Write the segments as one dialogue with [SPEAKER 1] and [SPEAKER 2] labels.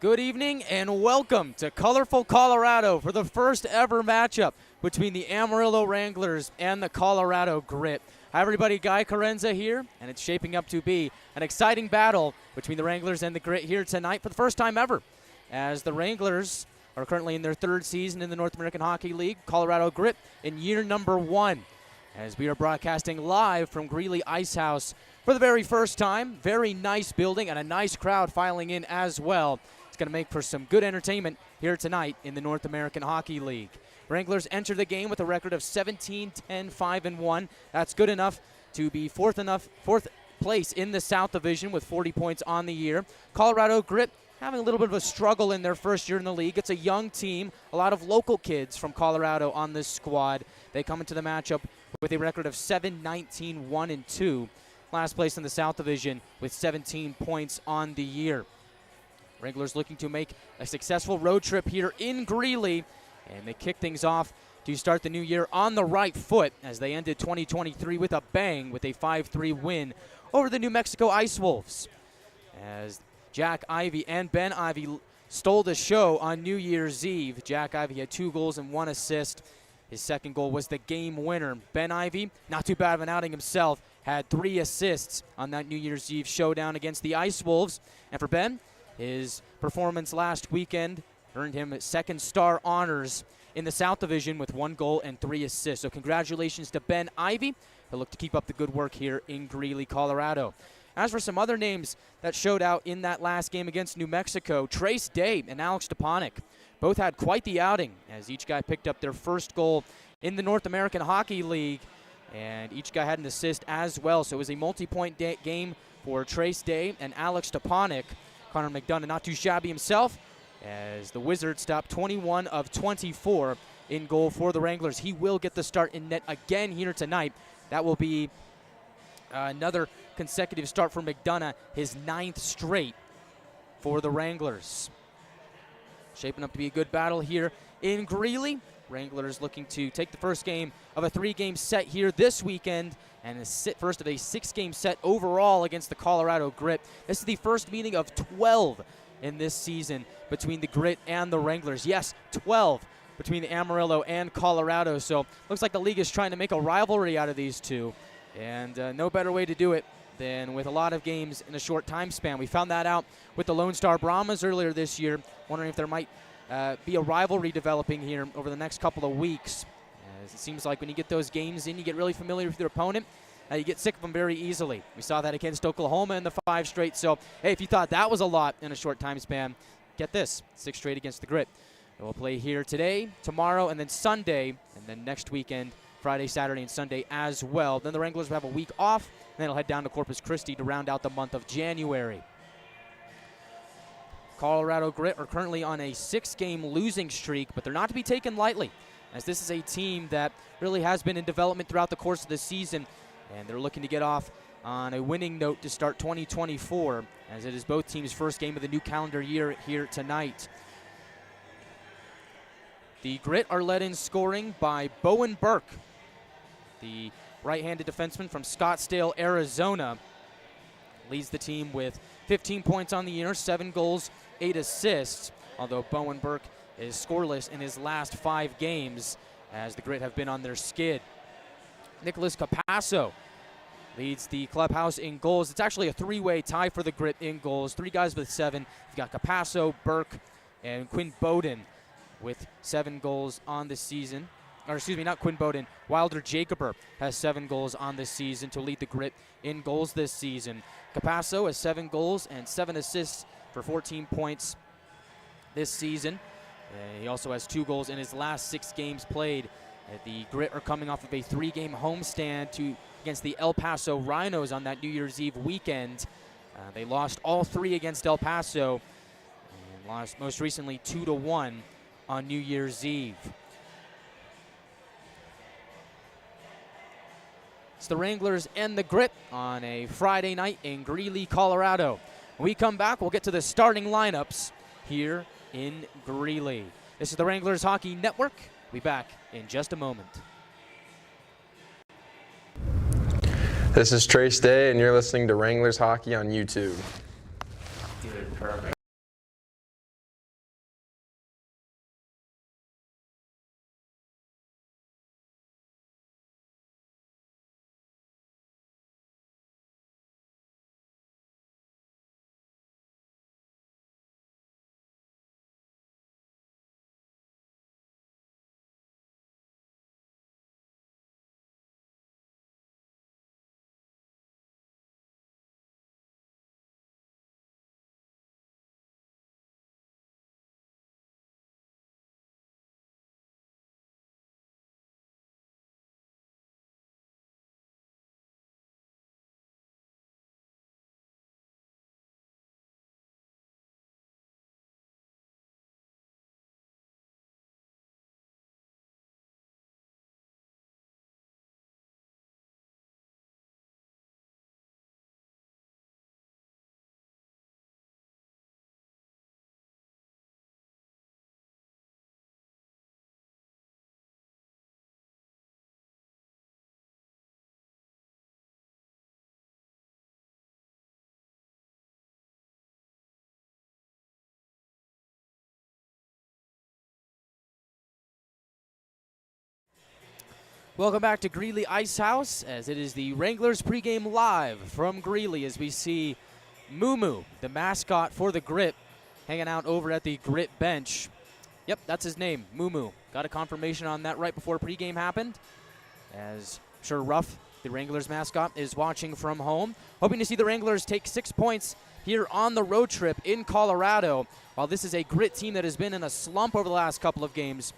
[SPEAKER 1] Good evening and welcome to colorful Colorado for the first ever matchup between the Amarillo Wranglers and the Colorado Grit. Hi everybody, Chiarenza here, and it's shaping up to be an exciting battle between the Wranglers and the Grit here tonight for the first time ever, as the Wranglers are currently in their third season in the North American Hockey League, Colorado Grit in year number 1. As we are broadcasting live from Greely Ice Haus for the very first time. Very nice building and a nice crowd filing in as well. It's going to make for some good entertainment here tonight in the North American Hockey League. Wranglers enter the game with a record of 17-10-5-1. That's good enough to be fourth place in the South Division with 40 points on the year. Colorado Grit having a little bit of a struggle in their first year in the league. It's a young team, a lot of local kids from Colorado on this squad. They come into the matchup with a record of 7-19-1-2. Last place in the South Division with 17 points on the year. Wranglers looking to make a successful road trip here in Greely, and they kick things off to start the new year on the right foot as they ended 2023 with a bang with a 5-3 win over the New Mexico Ice Wolves. As Jack Ivey and Ben Ivey stole the show on New Year's Eve. Jack Ivey had 2 goals and 1 assist. His second goal was the game winner. Ben Ivey, not too bad of an outing himself, had 3 assists on that New Year's Eve showdown against the Ice Wolves. And for Ben, his performance last weekend earned him second star honors in the South Division with 1 goal and 3 assists. So congratulations to Ben Ivey. He'll look to keep up the good work here in Greely, Colorado. As for some other names that showed out in that last game against New Mexico, Trace Day and Alex Stepanek both had quite the outing as each guy picked up their first goal in the North American Hockey League, and each guy had an assist as well. So it was a multi-point game for Trace Day and Alex Stepanek. Connor McDonough not too shabby himself as the Wizards stopped 21 of 24 in goal for the Wranglers. He will get the start in net again here tonight. That will be another consecutive start for McDonough, his 9th straight for the Wranglers. Shaping up to be a good battle here in Greely. Wranglers looking to take the first game of a 3-game set here this weekend and first of a 6-game set overall against the Colorado Grit. This is the first meeting of 12 in this season between the Grit and the Wranglers. Yes, 12 between the Amarillo and Colorado. So looks like the league is trying to make a rivalry out of these two. And no better way to do it than with a lot of games in a short time span. We found that out with the Lone Star Brahmas earlier this year, wondering if there might be a rivalry developing here over the next couple of weeks. As it seems like when you get those games in, you get really familiar with your opponent. You get sick of them very easily. We saw that against Oklahoma in the 5 straight. So, hey, if you thought that was a lot in a short time span, get this, 6 straight against the Grit. We'll play here today, tomorrow, and then Sunday, and then next weekend, Friday, Saturday, and Sunday as well. Then the Wranglers will have a week off, and then they'll head down to Corpus Christi to round out the month of January. Colorado Grit are currently on a 6-game losing streak, but they're not to be taken lightly, as this is a team that really has been in development throughout the course of the season, and they're looking to get off on a winning note to start 2024, as it is both teams' first game of the new calendar year here tonight. The Grit are led in scoring by Bowen Burke, the right-handed defenseman from Scottsdale, Arizona. Leads the team with 15 points on the year, 7 goals, 8 assists, although Bowen Burke is scoreless in his last 5 games as the Grit have been on their skid. Nicholas Capasso leads the clubhouse in goals. It's actually a 3-way tie for the Grit in goals. 3 guys with 7. You've got Capasso, Burke, and Quinn Bowden with 7 goals on the season. Or excuse me, not Quinn Bowden. Wilder Jacober has 7 goals on this season to lead the Grit in goals this season. Capasso has 7 goals and 7 assists for 14 points this season. He also has 2 goals in his last 6 games played. The Grit are coming off of a 3-game homestand against the El Paso Rhinos on that New Year's Eve weekend. They lost all 3 against El Paso and lost most recently 2-1 on New Year's Eve. It's the Wranglers and the Grit on a Friday night in Greely, Colorado. When we come back, we'll get to the starting lineups here in Greely. This is the Wranglers Hockey Network. We'll be back in just a moment.
[SPEAKER 2] This is Trace Day, and you're listening to Wranglers Hockey on YouTube.
[SPEAKER 1] Perfect. Welcome back to Greely Ice Haus, as it is the Wranglers pregame live from Greely as we see Moo, the mascot for the Grit, hanging out over at the Grit bench. Yep, that's his name, Moo. Got a confirmation on that right before pregame happened, as I'm sure Ruff, the Wranglers mascot, is watching from home. Hoping to see the Wranglers take 6 points here on the road trip in Colorado. While this is a Grit team that has been in a slump over the last couple of games,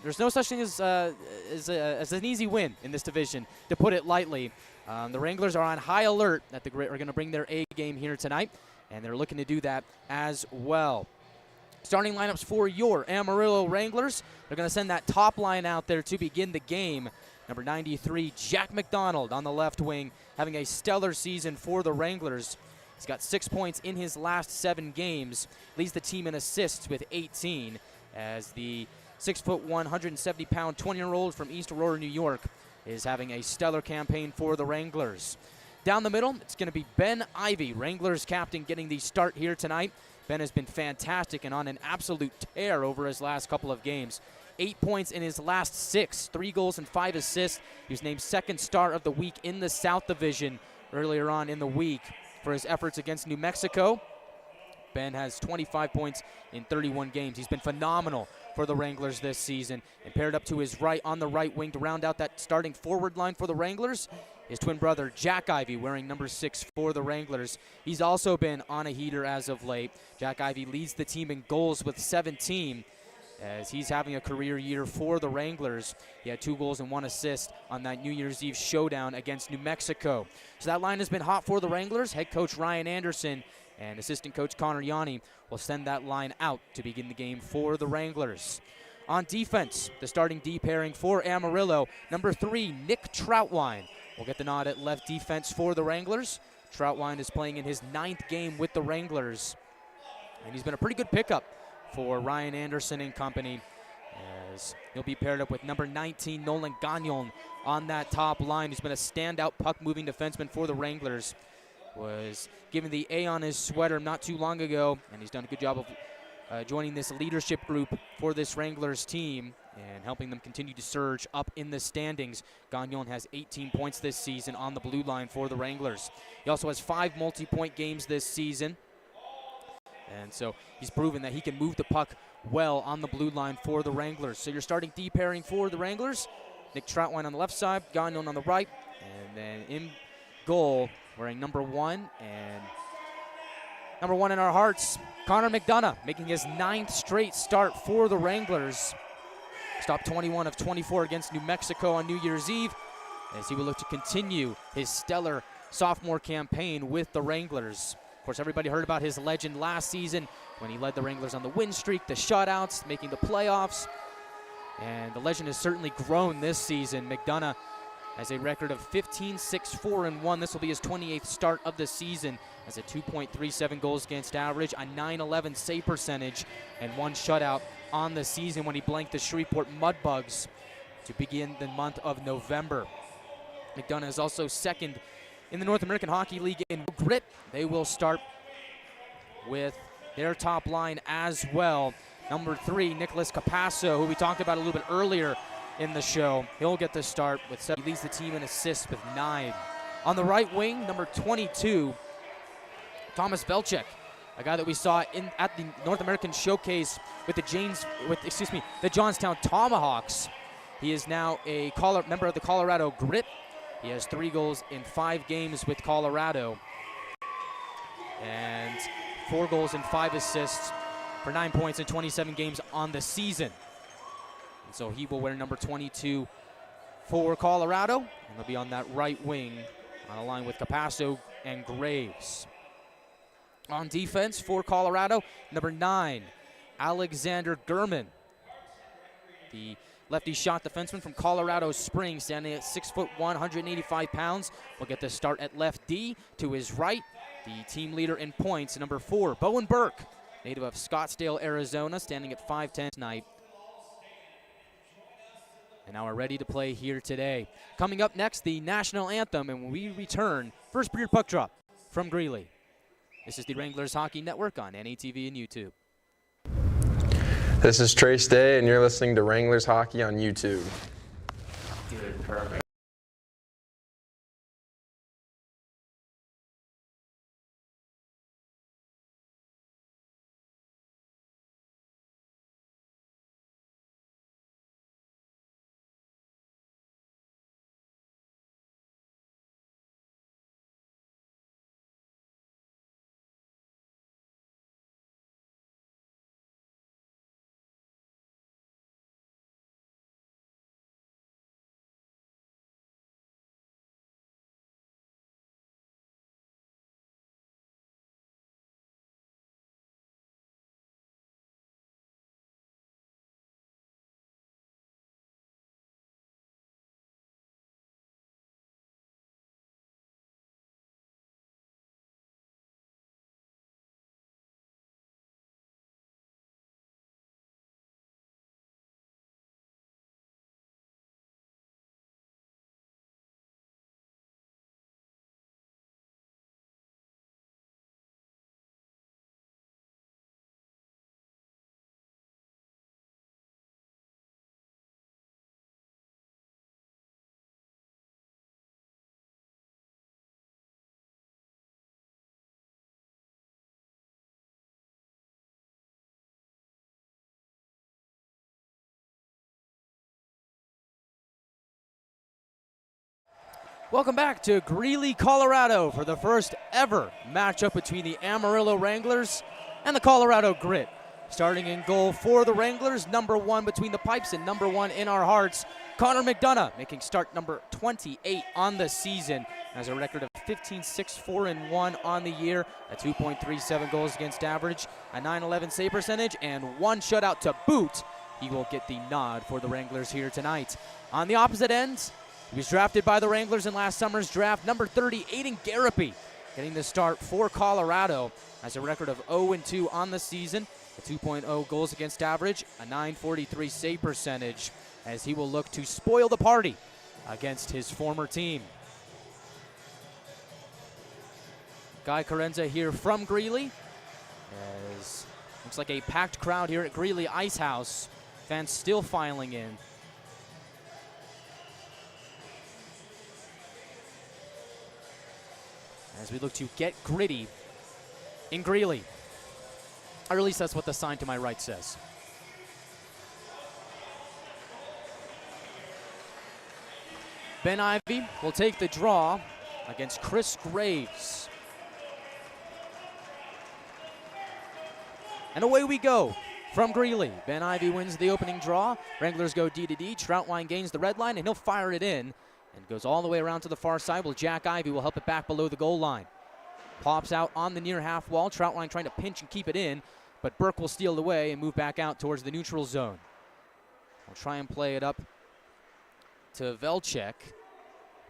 [SPEAKER 1] there's no such thing as an easy win in this division, to put it lightly. The Wranglers are on high alert that the Grit are going to bring their A game here tonight, and they're looking to do that as well. Starting lineups for your Amarillo Wranglers. They're going to send that top line out there to begin the game. Number 93, Jack McDonald on the left wing, having a stellar season for the Wranglers. He's got 6 points in his last 7 games, leads the team in assists with 18, as the 6'1", 170-pound 20-year-old from East Aurora, New York, is having a stellar campaign for the Wranglers. Down the middle, it's going to be Ben Ivy, Wranglers captain, getting the start here tonight. Ben has been fantastic and on an absolute tear over his last couple of games. 8 points in his last 6, 3 goals and 5 assists. He was named second star of the week in the South Division earlier on in the week for his efforts against New Mexico. Ben has 25 points in 31 games. He's been phenomenal for the Wranglers this season, and paired up to his right on the right wing to round out that starting forward line for the Wranglers, his twin brother Jack Ivy, wearing number 6 for the Wranglers. He's also been on a heater as of late. Jack Ivy leads the team in goals with 17, as he's having a career year for the Wranglers. He had 2 goals and 1 assist on that New Year's Eve showdown against New Mexico. So that line has been hot for the Wranglers. Head coach Ryan Anderson and assistant coach Connor Yanni will send that line out to begin the game for the Wranglers. On defense, the starting D pairing for Amarillo, number 3, Nick Troutwine will get the nod at left defense for the Wranglers. Troutwine is playing in his 9th game with the Wranglers, and he's been a pretty good pickup for Ryan Anderson and company, as he'll be paired up with number 19, Nolan Gagnon, on that top line. He's been a standout puck-moving defenseman for the Wranglers. Was given the A on his sweater not too long ago, and he's done a good job of joining this leadership group for this Wranglers team and helping them continue to surge up in the standings. Gagnon has 18 points this season on the blue line for the Wranglers. He also has 5 multi-point games this season, and so he's proven that he can move the puck well on the blue line for the Wranglers. So you're starting D pairing for the Wranglers, Nick Troutwine on the left side, Gagnon on the right, and then in goal, wearing number 1 and number 1 in our hearts, Connor McDonough, making his 9th straight start for the Wranglers. Stopped 21 of 24 against New Mexico on New Year's Eve, as he will look to continue his stellar sophomore campaign with the Wranglers. Of course, everybody heard about his legend last season when he led the Wranglers on the win streak, the shutouts, making the playoffs. And the legend has certainly grown this season. McDonough has a record of 15-6-4-1. This will be his 28th start of the season, as a 2.37 goals against average, a .911 save percentage, and 1 shutout on the season when he blanked the Shreveport Mudbugs to begin the month of November. McDonough is also second in the North American Hockey League in Grit. They will start with their top line as well. Number 3, Nicholas Capasso, who we talked about a little bit earlier in the show. He'll get the start with 7. He leads the team in assists with 9. On the right wing, number 22, Thomas Velchek, a guy that we saw at the North American Showcase with the Johnstown Tomahawks. He is now a member of the Colorado Grit. He has 3 goals in 5 games with Colorado, and 4 goals and 5 assists for 9 points in 27 games on the season. And so he will wear number 22 for Colorado, and he'll be on that right wing on a line with Capasso and Graves. On defense for Colorado, number 9, Alexander Gurman, the lefty shot defenseman from Colorado Springs, standing at 6'1", 185 pounds. Will get the start at left D. To his right, the team leader in points, number 4, Bowen Burke, native of Scottsdale, Arizona, standing at 5'10" tonight. And now we're ready to play here today. Coming up next, the national anthem, and when we return, first period puck drop from Greely. This is the Wranglers Hockey Network on NATV and YouTube.
[SPEAKER 2] This is Trace Day, and you're listening to Wranglers Hockey on YouTube.
[SPEAKER 1] Dude, perfect. Welcome back to Greeley, Colorado for the first ever matchup between the Amarillo Wranglers and the Colorado Grit. Starting in goal for the Wranglers, number 1 between the pipes and number 1 in our hearts, Connor McDonough, making start number 28 on the season. Has a record of 15-6-4-1 on the year, a 2.37 goals against average, a .911 save percentage, and 1 shutout to boot. He will get the nod for the Wranglers here tonight. On the opposite ends, he was drafted by the Wranglers in last summer's draft, number 30, Aiden Garapi, getting the start for Colorado. Has a record of 0-2 on the season, a 2.0 goals against average, a .943 save percentage, as he will look to spoil the party against his former team. Guy Chiarenza here from Greeley, as looks like a packed crowd here at Greely Ice Haus. Fans still filing in. As we look to get gritty in Greeley. Or at least that's what the sign to my right says. Ben Ivy will take the draw against Chris Graves. And away we go from Greeley. Ben Ivy wins the opening draw. Wranglers go D-to-D. Troutwine gains the red line, and he'll fire it in. And goes all the way around to the far side. Well, Jack Ivy will help it back below the goal line. Pops out on the near half wall. Troutwine trying to pinch and keep it in, but Burke will steal it away and move back out towards the neutral zone. We'll try and play it up to Velchek.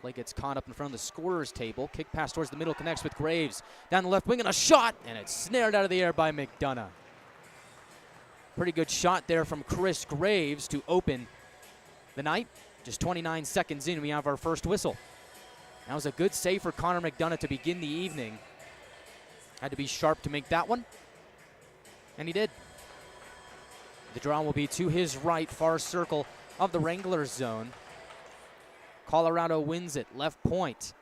[SPEAKER 1] Play gets caught up in front of the scorer's table. Kick pass towards the middle, connects with Graves. Down the left wing and a shot, and it's snared out of the air by McDonough. Pretty good shot there from Chris Graves to open the night. Just 29 seconds in, we have our first whistle. That was a good save for Connor McDonough to begin the evening. Had to be sharp to make that one, and he did. The draw will be to his right, far circle of the Wranglers zone. Colorado wins it, left point.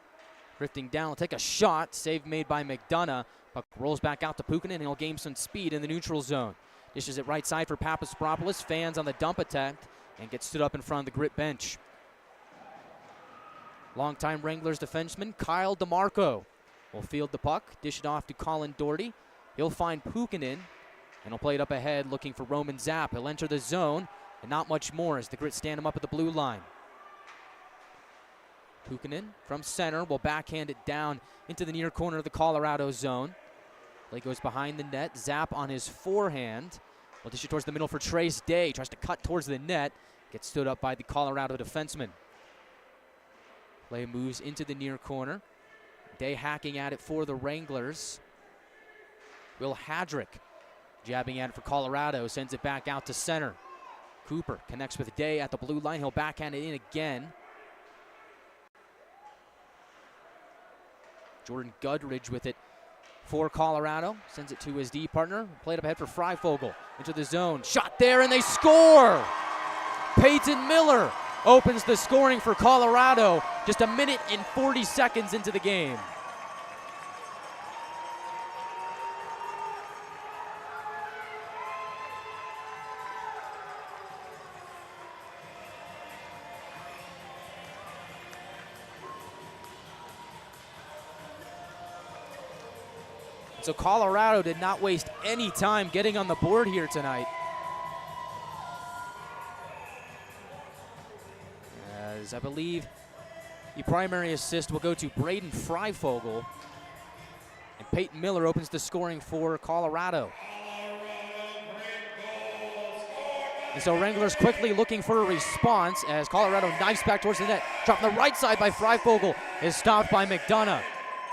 [SPEAKER 1] Drifting down, will take a shot, save made by McDonough. Puck rolls back out to Pukanen, and he'll gain some speed in the neutral zone. Dishes it right side for Papaspropoulos, fans on the dump attack, and gets stood up in front of the Grit bench. Longtime Wranglers defenseman Kyle DeMarco will field the puck, dish it off to Colin Doherty. He'll find Pukanen, and he'll play it up ahead looking for Roman Zapp. He'll enter the zone, and not much more as the Grit stand him up at the blue line. Pukanen from center will backhand it down into the near corner of the Colorado zone. Play goes behind the net. Zapp on his forehand. Will dish it towards the middle for Trace Day. Tries to cut towards the net. Gets stood up by the Colorado defenseman. Play moves into the near corner. Day hacking at it for the Wranglers. Will Hadrick jabbing at it for Colorado. Sends it back out to center. Cooper connects with Day at the blue line. He'll backhand it in again. Jordan Gudridge with it for Colorado. Sends it to his D partner. Played up ahead for Freifogel. Into the zone. Shot there, and they score! Peyton Miller opens the scoring for Colorado just a minute and 40 seconds into the game. So Colorado did not waste any time getting on the board here tonight. As I believe the primary assist will go to Braden Freifogel. And Peyton Miller opens the scoring for Colorado. And so Wranglers quickly looking for a response as Colorado knifes back towards the net. Dropped on the right side by Freifogel is stopped by McDonough.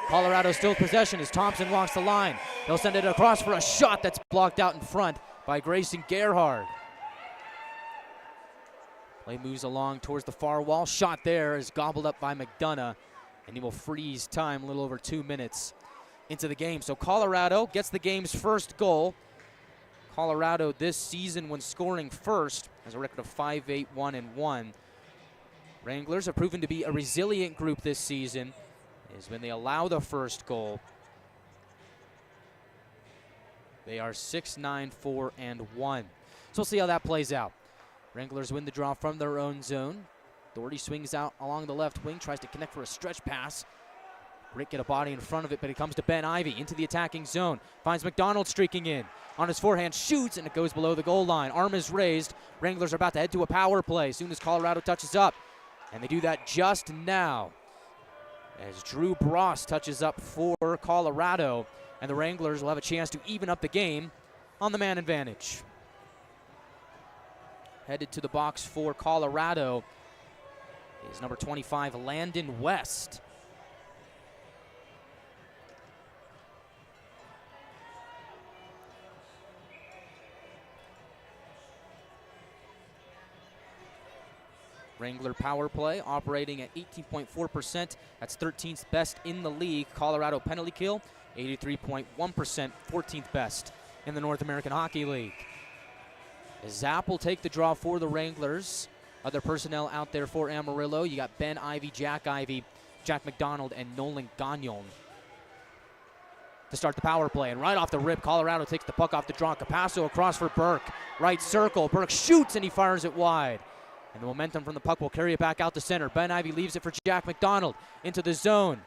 [SPEAKER 1] Colorado still possession as Thompson walks the line. They'll send it across for a shot that's blocked out in front by Grayson Gerhard. Play moves along towards the far wall. Shot there is gobbled up by McDonough, and he will freeze time a little over 2 minutes into the game. So Colorado gets the game's first goal. Colorado this season when scoring first has a record of 5-8-1-1. Wranglers have proven to be a resilient group this season. Is when they allow the first goal. They are 6-9-4-1. So we'll see how that plays out. Wranglers win the draw from their own zone. Doherty swings out along the left wing, tries to connect for a stretch pass. Rick get a body in front of it, but it comes to Ben Ivy into the attacking zone. Finds McDonald streaking in. On his forehand, shoots, and it goes below the goal line. Arm is raised. Wranglers are about to head to a power play as soon as Colorado touches up. And they do that just now, as Drew Bross touches up for Colorado, and the Wranglers will have a chance to even up the game on the man advantage. Headed to the box for Colorado is number 25, Landon West. Wrangler power play operating at 18.4%. That's 13th best in the league. Colorado penalty kill, 83.1%, 14th best in the North American Hockey League. Zapp will take the draw for the Wranglers. Other personnel out there for Amarillo. You got Ben Ivy, Jack McDonald, and Nolan Gagnon to start the power play. And right off the rip, Colorado takes the puck off the draw. Capasso across for Burke. Right circle. Burke shoots, and he fires it wide. And the momentum from the puck will carry it back out to center. Ben Ivy leaves it for Jack McDonald into the zone.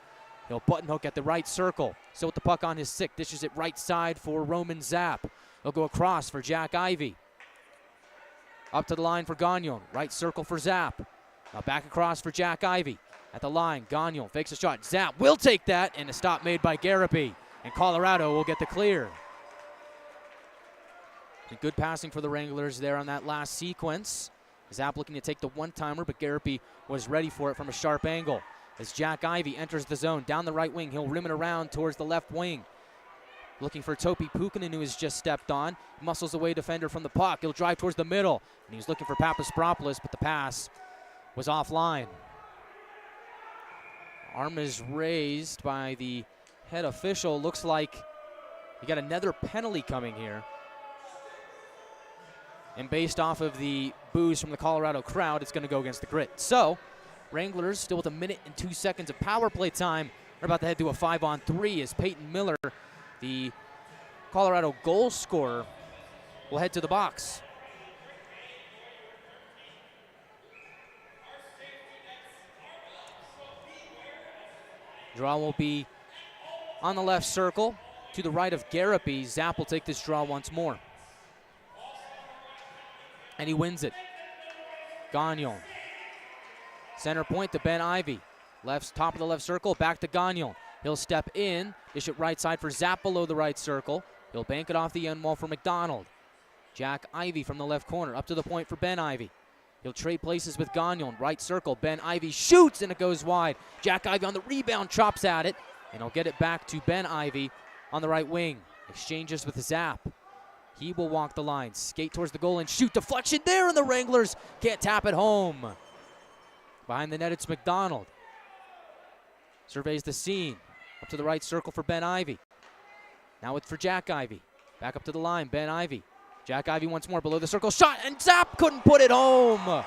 [SPEAKER 1] He'll button hook at the right circle. Still with the puck on his stick. Dishes it right side for Roman Zapp. He'll go across for Jack Ivy. Up to the line for Gagnon. Right circle for Zapp. Now back across for Jack Ivy. At the line, Gagnon fakes a shot. Zapp will take that, and a stop made by Garapy. And Colorado will get the clear. And good passing for the Wranglers there on that last sequence. Zapp looking to take the one-timer, but Garapy was ready for it from a sharp angle. As Jack Ivy enters the zone, down the right wing, he'll rim it around towards the left wing. Looking for Topi Pukkanen, who has just stepped on. Muscles away defender from the puck. He'll drive towards the middle. And he's looking for Papaspropoulos, but the pass was offline. Arm is raised by the head official. Looks like you got another penalty coming here. And based off of the boos from the Colorado crowd, it's going to go against the Grit. So, Wranglers still with a minute and 2 seconds of power play time. We're about to head to a 5-on-3 as Peyton Miller, the Colorado goal scorer, will head to the box. Draw will be on the left circle to the right of Garapy. Zapp will take this draw once more. And he wins it. Gagnon. Center point to Ben Ivy. Top of the left circle, back to Gagnon. He'll step in, dish it right side for Zapp below the right circle. He'll bank it off the end wall for McDonald. Jack Ivy from the left corner, up to the point for Ben Ivy. He'll trade places with Gagnon, right circle. Ben Ivy shoots, and it goes wide. Jack Ivy on the rebound, chops at it, and he'll get it back to Ben Ivy on the right wing. Exchanges with Zapp. He will walk the line, skate towards the goal and shoot. Deflection there, and the Wranglers can't tap it home. Behind the net, it's McDonald. Surveys the scene. Up to the right circle for Ben Ivy. Now it's for Jack Ivy. Back up to the line, Ben Ivy. Jack Ivy once more below the circle. Shot, and Zapp couldn't put it home.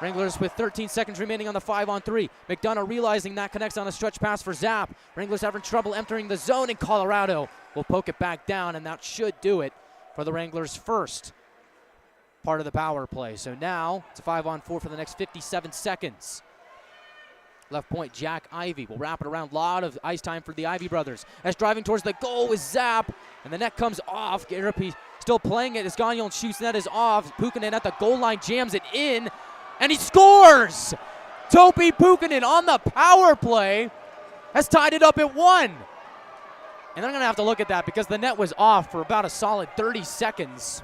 [SPEAKER 1] Wranglers with 13 seconds remaining on the 5-on-3. McDonough realizing that connects on a stretch pass for Zapp. Wranglers having trouble entering the zone, and Colorado will poke it back down, and that should do it for the Wranglers' first part of the power play. So now it's a 5-on-4 for the next 57 seconds. Left point, Jack Ivey will wrap it around. Lot of ice time for the Ivey brothers. As driving towards the goal with Zapp, and the net comes off. Garapy still playing it as Gagnon shoots, net is off. Puukkonen at the goal line jams it in, and he scores! Topi Puukkonen on the power play has tied it up at 1. And I'm going to have to look at that because the net was off for about a solid 30 seconds.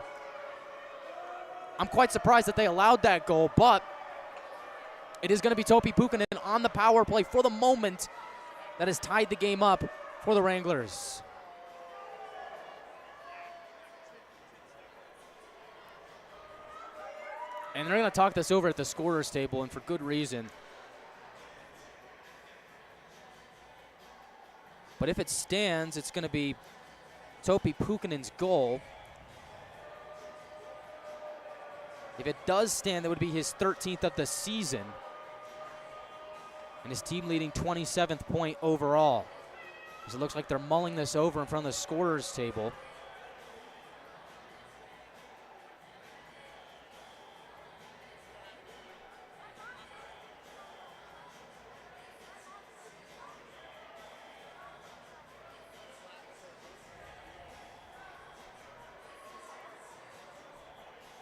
[SPEAKER 1] I'm quite surprised that they allowed that goal, but it is going to be Topi Puukkonen on the power play for the moment that has tied the game up for the Wranglers. And they're going to talk this over at the scorer's table, and for good reason. But if it stands, it's going to be Topi Puukkonen's goal. If it does stand, that would be his 13th of the season. And his team leading 27th point overall. Because it looks like they're mulling this over in front of the scorer's table.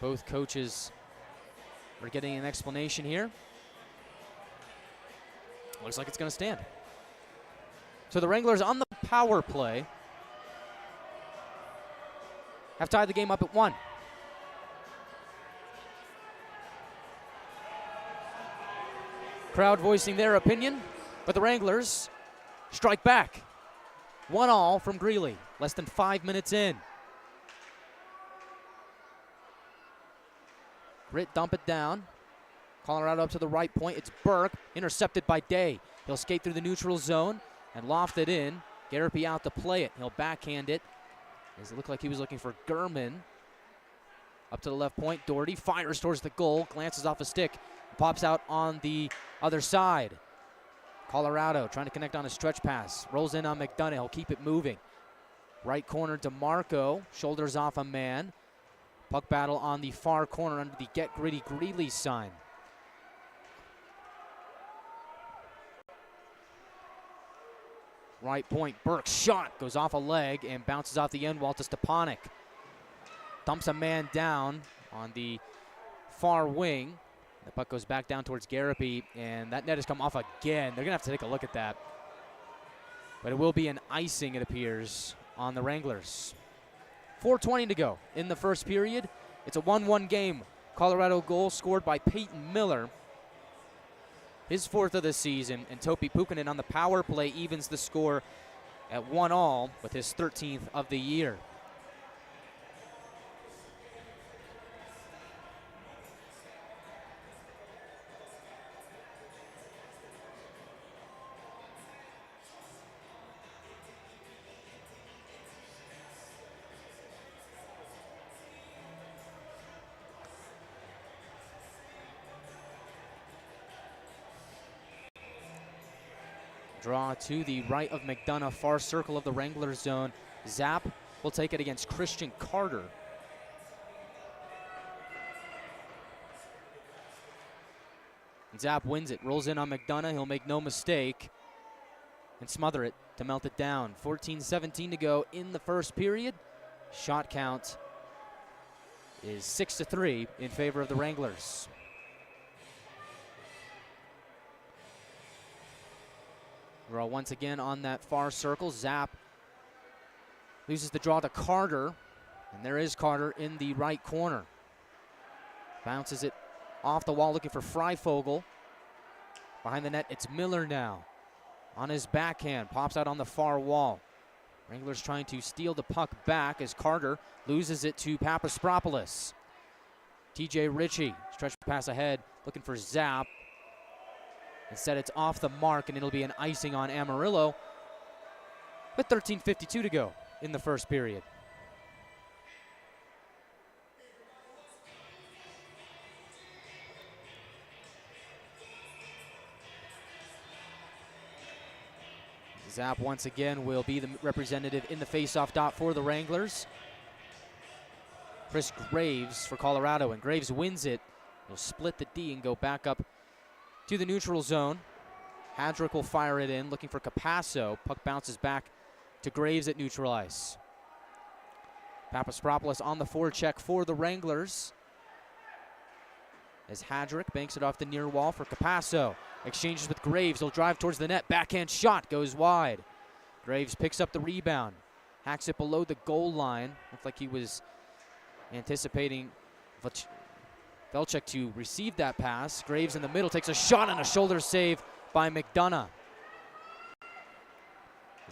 [SPEAKER 1] Both coaches are getting an explanation here. Looks like it's going to stand. So the Wranglers on the power play have tied the game up at 1. Crowd voicing their opinion, but the Wranglers strike back. 1-1 from Greely, less than 5 minutes in. Grit dump it down. Colorado up to the right point. It's Burke, intercepted by Day. He'll skate through the neutral zone and loft it in. Garapy out to play it. He'll backhand it. As it looked like he was looking for Gurman. Up to the left point, Doherty fires towards the goal, glances off a stick, pops out on the other side. Colorado trying to connect on a stretch pass. Rolls in on McDonough. He'll keep it moving. Right corner, DeMarco shoulders off a man. Puck battle on the far corner under the Get Gritty Greeley sign. Right point, Burke's shot goes off a leg and bounces off the end wall to Stepanek. Dumps a man down on the far wing. The puck goes back down towards Garapy, and that net has come off again. They're going to have to take a look at that. But it will be an icing, it appears, on the Wranglers. 4:20 to go in the first period. It's a 1-1 game. Colorado goal scored by Peyton Miller. His 4th of the season, and Topi Puukkonen on the power play evens the score at 1-1 with his 13th of the year. Draw to the right of McDonough, far circle of the Wranglers zone. Zapp will take it against Christian Carter. And Zapp wins it, rolls in on McDonough. He'll make no mistake and smother it to melt it down. 14:17 to go in the first period. Shot count is 6-3 in favor of the Wranglers. Draw once again on that far circle. Zapp loses the draw to Carter, and there is Carter in the right corner. Bounces it off the wall looking for Freifogel. Behind the net, it's Miller now. On his backhand, pops out on the far wall. Wranglers trying to steal the puck back as Carter loses it to Papaspropoulos. TJ Ritchie, stretch pass ahead, looking for Zapp. Instead, it's off the mark, and it'll be an icing on Amarillo with 13:52 to go in the first period. Zapp once again will be the representative in the faceoff dot for the Wranglers. Chris Graves for Colorado, and Graves wins it. He'll split the D and go back up to the neutral zone. Hadrick will fire it in, looking for Capasso. Puck bounces back to Graves at neutral ice. Papaspropoulos on the forecheck for the Wranglers. As Hadrick banks it off the near wall for Capasso. Exchanges with Graves. He'll drive towards the net. Backhand shot goes wide. Graves picks up the rebound. Hacks it below the goal line. Looked like he was anticipating Velchek to receive that pass. Graves in the middle takes a shot and a shoulder save by McDonough.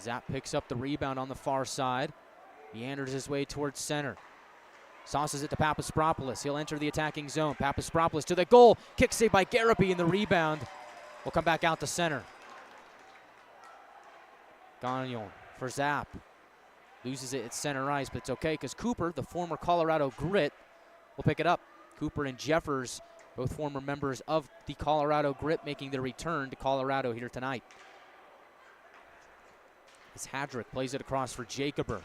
[SPEAKER 1] Zapp picks up the rebound on the far side. Meanders his way towards center. Sauces it to Papaspropoulos. He'll enter the attacking zone. Papaspropoulos to the goal. Kick save by Garapy, and the rebound will come back out to center. Gagnon for Zapp. Loses it at center ice, but it's okay because Cooper, the former Colorado Grit, will pick it up. Cooper and Jeffers, both former members of the Colorado Grit, making their return to Colorado here tonight. As Hadrick plays it across for Jacober.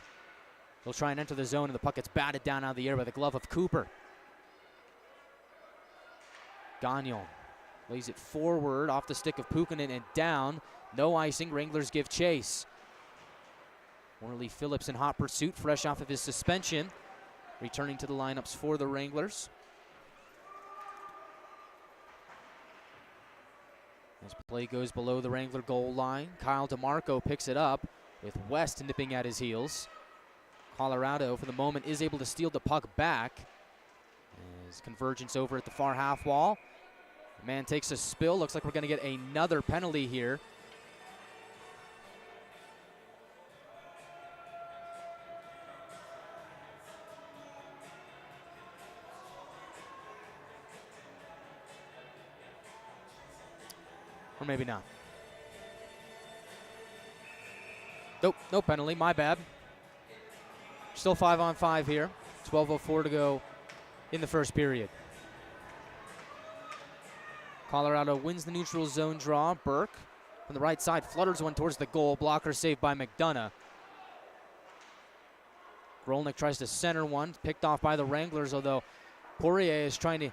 [SPEAKER 1] He'll try and enter the zone, and the puck gets batted down out of the air by the glove of Cooper. Gagnon lays it forward off the stick of Puukkonen and down. No icing. Wranglers give chase. Morley Phillips in hot pursuit, fresh off of his suspension. Returning to the lineups for the Wranglers. As play goes below the Wrangler goal line, Kyle DeMarco picks it up with West nipping at his heels. Colorado, for the moment, is able to steal the puck back. As convergence over at the far half wall. The man takes a spill. Looks like we're going to get another penalty here. Or maybe not. Nope, no penalty, my bad. Still 5-on-5 here. 12:04 to go in the first period. Colorado wins the neutral zone draw. Burke from the right side flutters one towards the goal. Blocker saved by McDonough. Grolnick tries to center one. Picked off by the Wranglers, although Poirier is trying to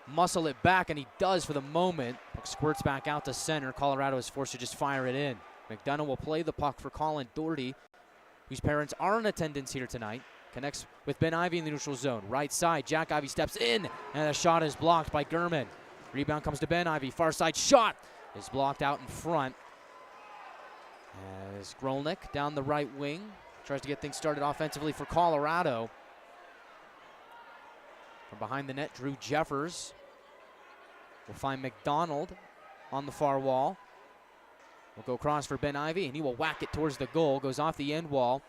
[SPEAKER 1] muscle it back, and he does for the moment. Puck squirts back out to center. Colorado is forced to just fire it in. McDonough will play the puck for Colin Doherty, whose parents are in attendance here tonight. Connects with Ben Ivey in the neutral zone. Right side, Jack Ivey steps in, and the shot is blocked by Gurman. Rebound comes to Ben Ivey. Far side shot is blocked out in front. As Grolnick down the right wing tries to get things started offensively for Colorado. From behind the net, Drew Jeffers will find McDonald on the far wall. Will go across for Ben Ivey, and he will whack it towards the goal. Goes off the end wall,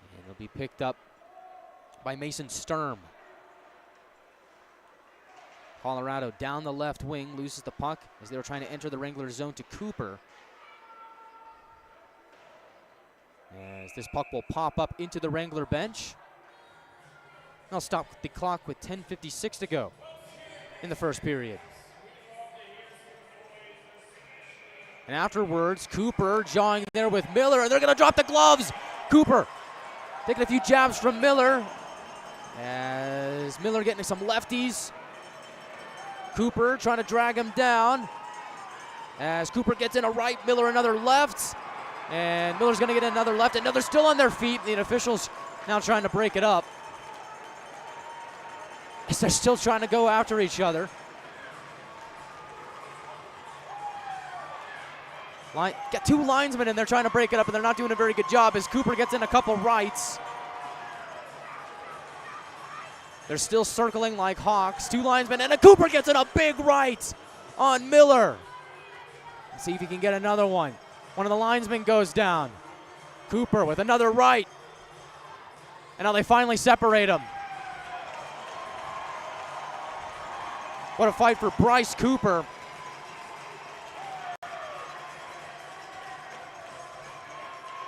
[SPEAKER 1] and it'll be picked up by Mason Sturm. Colorado down the left wing, loses the puck as they were trying to enter the Wrangler zone to Cooper. As this puck will pop up into the Wrangler bench. I'll stop the clock with 10:56 to go in the first period. And afterwards, Cooper jawing there with Miller, and they're going to drop the gloves. Cooper taking a few jabs from Miller. As Miller getting some lefties. Cooper trying to drag him down. As Cooper gets in a right, Miller another left. And Miller's going to get another left, and now they're still on their feet. The officials now trying to break it up. As they're still trying to go after each other. Got two linesmen in there trying to break it up, and they're not doing a very good job as Cooper gets in a couple rights. They're still circling like hawks. Two linesmen, and Cooper gets in a big right on Miller. Let's see if he can get another one. One of the linesmen goes down. Cooper with another right. And now they finally separate them. What a fight for Bryce Cooper.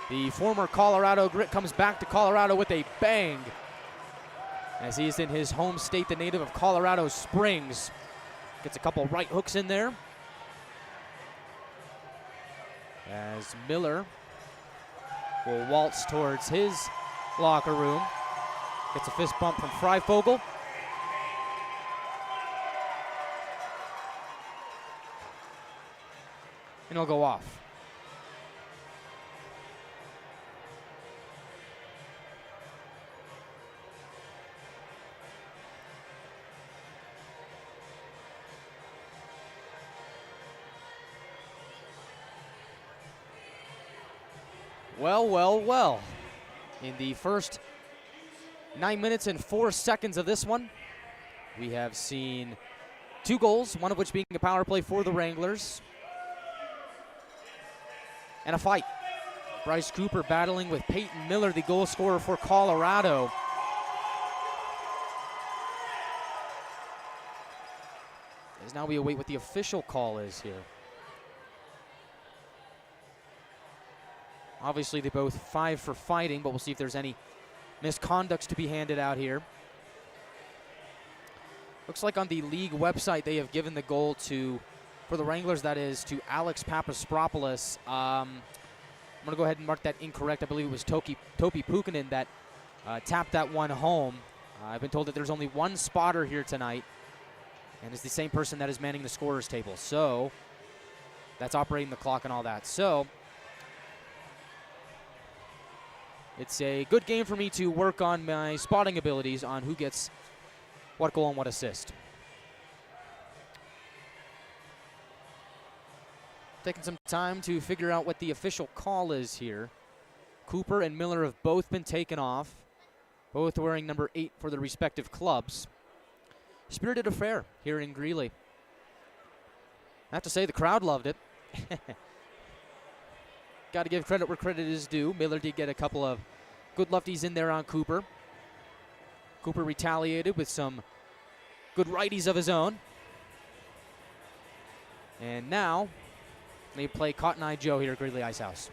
[SPEAKER 1] The former Colorado Grit comes back to Colorado with a bang as he's in his home state, the native of Colorado Springs. Gets a couple right hooks in there. as Miller will waltz towards his locker room. Gets a fist bump from Freifogel. And he'll go off. Well. In the first 9 minutes and 4 seconds of this one, we have seen 2 goals, one of which being a power play for the Wranglers, and a fight. Bryce Cooper battling with Peyton Miller, the goal scorer for Colorado. As now we await what the official call is here. Obviously, they both 5 for fighting, but we'll see if there's any misconducts to be handed out here. Looks like on the league website they have given the goal to, for the Wranglers, that is, to Alex Papaspropoulos. I'm going to go ahead and mark that incorrect. I believe it was Topi Pukkanen that tapped that one home. I've been told that there's only one spotter here tonight, and it's the same person that is manning the scorer's table. So that's operating the clock and all that. So it's a good game for me to work on my spotting abilities on who gets what goal and what assist. Taking some time to figure out what the official call is here. Cooper and Miller have both been taken off, both wearing number 8 for their respective clubs. Spirited affair here in Greely. I have to say, the crowd loved it. Got to give credit where credit is due. Miller did get a couple of good lefties in there on Cooper. Cooper retaliated with some good righties of his own. And now they play Cotton Eye Joe here at Greely Ice Haus.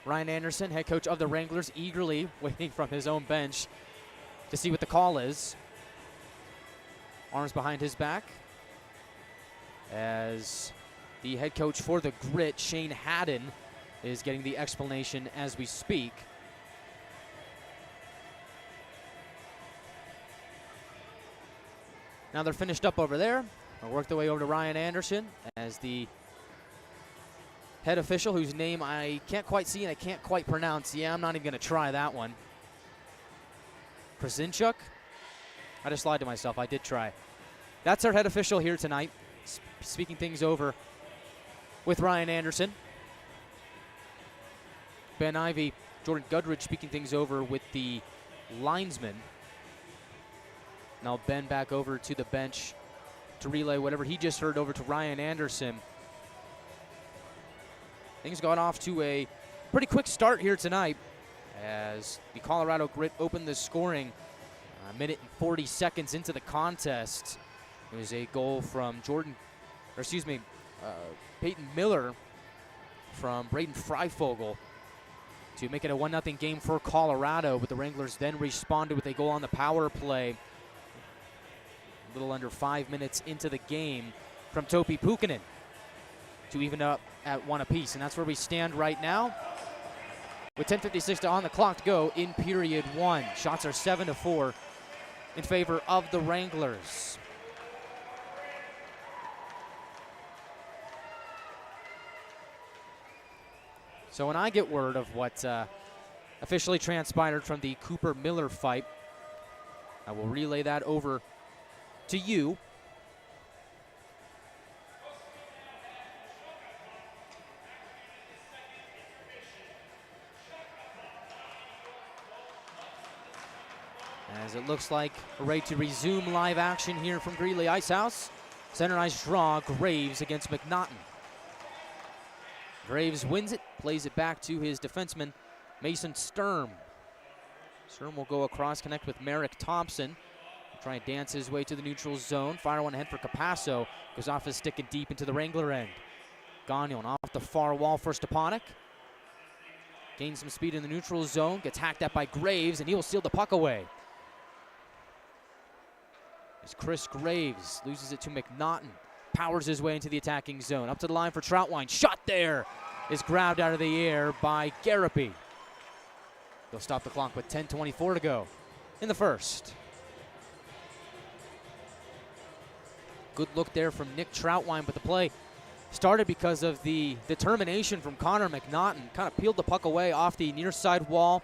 [SPEAKER 1] Ryan Anderson, head coach of the Wranglers, eagerly waiting from his own bench to see what the call is. Arms behind his back as the head coach for the Grit, Shane Haddon, is getting the explanation as we speak. Now they're finished up over there. They'll work their way over to Ryan Anderson as the head official, whose name I can't quite see and I can't quite pronounce. Yeah, I'm not even going to try that one. Krasinchuk? I just lied to myself. I did try. That's our head official here tonight, speaking things over with Ryan Anderson. Ben Ivey, Jordan Gudridge speaking things over with the linesman. Now Ben back over to the bench to relay whatever he just heard over to Ryan Anderson. Things got off to a pretty quick start here tonight as the Colorado Grit opened the scoring a minute and 40 seconds into the contest. It was a goal from Peyton Miller from Braden Freifogel to make it a 1-0 game for Colorado, but the Wranglers then responded with a goal on the power play a little under 5 minutes into the game from Topi Pukkanen to even up at 1 apiece. And that's where we stand right now with 10:56 on the clock to go in period 1. Shots are 7-4 in favor of the Wranglers. So when I get word of what officially transpired from the Cooper-Miller fight, I will relay that over to you. As it looks like we're ready to resume live action here from Greely Ice Haus. Center ice draw, Graves against McNaughton. Graves wins it, plays it back to his defenseman, Mason Sturm. Sturm will go across, connect with Merrick Thompson. Try and dance his way to the neutral zone. Fire one ahead for Capasso. Goes off his stick and deep into the Wrangler end. Gagnon off the far wall for Stepanek. Gains some speed in the neutral zone. Gets hacked at by Graves, and he will steal the puck away. As Chris Graves loses it to McNaughton. powers his way into the attacking zone. Up to the line for Troutwine. Shot there is grabbed out of the air by Garapy. They'll stop the clock with 10:24 to go in the first. Good look there from Nick Troutwine, but the play started because of the determination from Connor McNaughton. Kind of peeled the puck away off the near side wall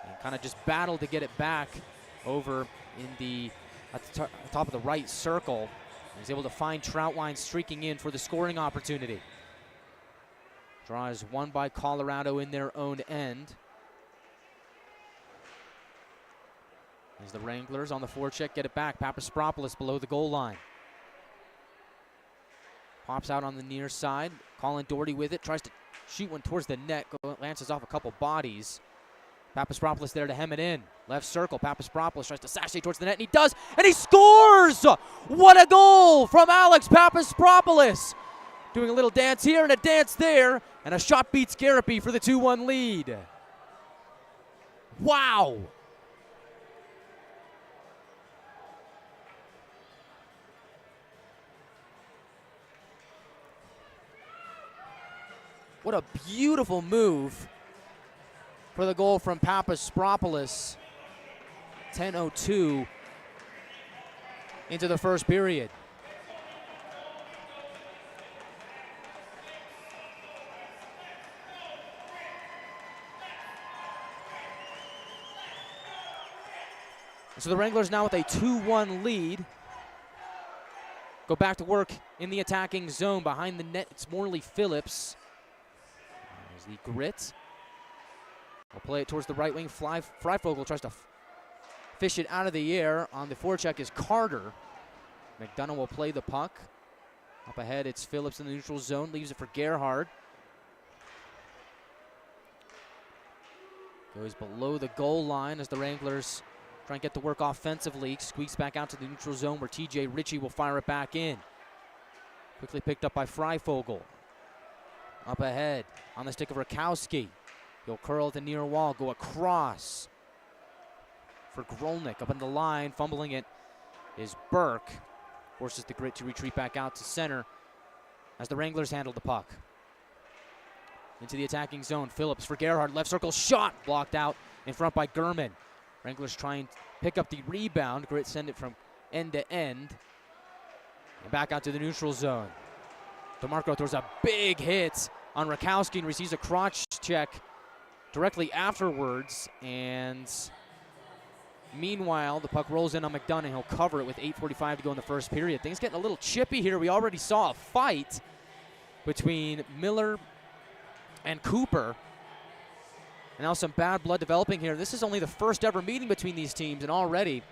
[SPEAKER 1] and kind of just battled to get it back over at the top of the right circle. He was able to find Troutwine streaking in for the scoring opportunity. Draw is won by Colorado in their own end. As the Wranglers on the forecheck get it back. Papaspropoulos below the goal line. Pops out on the near side. Colin Doherty with it. Tries to shoot one towards the net. Lances off a couple bodies. Papaspropoulos there to hem it in. Left circle. Papaspropoulos tries to sashay towards the net, and he does. And he scores! What a goal from Alex Papaspropoulos. Doing a little dance here and a dance there. And a shot beats Garapy for the 2-1 lead. Wow! What a beautiful move for the goal from Papaspropoulos. 10:02 into the first period. So the Wranglers now with a 2-1 lead. Go back to work in the attacking zone. Behind the net, it's Morley Phillips. There's the Grit. We'll play it towards the right wing. Freifogel tries to fish it out of the air. On the forecheck is Carter. McDonough will play the puck. Up ahead, it's Phillips in the neutral zone. Leaves it for Gerhard. Goes below the goal line as the Wranglers try and get to work offensively. Squeaks back out to the neutral zone where TJ Ritchie will fire it back in. Quickly picked up by Freifogel. Up ahead on the stick of Rakowski. He'll curl at the near wall, go across for Grolnick. Up on the line, fumbling it is Burke. Forces the Grit to retreat back out to center as the Wranglers handle the puck. Into the attacking zone, Phillips for Gerhard. Left circle shot, blocked out in front by Gurman. Wranglers trying to pick up the rebound. Grit send it from end to end. And back out to the neutral zone. DeMarco throws a big hit on Rakowski and receives a crotch check directly afterwards. And meanwhile, the puck rolls in on McDonough. He'll cover it with 8:45 to go in the first period. Things getting a little chippy here. We already saw a fight between Miller and Cooper. And now some bad blood developing here. This is only the first ever meeting between these teams, and already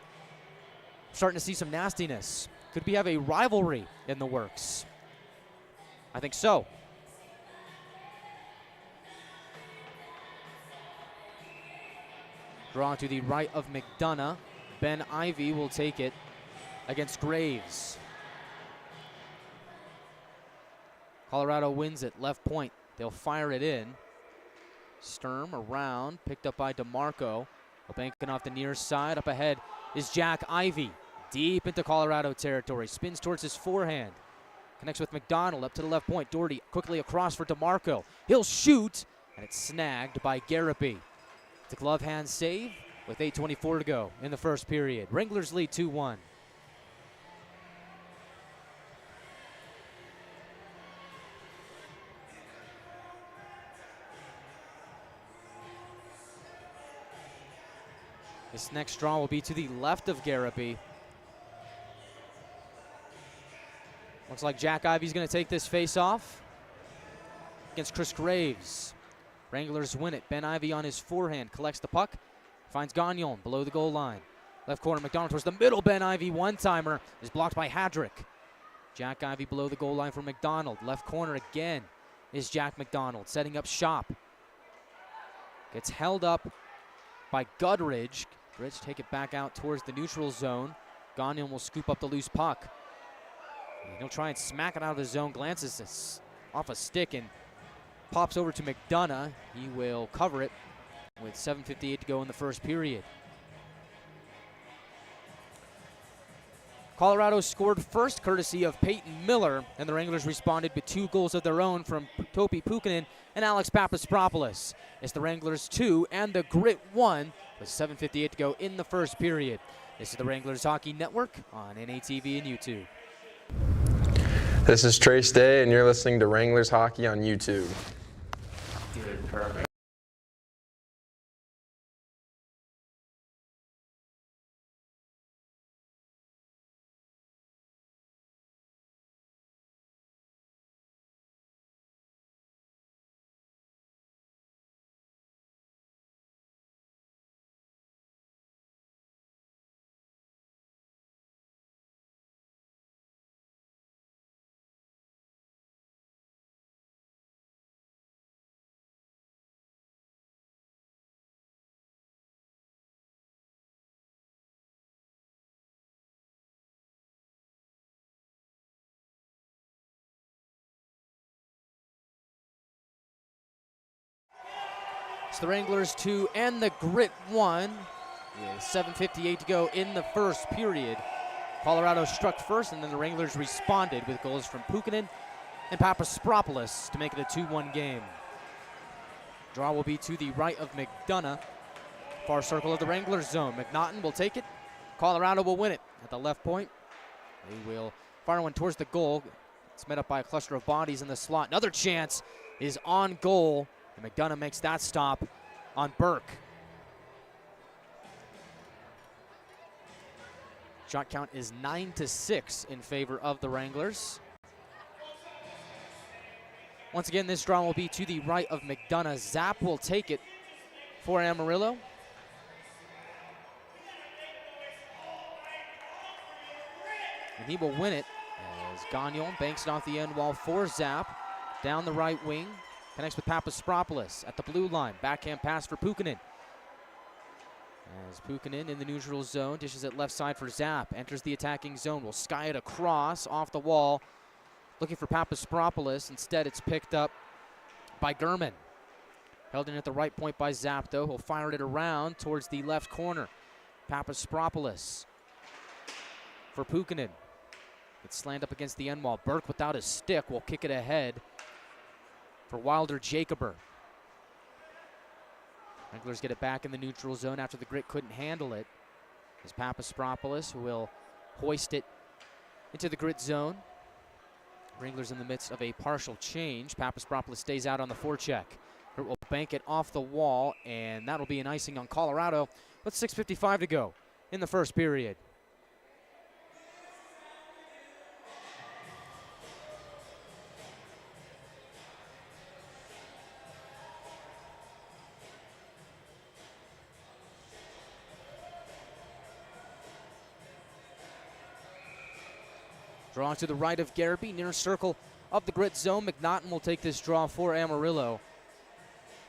[SPEAKER 1] starting to see some nastiness. Could we have a rivalry in the works? I think so. Draw to the right of McDonough. Ben Ivey will take it against Graves. Colorado wins it, left point. They'll fire it in. Sturm around, picked up by DeMarco. Banking off the near side. Up ahead is Jack Ivey. Deep into Colorado territory. Spins towards his forehand. Connects with McDonald up to the left point. Doherty quickly across for DeMarco. He'll shoot, and it's snagged by Garapy. It's a glove hand save with 8:24 to go in the first period. Wranglers lead 2-1. This next draw will be to the left of Garapy. Looks like Jack Ivey's going to take this face-off against Chris Graves. Wranglers win it. Ben Ivey on his forehand collects the puck. Finds Gagnon below the goal line. Left corner, McDonald towards the middle. Ben Ivey, one-timer, is blocked by Hadrick. Jack Ivey below the goal line for McDonald. Left corner again is Jack McDonald, setting up shop. Gets held up by Gudridge. Gudridge take it back out towards the neutral zone. Gagnon will scoop up the loose puck. And he'll try and smack it out of the zone. Glances off a stick and pops over to McDonough. He will cover it with 7:58 to go in the first period. Colorado scored first, courtesy of Peyton Miller, and the Wranglers responded with 2 goals of their own from Topi Pukkanen and Alex Papaspropoulos. It's the Wranglers 2 and the Grit 1 with 7:58 to go in the first period. This is the Wranglers Hockey Network on NATV and YouTube.
[SPEAKER 2] This is Trace Day, and you're listening to Wranglers Hockey on YouTube.
[SPEAKER 1] Perfect. It's the Wranglers 2 and the Grit 1 with 7:58 to go in the first period. Colorado struck first, and then the Wranglers responded with goals from Pukkanen and Papaspropoulos to make it a 2-1 game. Draw will be to the right of McDonough. Far circle of the Wranglers zone. McNaughton will take it. Colorado will win it at the left point. They will fire one towards the goal. It's met up by a cluster of bodies in the slot. Another chance is on goal, and McDonough makes that stop on Burke. Shot count is 9-6 in favor of the Wranglers. Once again, this draw will be to the right of McDonough. Zapp will take it for Amarillo. And he will win it as Gagnon banks it off the end wall for Zapp. Down the right wing, connects with Papaspropoulos at the blue line. Backhand pass for Pukkanen. As Pukkanen in the neutral zone, dishes it left side for Zapp. Enters the attacking zone, will sky it across off the wall. Looking for Papaspropoulos. Instead, it's picked up by Gurman. Held in at the right point by Zapp, though. He'll fire it around towards the left corner. Papaspropoulos for Pukkanen. It's slammed up against the end wall. Burke, without a stick, will kick it ahead for Wilder Jacober. Wranglers get it back in the neutral zone after the Grit couldn't handle it. As Papaspropoulos will hoist it into the Grit zone. Wranglers in the midst of a partial change. Papaspropoulos stays out on the forecheck. Grit will bank it off the wall, and that'll be an icing on Colorado with 6:55 to go in the first period. Draw to the right of Garrity, near circle of the Grit zone. McNaughton will take this draw for Amarillo.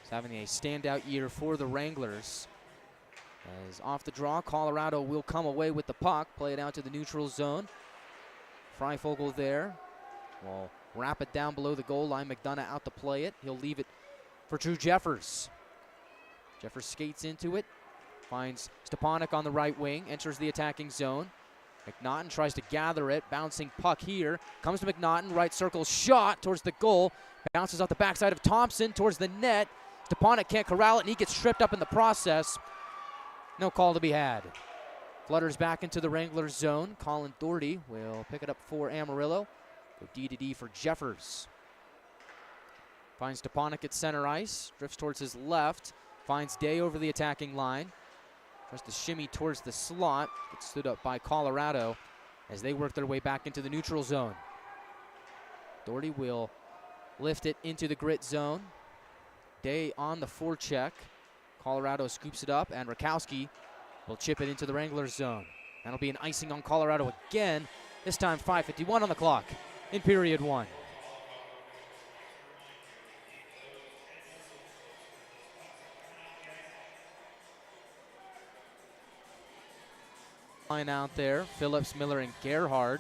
[SPEAKER 1] He's having a standout year for the Wranglers. As off the draw, Colorado will come away with the puck, play it out to the neutral zone. Freifogel there will wrap it down below the goal line. McDonough out to play it. He'll leave it for Drew Jeffers. Jeffers skates into it, finds Stepanek on the right wing, enters the attacking zone. McNaughton tries to gather it, bouncing puck here. Comes to McNaughton, right circle shot towards the goal. Bounces off the backside of Thompson towards the net. Stepanek can't corral it, and he gets tripped up in the process. No call to be had. Flutters back into the Wranglers zone. Colin Doherty will pick it up for Amarillo. Go D to D for Jeffers. Finds Stepanek at center ice. Drifts towards his left. Finds Day over the attacking line. Tries to shimmy towards the slot. Gets stood up by Colorado as they work their way back into the neutral zone. Doherty will lift it into the Grit zone. Day on the forecheck. Colorado scoops it up, and Rakowski will chip it into the Wranglers zone. That'll be an icing on Colorado again. This time 5:51 on the clock in period one. Line out there, Phillips, Miller, and Gerhard.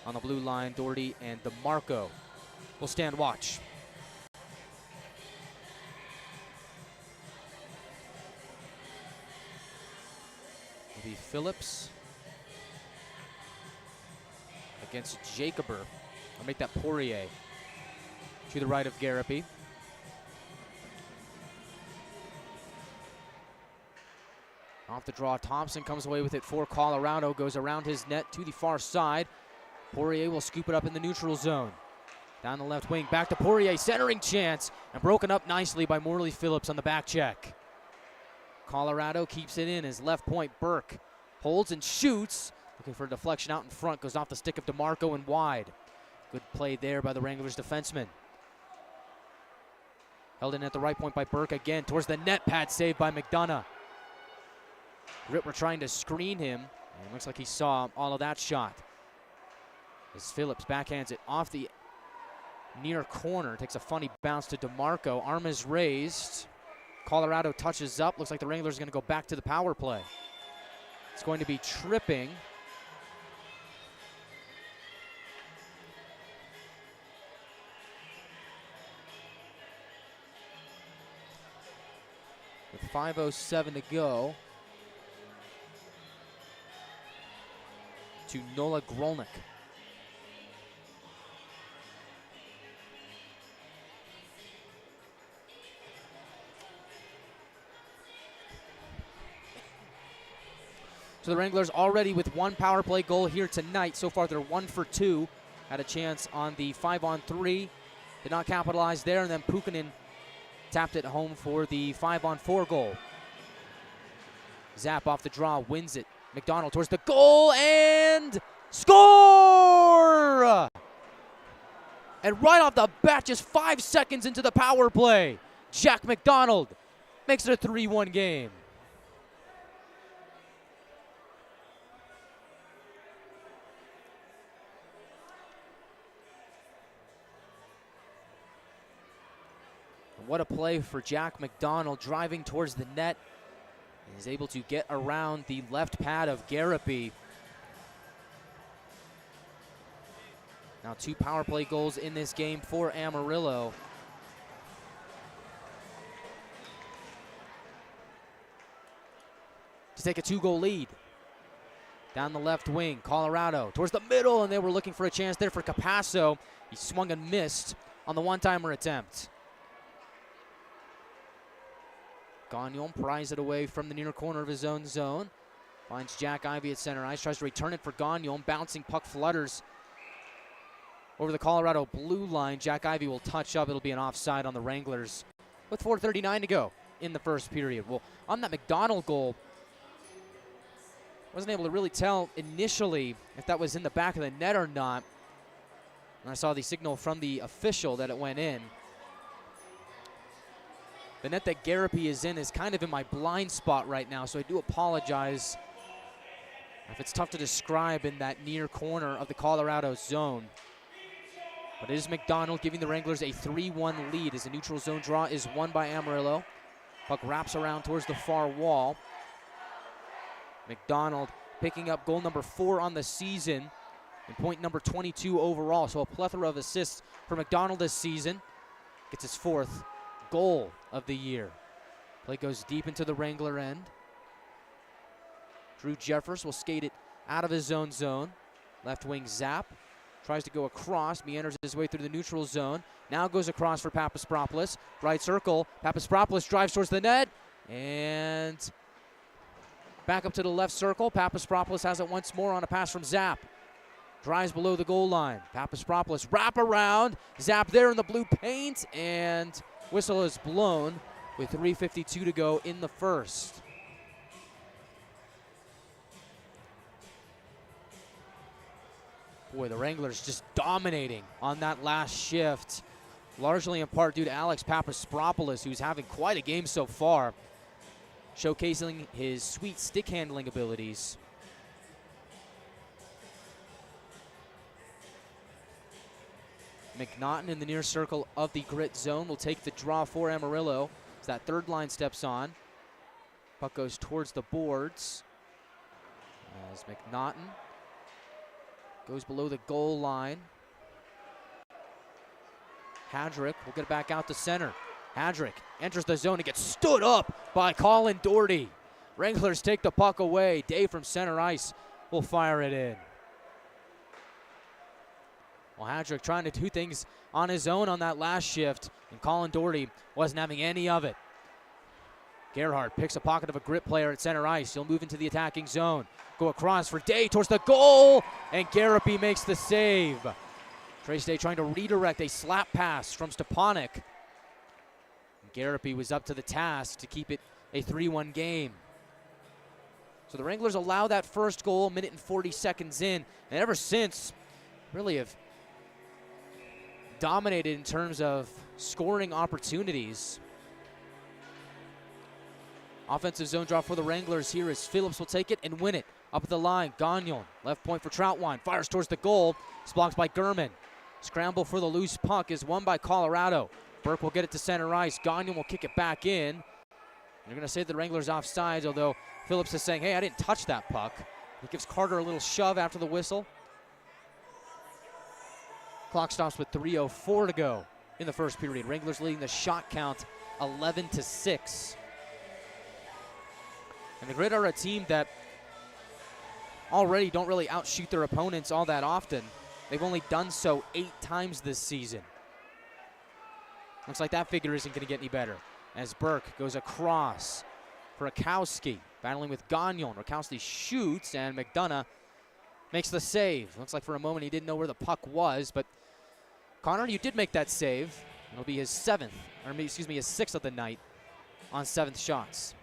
[SPEAKER 1] On the blue line, Doherty and DeMarco will stand watch. It'll be Phillips, against Jacober. I'll make that Poirier. To the right of Garapy. Off the draw, Thompson comes away with it for Colorado, goes around his net to the far side. Poirier will scoop it up in the neutral zone. Down the left wing, back to Poirier, centering chance, and broken up nicely by Morley Phillips on the back check. Colorado keeps it in as left point, Burke holds and shoots, looking for a deflection out in front, goes off the stick of DeMarco and wide. Good play there by the Wranglers defenseman. Held in at the right point by Burke again, towards the net, pad saved by McDonough. Grit were trying to screen him, and looks like he saw all of that shot. As Phillips backhands it off the near corner, takes a funny bounce to DeMarco, arm is raised. Colorado touches up, looks like the Wranglers are going to go back to the power play. It's going to be tripping. With 5:07 to go. To Nola Grolnick. So the Wranglers already with one power play goal here tonight. So far they're 1 for 2. Had a chance on the 5-on-3. Did not capitalize there, and then Pukkanen tapped it home for the 5-on-4 goal. Zap off the draw, wins it. McDonald towards the goal and score! And right off the bat, just 5 seconds into the power play, Jack McDonald makes it a 3-1 game. What a play for Jack McDonald, driving towards the net. He is able to get around the left pad of Garapy. Now 2 power play goals in this game for Amarillo. To take a 2-goal lead. Down the left wing, Colorado towards the middle, and they were looking for a chance there for Capasso. He swung and missed on the one-timer attempt. Gagnon pries it away from the near corner of his own zone. Finds Jack Ivey at center ice, tries to return it for Gagnon. Bouncing puck flutters over the Colorado blue line. Jack Ivey will touch up. It'll be an offside on the Wranglers with 4:39 to go in the first period. Well, on that McDonald goal, wasn't able to really tell initially if that was in the back of the net or not. And I saw the signal from the official that it went in. The net that Garapy is in is kind of in my blind spot right now, so I do apologize if it's tough to describe in that near corner of the Colorado zone. But it is McDonald giving the Wranglers a 3-1 lead as the neutral zone draw is won by Amarillo. Puck wraps around towards the far wall. McDonald picking up goal number 4 on the season and point number 22 overall. So a plethora of assists for McDonald this season. Gets his 4th goal of the year. Play goes deep into the Wrangler end. Drew Jeffers will skate it out of his own zone. Left wing Zap. Tries to go across, meanders his way through the neutral zone. Now goes across for Papaspropoulos. Right circle, Papaspropoulos drives towards the net. And back up to the left circle. Papaspropoulos has it once more on a pass from Zap. Drives below the goal line. Papaspropoulos wrap around. Zap there in the blue paint, and whistle is blown with 3:52 to go in the first. Boy, the Wranglers just dominating on that last shift, largely in part due to Alex Papaspropoulos, who's having quite a game so far, showcasing his sweet stick handling abilities. McNaughton in the near circle of the grit zone will take the draw for Amarillo as that third line steps on. Puck goes towards the boards as McNaughton goes below the goal line. Hadrick will get it back out to center. Hadrick enters the zone and gets stood up by Colin Doherty. Wranglers take the puck away. Dave from center ice will fire it in. Well, Hadrick trying to do things on his own on that last shift, and Colin Doherty wasn't having any of it. Gerhardt picks a pocket of a Grit player at center ice. He'll move into the attacking zone. Go across for Day towards the goal, and Garapy makes the save. Trace Day trying to redirect a slap pass from Stepanek. Garapy was up to the task to keep it a 3-1 game. So the Wranglers allow that first goal, 1 minute and 40 seconds in, and ever since really have dominated in terms of scoring opportunities. Offensive zone draw for the Wranglers here as Phillips will take it and win it. Up at the line, Gagnon, left point for Troutwine, fires towards the goal. It's blocked by Gurman. Scramble for the loose puck is won by Colorado. Burke will get it to center ice. Gagnon will kick it back in. They're going to say the Wranglers offsides, although Phillips is saying, hey, I didn't touch that puck. He gives Carter a little shove after the whistle. Clock stops with 3:04 to go in the first period. Wranglers leading the shot count 11-6. And the Grit are a team that already don't really outshoot their opponents all that often. They've only done so 8 times this season. Looks like that figure isn't going to get any better as Burke goes across for Rakowski, battling with Gagnon. Rakowski shoots, and McDonough makes the save. Looks like for a moment he didn't know where the puck was, but Connor, you did make that save. It'll be his 6th of the night on 7th shots.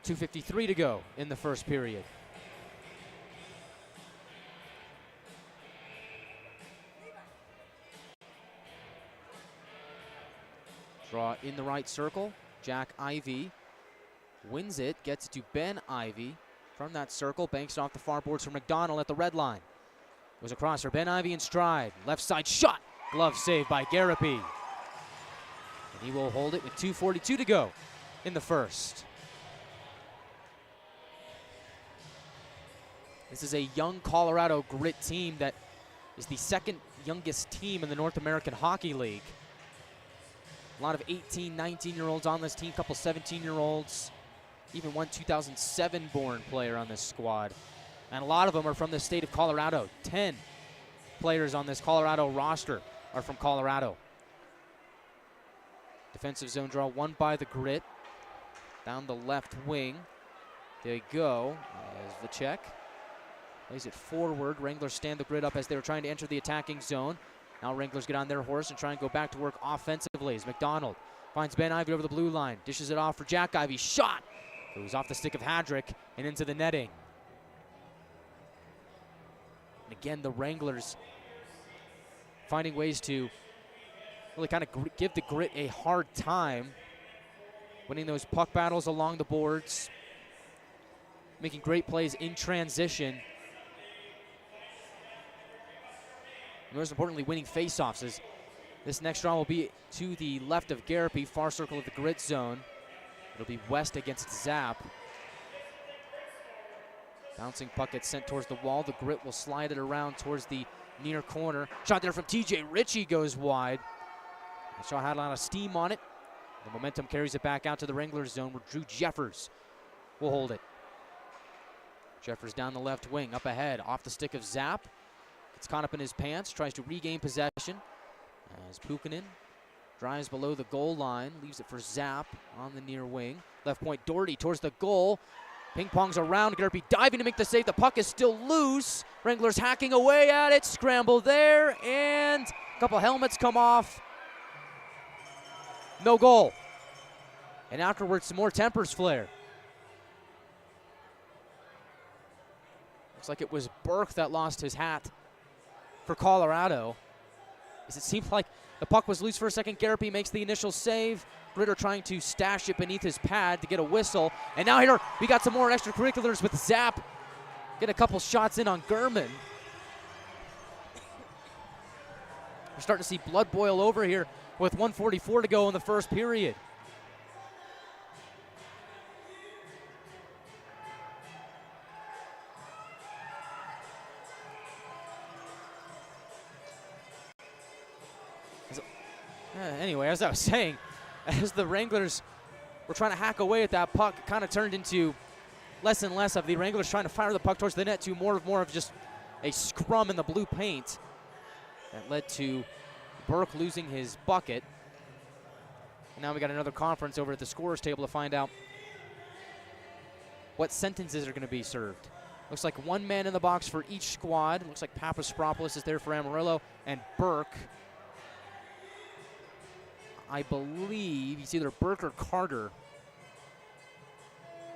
[SPEAKER 1] 2:53 to go in the first period. Draw in the right circle. Jack Ivey wins it, gets it to Ben Ivey. From that circle, banks it off the far boards for McDonald at the red line. Goes across for Ben Ivey in stride. Left side shot. Glove saved by Garapy. And he will hold it with 2:42 to go in the first. This is a young Colorado Grit team that is the 2nd youngest team in the North American Hockey League. A lot of 18, 19-year-olds on this team, couple 17-year-olds, even one 2007 born player on this squad. And a lot of them are from the state of Colorado. 10 players on this Colorado roster are from Colorado. Defensive zone draw won by the Grit. Down the left wing. There you go. There's the check. Plays it forward. Wranglers stand the Grit up as they were trying to enter the attacking zone. Now Wranglers get on their horse and try and go back to work offensively as McDonald finds Ben Ivey over the blue line. Dishes it off for Jack Ivey. Shot! Goes off the stick of Hadrick and into the netting. And again, the Wranglers finding ways to really kind of give the Grit a hard time. Winning those puck battles along the boards. Making great plays in transition. Most importantly, winning faceoffs, as this next draw will be to the left of Garapy, far circle of the Grit zone. It'll be West against Zapp. Bouncing puck gets sent towards the wall. The Grit will slide it around towards the near corner. Shot there from TJ Ritchie goes wide. The shot had a lot of steam on it. The momentum carries it back out to the Wranglers zone where Drew Jeffers will hold it. Jeffers down the left wing, up ahead, off the stick of Zapp. Gets caught up in his pants, tries to regain possession. As Pukkanen drives below the goal line, leaves it for Zapp on the near wing. Left point, Doherty towards the goal. Ping pongs around, Garapy diving to make the save. The puck is still loose. Wranglers hacking away at it, scramble there, and a couple helmets come off. No goal. And afterwards, some more tempers flare. Looks like it was Burke that lost his hat for Colorado. As it seemed like the puck was loose for a second. Garapy makes the initial save. Ritter trying to stash it beneath his pad to get a whistle. And now here we got some more extracurriculars with Zapp. Get a couple shots in on Gurman. We're starting to see blood boil over here with 1:44 to go in the first period. Anyway, as I was saying, as the Wranglers were trying to hack away at that puck, it kind of turned into less and less of the Wranglers trying to fire the puck towards the net to more of just a scrum in the blue paint. That led to Burke losing his bucket. And now we got another conference over at the scorer's table to find out what sentences are going to be served. Looks like one man in the box for each squad. Looks like Papaspropoulos is there for Amarillo, and Burke, I believe, he's either Burke or Carter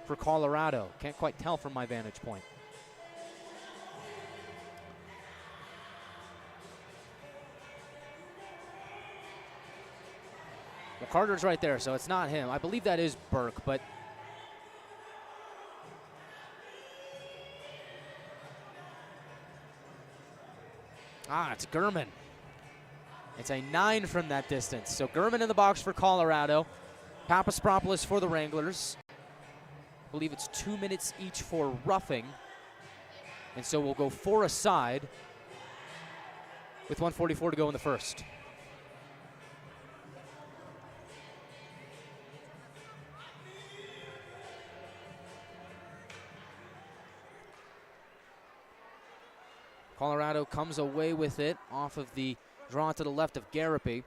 [SPEAKER 1] for Colorado. Can't quite tell from my vantage point. Well, Carter's right there, so it's not him. I believe that is Burke, but it's Gurman. It's a 9 from that distance. So Gurman in the box for Colorado. Papaspropoulos for the Wranglers. I believe it's 2 minutes each for roughing. And so we'll go 4 aside with 1:44 to go in the first. Colorado comes away with it off of the draw to the left of Garapi.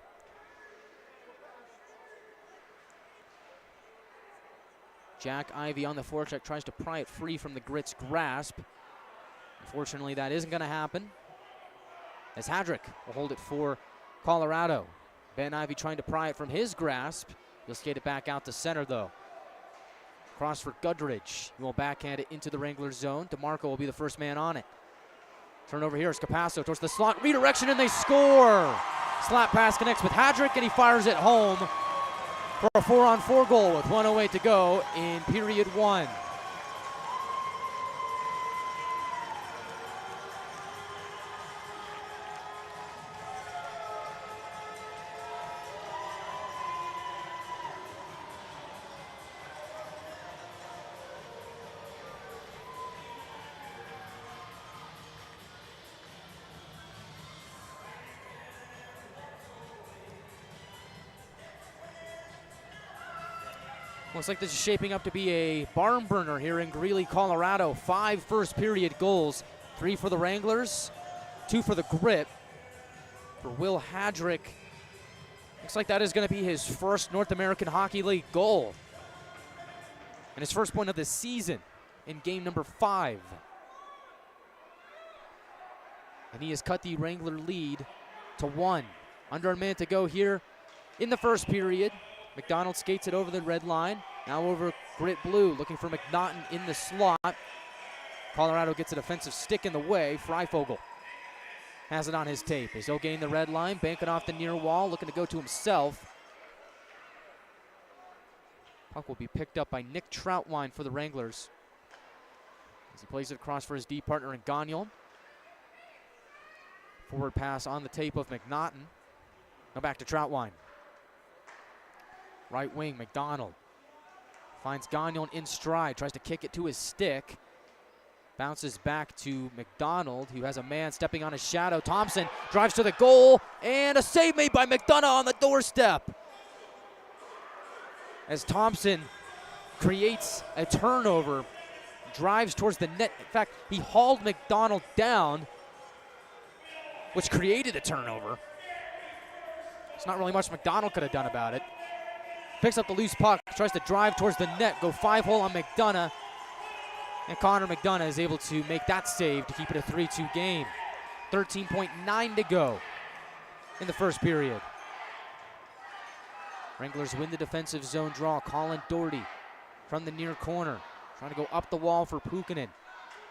[SPEAKER 1] Jack Ivey on the forecheck tries to pry it free from the Grit's grasp. Unfortunately, that isn't going to happen, as Hadrick will hold it for Colorado. Ben Ivey trying to pry it from his grasp. He'll skate it back out to center, though. Cross for Gudridge. He will backhand it into the Wranglers zone. DeMarco will be the first man on it. Turnover here is Capasso towards the slot. Redirection, and they score. Slap pass connects with Hadrick, and he fires it home for a 4-on-4 goal with 1:08 to go in period 1. Looks like this is shaping up to be a barn burner here in Greeley, Colorado. 5 first period goals, 3 for the Wranglers, 2 for the Grit. For Will Hadrick, looks like that is going to be his first North American Hockey League goal, and his first point of the season in game number 5. And he has cut the Wrangler lead to 1. Under a minute to go here in the first period. McDonald skates it over the red line. Now over Grit Blue, looking for McNaughton in the slot. Colorado gets a defensive stick in the way. Freifogel has it on his tape. As he'll gain the red line, banking off the near wall, looking to go to himself. Puck will be picked up by Nick Troutwine for the Wranglers, as he plays it across for his D partner in Gagnon. Forward pass on the tape of McNaughton. Now back to Troutwine. Right wing, McDonald finds Gagnon in stride, tries to kick it to his stick. Bounces back to McDonald, who has a man stepping on his shadow. Thompson drives to the goal, and a save made by McDonough on the doorstep. As Thompson creates a turnover, drives towards the net. In fact, he hauled McDonald down, which created a turnover. There's not really much McDonald could have done about it. Picks up the loose puck, tries to drive towards the net, go 5-hole on McDonough. And Connor McDonough is able to make that save to keep it a 3-2 game. 13.9 to go in the first period. Wranglers win the defensive zone draw. Colin Doherty from the near corner, trying to go up the wall for Pukkanen.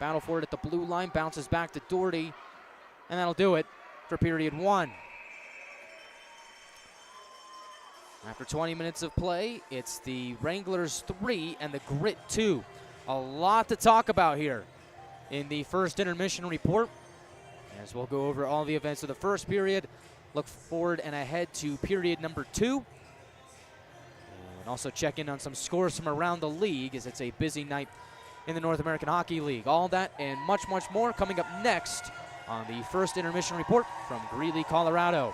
[SPEAKER 1] Battle for it at the blue line, bounces back to Doherty, and that'll do it for period 1. After 20 minutes of play, it's the Wranglers 3 and the Grit 2. A lot to talk about here in the first intermission report, as we'll go over all the events of the first period, look forward and ahead to period number 2, and also check in on some scores from around the league, as it's a busy night in the North American Hockey League. All that and much, much more coming up next on the first intermission report from Greeley, Colorado.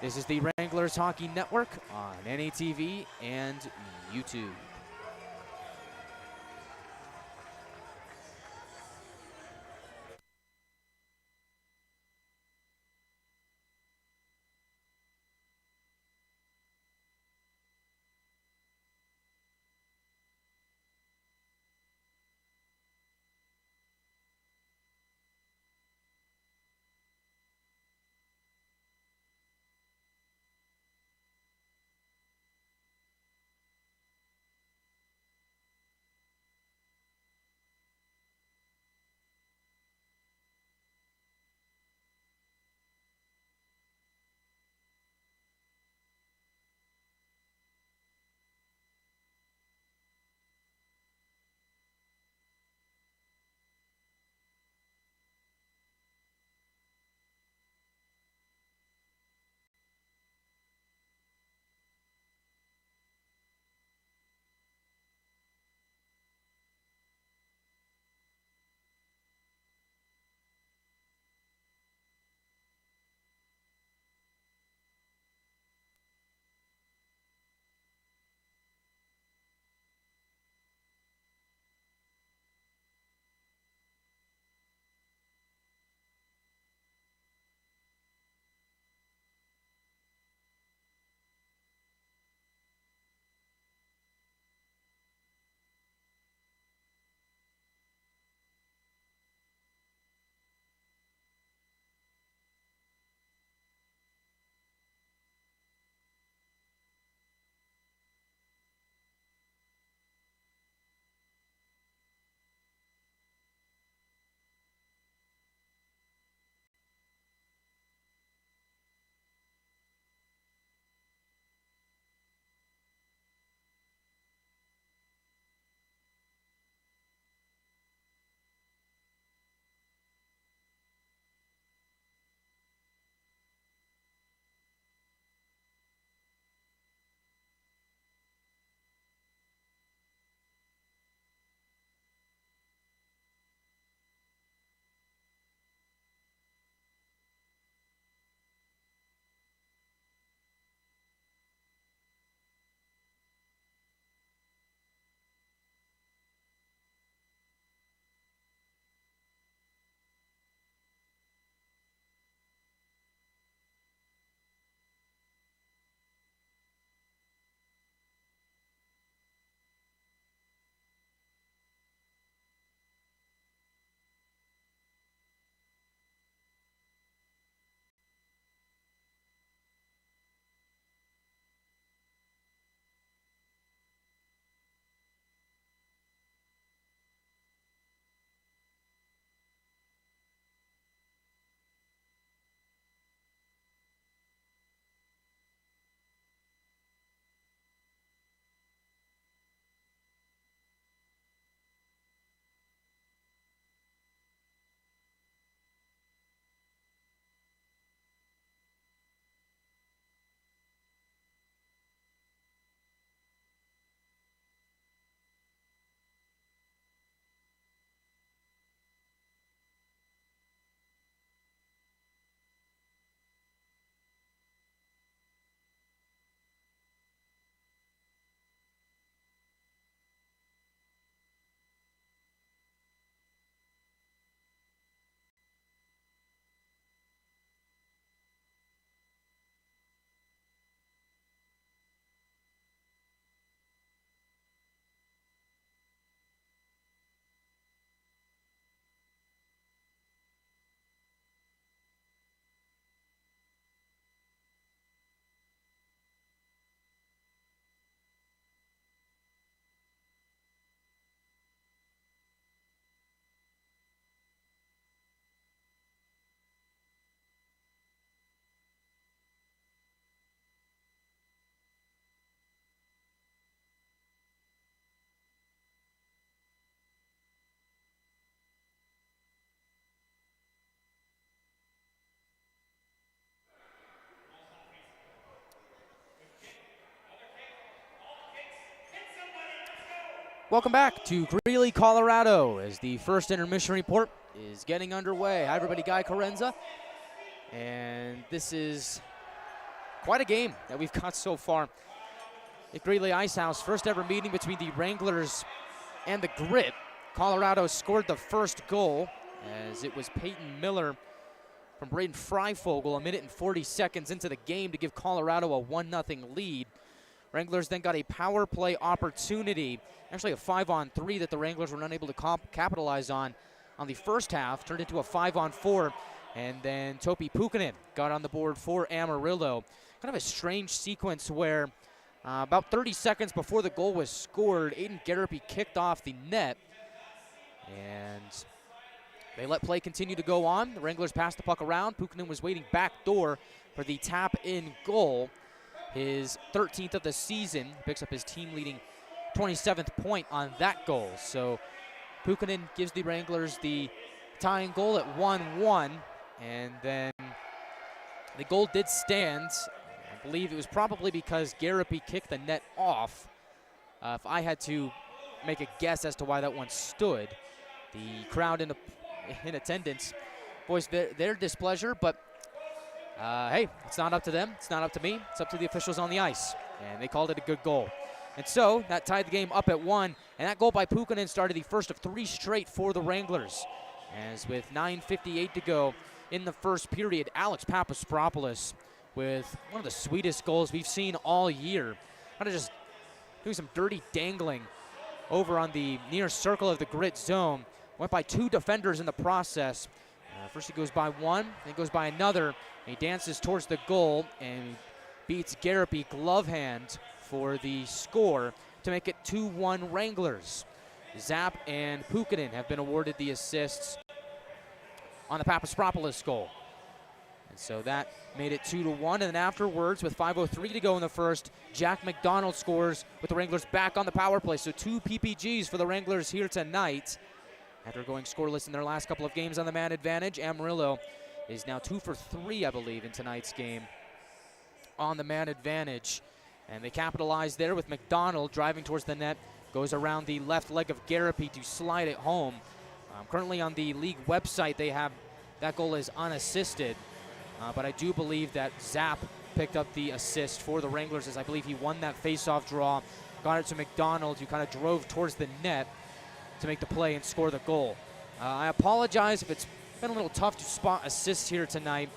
[SPEAKER 1] This is the Wranglers Hockey Network on NATV and YouTube. Welcome back to Greeley, Colorado, as the first intermission report is getting underway. Hi, everybody. Guy Chiarenza. And this is quite a game that we've got so far at Greely Ice Haus. First ever meeting between the Wranglers and the Grit. Colorado scored the first goal, as it was Peyton Miller from Braden Freifogel, 1 minute and 40 seconds into the game to give Colorado a 1-0 lead. Wranglers then got a power play opportunity, actually a 5-on-3 that the Wranglers were unable to capitalize on the first half, turned into a 5-on-4, and then Topi Pukkanen got on the board for Amarillo. Kind of a strange sequence where about 30 seconds before the goal was scored, Aiden Garapi kicked off the net, and they let play continue to go on. The Wranglers passed the puck around. Pukkanen was waiting backdoor for the tap-in goal. His 13th of the season, picks up his team-leading 27th point on that goal. So Pukkanen gives the Wranglers the tying goal at 1-1, and then the goal did stand. I believe it was probably because Garapi kicked the net off. If I had to make a guess as to why that one stood, the crowd in attendance voiced their displeasure, but hey, it's not up to them. It's not up to me. It's up to the officials on the ice, and they called it a good goal. And so that tied the game up at 1, and that goal by Pukkanen started the first of 3 straight for the Wranglers. As with 9:58 to go in the first period, Alex Papaspropoulos with one of the sweetest goals we've seen all year. Kind of just doing some dirty dangling over on the near circle of the Grit zone. Went by 2 defenders in the process. First he goes by one, then goes by another. He dances towards the goal and beats Garapi glove hand for the score to make it 2-1 Wranglers. Zapp and Pukkanen have been awarded the assists on the Papaspropoulos goal. And so that made it 2-1, and then afterwards, with 5:03 to go in the first, Jack McDonald scores with the Wranglers back on the power play. So 2 PPGs for the Wranglers here tonight. After going scoreless in their last couple of games on the man advantage, Amarillo is now 2 for 3, I believe, in tonight's game on the man advantage. And they capitalize there with McDonald driving towards the net, goes around the left leg of Garapi to slide it home. Currently on the league website, they have that goal is unassisted, but I do believe that Zapp picked up the assist for the Wranglers, as I believe he won that face-off draw, got it to McDonald, who kind of drove towards the net to make the play and score the goal. I apologize if it's been a little tough to spot assists here tonight.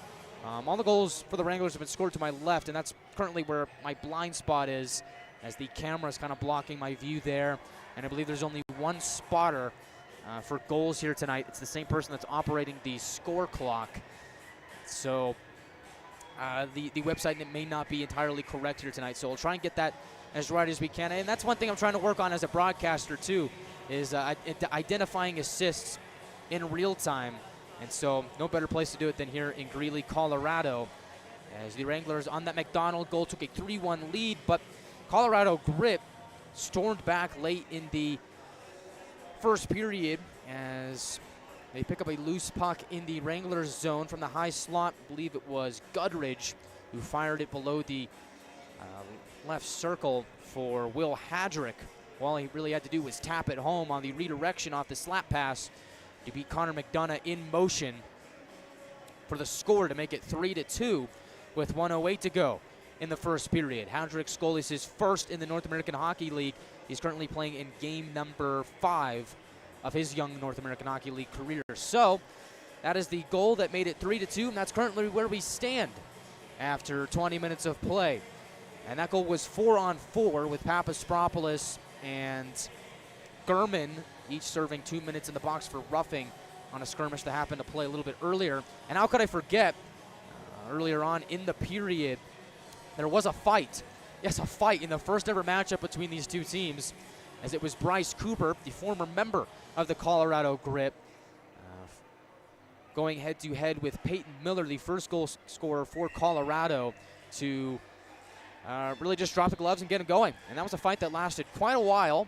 [SPEAKER 1] All the goals for the Wranglers have been scored to my left, and that's currently where my blind spot is, as the camera is kind of blocking my view there. And I believe there's only one spotter for goals here tonight. It's the same person that's operating the score clock. So the website may not be entirely correct here tonight, so we'll try and get that as right as we can. And that's one thing I'm trying to work on as a broadcaster too, is identifying assists in real time. And so no better place to do it than here in Greeley, Colorado, as the Wranglers on that McDonald goal took a 3-1 lead, but Colorado Grit stormed back late in the first period as they pick up a loose puck in the Wranglers zone from the high slot. I believe it was Gudridge who fired it below the left circle for Will Hadrick. All he really had to do was tap it home on the redirection off the slap pass to beat Connor McDonough in motion for the score to make it 3-2 with 1:08 to go in the first period. Hadrick's goal is his first in the North American Hockey League. He's currently playing in game number 5 of his young North American Hockey League career. So that is the goal that made it 3-2, and that's currently where we stand after 20 minutes of play. And that goal was 4-on-4 with Papaspropoulos and Gurman each serving 2 minutes in the box for roughing on a skirmish that happened to play a little bit earlier. And how could I forget, earlier on in the period, there was a fight. Yes, a fight in the first ever matchup between these two teams, as it was Bryce Cooper, the former member of the Colorado Grit, going head-to-head with Peyton Miller, the first goal scorer for Colorado, to really just drop the gloves and get him going. And that was a fight that lasted quite a while.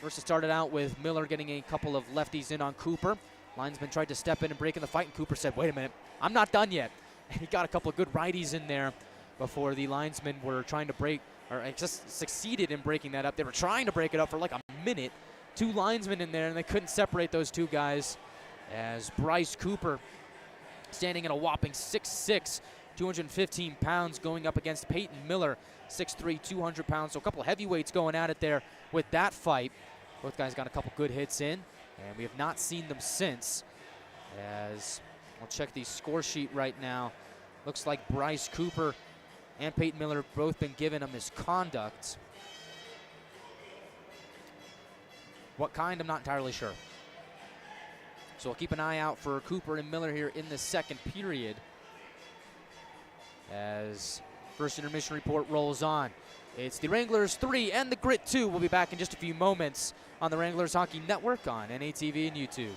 [SPEAKER 1] First it started out with Miller getting a couple of lefties in on Cooper. Linesman tried to step in and break in the fight, and Cooper said, wait a minute, I'm not done yet. And he got a couple of good righties in there before the linesmen were trying to break or just succeeded in breaking that up. They were trying to break it up for like a minute. 2 linesmen in there, and they couldn't separate those 2 guys, as Bryce Cooper, standing at a whopping 6'6", 215 pounds, going up against Peyton Miller, 6'3", 200 pounds. So a couple of heavyweights going at it there with that fight. Both guys got a couple good hits in, and we have not seen them since. As we'll check the score sheet right now. Looks like Bryce Cooper and Peyton Miller have both been given a misconduct. What kind, I'm not entirely sure. So we'll keep an eye out for Cooper and Miller here in the second period, as first intermission report rolls on. It's the Wranglers 3 and the Grit 2. We'll be back in just a few moments on the Wranglers Hockey Network on NATV and YouTube.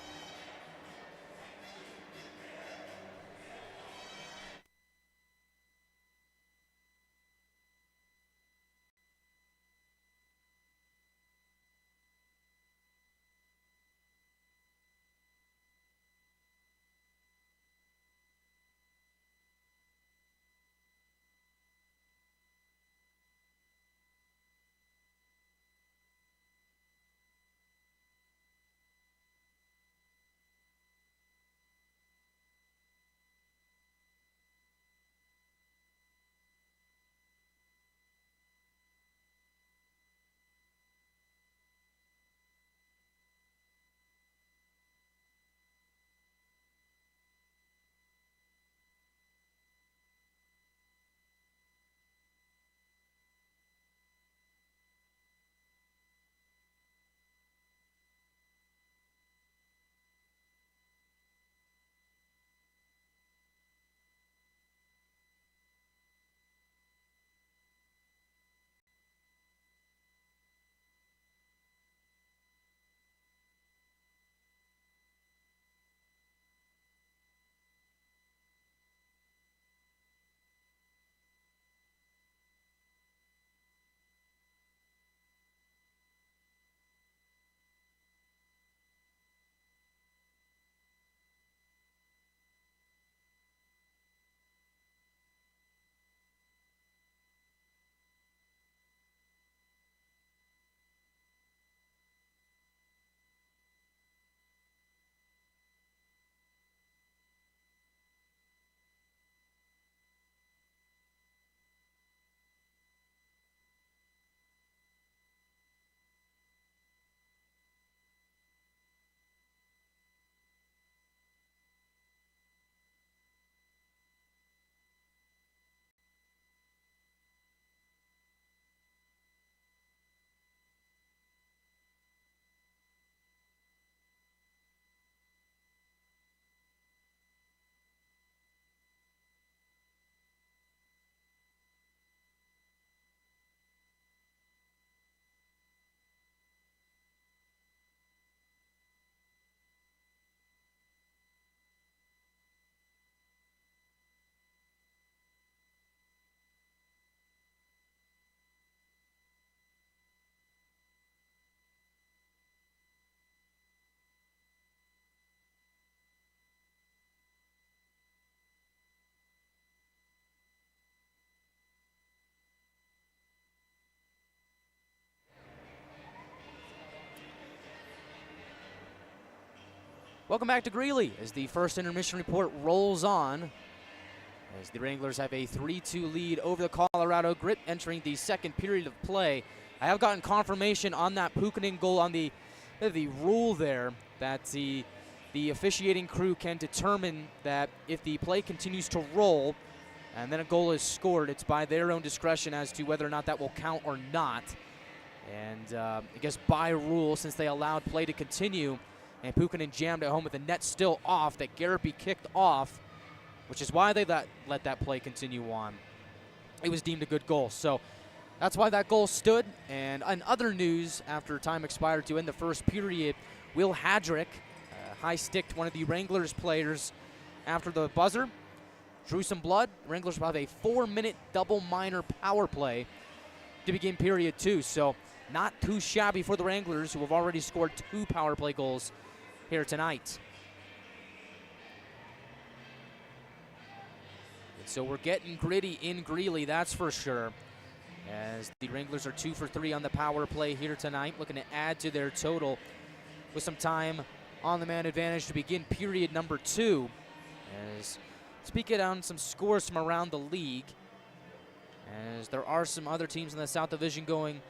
[SPEAKER 1] Welcome back to Greely as the first intermission report rolls on, as the Wranglers have a 3-2 lead over the Colorado Grit entering the second period of play. I have gotten confirmation on that Puukkonen goal, on the rule there, that the officiating crew can determine that if the play continues to roll and then a goal is scored, it's by their own discretion as to whether or not that will count or not. And I guess by rule, since they allowed play to continue, and Puukkonen jammed at home with the net still off, that Garrity kicked off, which is why they let that play continue on. It was deemed a good goal. So that's why that goal stood. And in other news, after time expired to end the first period, Will Hadrick high-sticked one of the Wranglers players after the buzzer, drew some blood. Wranglers will have a 4-minute double minor power play to begin period 2. So not too shabby for the Wranglers, who have already scored 2 power play goals here tonight. And so we're getting gritty in Greely, that's for sure. as the Wranglers are 2 for 3 on the power play here tonight, looking to add to their total with some time on the man advantage to begin period number 2. As speaking on some scores from around the league, as there are some other teams in the South Division going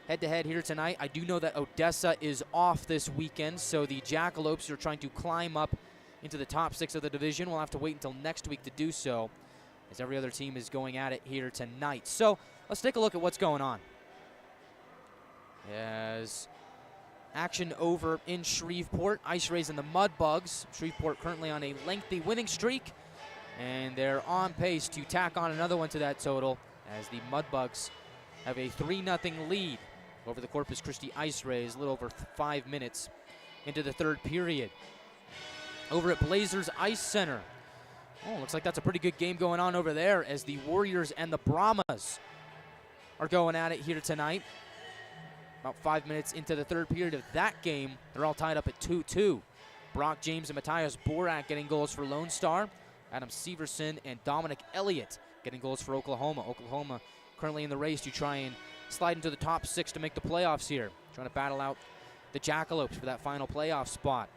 [SPEAKER 1] head-to-head here tonight. I do know that Odessa is off this weekend, so the Jackalopes are trying to climb up into the top 6 of the division. We'll have to wait until next week to do so, as every other team is going at it here tonight. So let's take a look at what's going on. As action over in Shreveport, Ice Rays and the Mudbugs. Shreveport currently on a lengthy winning streak, and they're on pace to tack on another one to that total, as the Mudbugs have a 3-0 lead over the Corpus Christi Ice Rays a little over 5 minutes into the third period. Over at Blazers Ice Center, looks like that's a pretty good game going on over there, as the Warriors and the Brahmas are going at it here tonight. About 5 minutes into the third period of that game, they're all tied up at 2-2. Brock James and Matthias Borak getting goals for Lone Star. Adam Severson and Dominic Elliott getting goals for Oklahoma. Oklahoma currently in the race to try and slide into the top 6 to make the playoffs here. Trying to battle out the Jackalopes for that final playoff spot.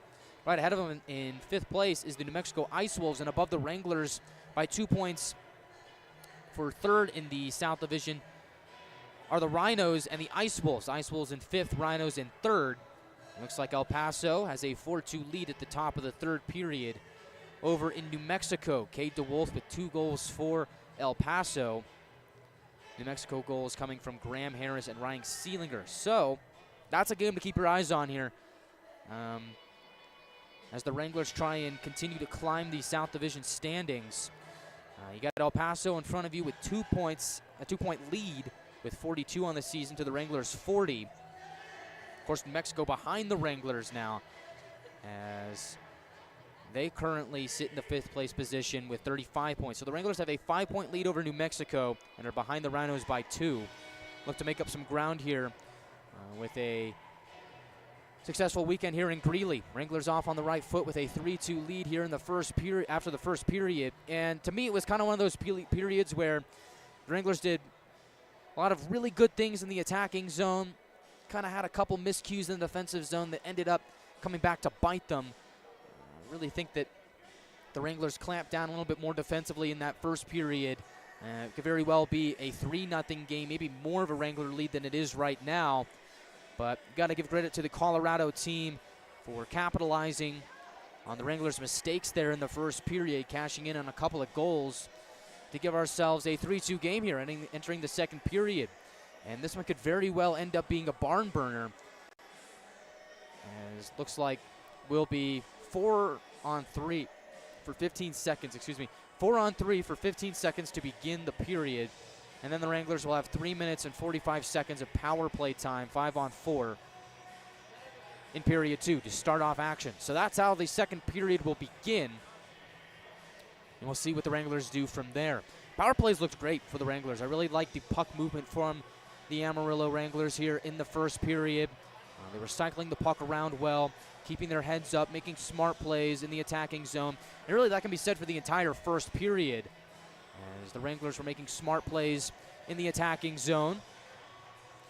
[SPEAKER 1] Right ahead of them in 5th place is the New Mexico Ice Wolves, and above the Wranglers by 2 points for 3rd in the South Division are the Rhinos and the Ice Wolves. Ice Wolves in 5th, Rhinos in 3rd. Looks like El Paso has a 4-2 lead at the top of the third period over in New Mexico. Cade DeWolf with 2 goals for El Paso. New Mexico goals coming from Graham Harris and Ryan Seelinger. So that's a game to keep your eyes on here, as the Wranglers try and continue to climb the South Division standings. You got El Paso in front of you with 2 points, a 2-point lead with 42 on the season to the Wranglers' 40. Of course, New Mexico behind the Wranglers now, as they currently sit in the 5th place position with 35 points. So the Wranglers have a 5-point lead over New Mexico and are behind the Rhinos by 2. Look to make up some ground here with a successful weekend here in Greely. Wranglers off on the right foot with a 3-2 lead here in the first period. After the first period, and to me, it was kind of one of those periods where the Wranglers did a lot of really good things in the attacking zone, kind of had a couple miscues in the defensive zone that ended up coming back to bite them. I really think that the Wranglers clamped down a little bit more defensively in that first period. It could very well be a 3-0 game, maybe more of a Wrangler lead than it is right now. But got to give credit to the Colorado team for capitalizing on the Wranglers' mistakes there in the first period, cashing in on a couple of goals to give ourselves a 3-2 game here, entering the second period. And this one could very well end up being a barn burner, as looks like we'll be 4 on 3 for 15 seconds, 4 on 3 for 15 seconds to begin the period. And then the Wranglers will have 3 minutes and 45 seconds of power play time, 5 on 4 in period 2 to start off action. So that's how the second period will begin. And we'll see what the Wranglers do from there. Power plays looked great for the Wranglers. I really like the puck movement from the Amarillo Wranglers here in the first period. They were cycling the puck around well, keeping their heads up, making smart plays in the attacking zone. And really that can be said for the entire first period, as the Wranglers were making smart plays in the attacking zone.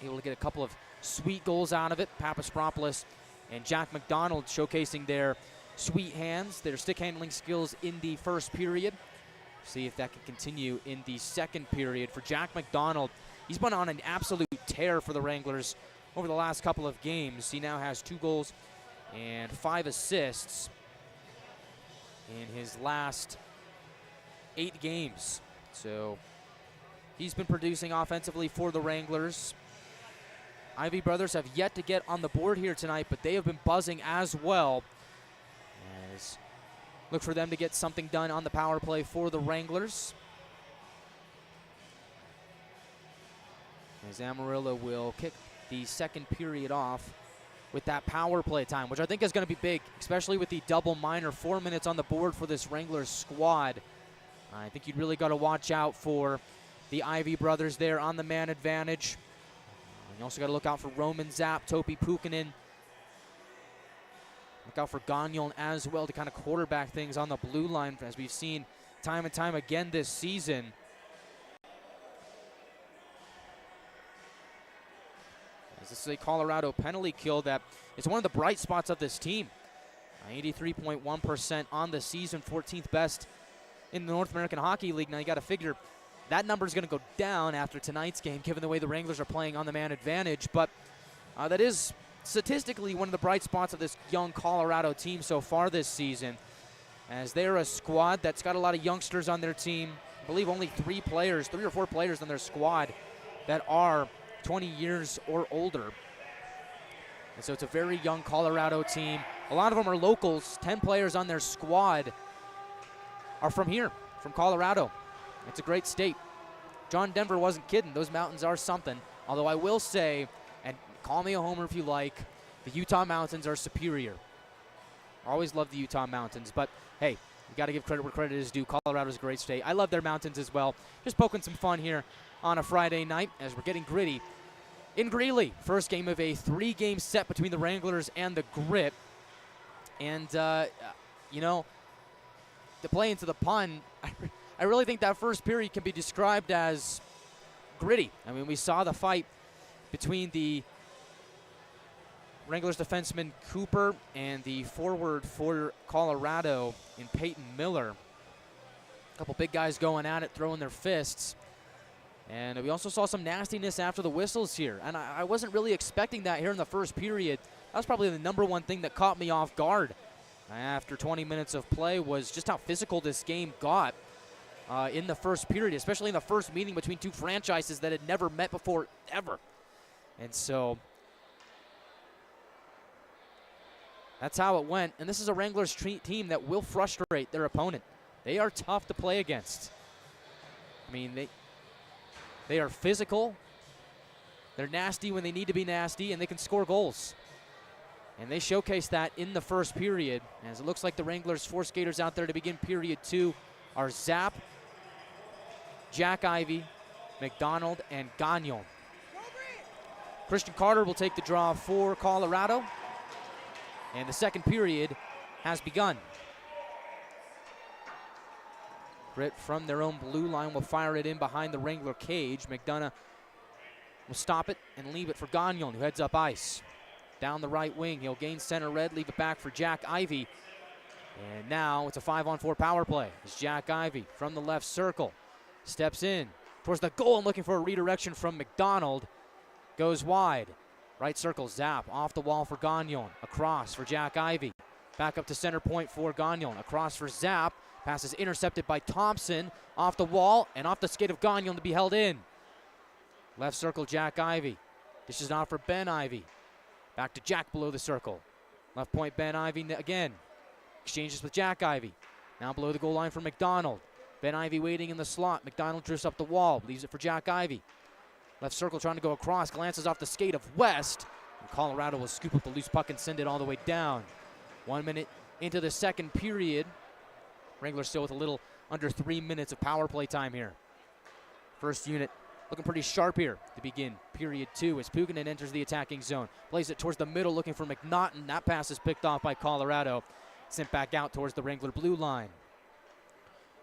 [SPEAKER 1] Able to get a couple of sweet goals out of it. Papaspropoulos and Jack McDonald showcasing their sweet hands, their stick handling skills in the first period. See if that can continue in the second period. For Jack McDonald, he's been on an absolute tear for the Wranglers over the last couple of games. He now has 2 goals and 5 assists in his last 8 games. So he's been producing offensively for the Wranglers. Ivy Brothers have yet to get on the board here tonight, but they have been buzzing as well. As look for them to get something done on the power play for the Wranglers. As Amarillo will kick the second period off with that power play time, which I think is going to be big, especially with the double minor. 4 minutes on the board for this Wranglers squad. I think you'd really got to watch out for the Ivy Brothers there on the man advantage. You also got to look out for Roman Zapp, Topi Pukkanen. Look out for Gagnon as well to kind of quarterback things on the blue line, as we've seen time and time again this season. This is a Colorado penalty kill that is one of the bright spots of this team. 83.1% on the season, 14th best in the North American Hockey League. Now you got to figure that number is going to go down after tonight's game, given the way the Wranglers are playing on the man advantage. But that is statistically one of the bright spots of this young Colorado team so far this season, as they're a squad that's got a lot of youngsters on their team. I believe only 3 or 4 players on their squad that are 20 years or older. And so it's a very young Colorado team. A lot of them are locals. 10 players on their squad are from here, from Colorado. It's a great state. John Denver wasn't kidding. Those mountains are something. Although I will say, and call me a homer if you like, the Utah Mountains are superior. Always loved the Utah Mountains, but hey, you got to give credit where credit is due. Colorado's a great state. I love their mountains as well. Just poking some fun here on a Friday night as we're getting gritty in Greely. First game of a 3-game set between the Wranglers and the Grit. And, you know, to play into the pun, I really think that first period can be described as gritty. I mean, we saw the fight between the Wranglers defenseman Cooper and the forward for Colorado in Peyton Miller. A couple big guys going at it, throwing their fists. And we also saw some nastiness after the whistles here. And I wasn't really expecting that here in the first period. That was probably the number one thing that caught me off guard after 20 minutes of play, was just how physical this game got in the first period, especially in the first meeting between two franchises that had never met before, ever. And so that's how it went. And this is a Wranglers team that will frustrate their opponent. They are tough to play against. I mean, they are physical. They're nasty when they need to be nasty, and they can score goals. And they showcased that in the first period, as it looks like the Wranglers' 4 skaters out there to begin period 2 are Zapp, Jack Ivey, McDonald, and Gagnon. Christian Carter will take the draw for Colorado, and the second period has begun. Grit from their own blue line will fire it in behind the Wrangler cage. McDonough will stop it and leave it for Gagnon, who heads up ice. Down the right wing, he'll gain center red, leave it back for Jack Ivey. And now it's a 5-on-4 power play. It's Jack Ivey from the left circle. Steps in towards the goal and looking for a redirection from McDonald. Goes wide. Right circle, Zapp off the wall for Gagnon. Across for Jack Ivey. Back up to center point for Gagnon. Across for Zapp. Pass is intercepted by Thompson. Off the wall and off the skate of Gagnon to be held in. Left circle, Jack Ivey. Dishes off for Ben Ivey. Back to Jack below the circle. Left point, Ben Ivey again. Exchanges with Jack Ivey. Now below the goal line for McDonald. Ben Ivey waiting in the slot. McDonald drifts up the wall. Leaves it for Jack Ivey. Left circle trying to go across. Glances off the skate of West. And Colorado will scoop up the loose puck and send it all the way down. 1 minute into the second period. Wranglers still with a little under 3 minutes of power play time here. First unit looking pretty sharp here to begin period 2 as Puganen enters the attacking zone. Plays it towards the middle looking for McNaughton. That pass is picked off by Colorado. Sent back out towards the Wrangler blue line.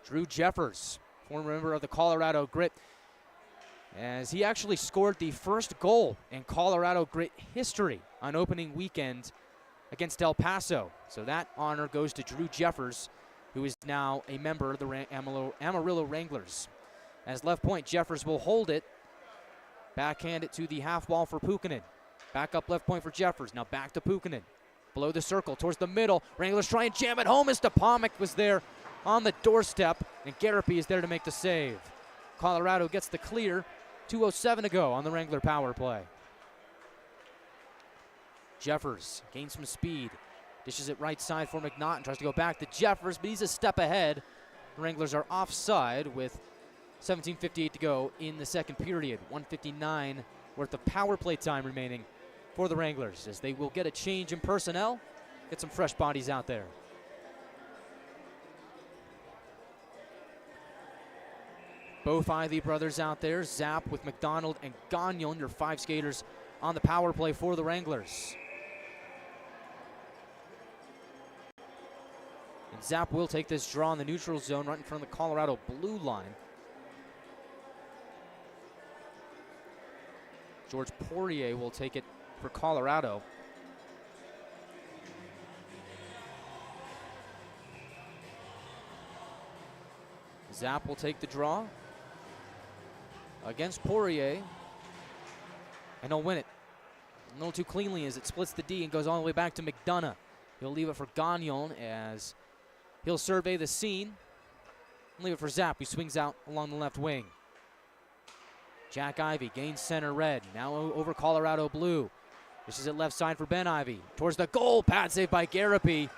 [SPEAKER 1] Drew Jeffers, former member of the Colorado Grit, as he actually scored the first goal in Colorado Grit history on opening weekend against El Paso. So that honor goes to Drew Jeffers, who is now a member of the Amarillo Wranglers. As left point, Jeffers will hold it. Backhand it to the half wall for Puganen. Back up left point for Jeffers. Now back to Puganen. Below the circle, towards the middle. Wranglers try and jam it home as Stepanek was there on the doorstep, and Garapi is there to make the save. Colorado gets the clear. 2:07 to go on the Wrangler power play. Jeffers gains some speed. Dishes it right side for McNaughton. Tries to go back to Jeffers, but he's a step ahead. The Wranglers are offside with 17:58 to go in the second period. 1:59 worth of power play time remaining for the Wranglers, as they will get a change in personnel, get some fresh bodies out there. Both Ivey brothers out there. Zapp with McDonald and Gagnon, your 5 skaters on the power play for the Wranglers. And Zapp will take this draw in the neutral zone right in front of the Colorado blue line. George Poirier will take it for Colorado. Zapp will take the draw against Poirier, and he'll win it a little too cleanly as it splits the D and goes all the way back to McDonough. He'll leave it for Gagnon as he'll survey the scene and leave it for Zapp, who swings out along the left wing. Jack Ivey gains center red, now over Colorado blue. This is at left side for Ben Ivey. Towards the goal, pad save by Garapi.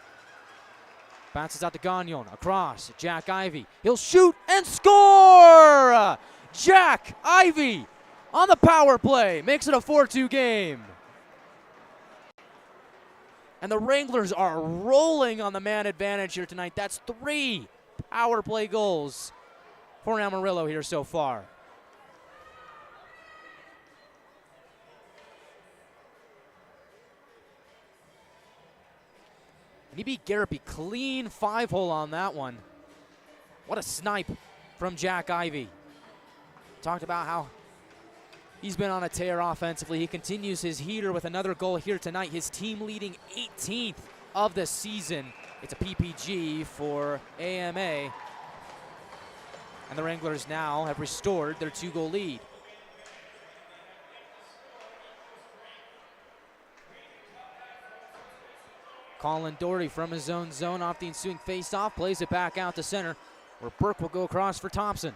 [SPEAKER 1] Bounces out to Gagnon, across, Jack Ivey. He'll shoot and score! Jack Ivey on the power play, makes it a 4-2 game. And the Wranglers are rolling on the man advantage here tonight. That's 3 power play goals for Amarillo here so far. And he beat Garapi clean 5-hole on that one. What a snipe from Jack Ivey. Talked about how he's been on a tear offensively. He continues his heater with another goal here tonight. His team leading 18th of the season. It's a PPG for AMA. And the Wranglers now have restored their 2-goal lead. Colin Doherty from his own zone off the ensuing face-off, plays it back out to center, where Burke will go across for Thompson.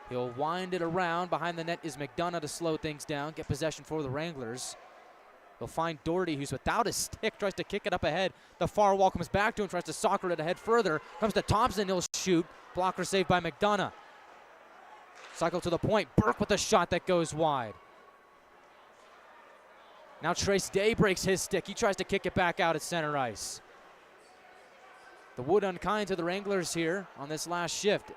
[SPEAKER 1] He'll wind it around. Behind the net is McDonough to slow things down, get possession for the Wranglers. He'll find Doherty, who's without a stick, tries to kick it up ahead. The far wall comes back to him, tries to soccer it ahead further. Comes to Thompson, he'll shoot. Blocker saved by McDonough. Cycle to the point. Burke with a shot that goes wide. Now Trace Day breaks his stick. He tries to kick it back out at center ice. The wood unkind to the Wranglers here on this last shift.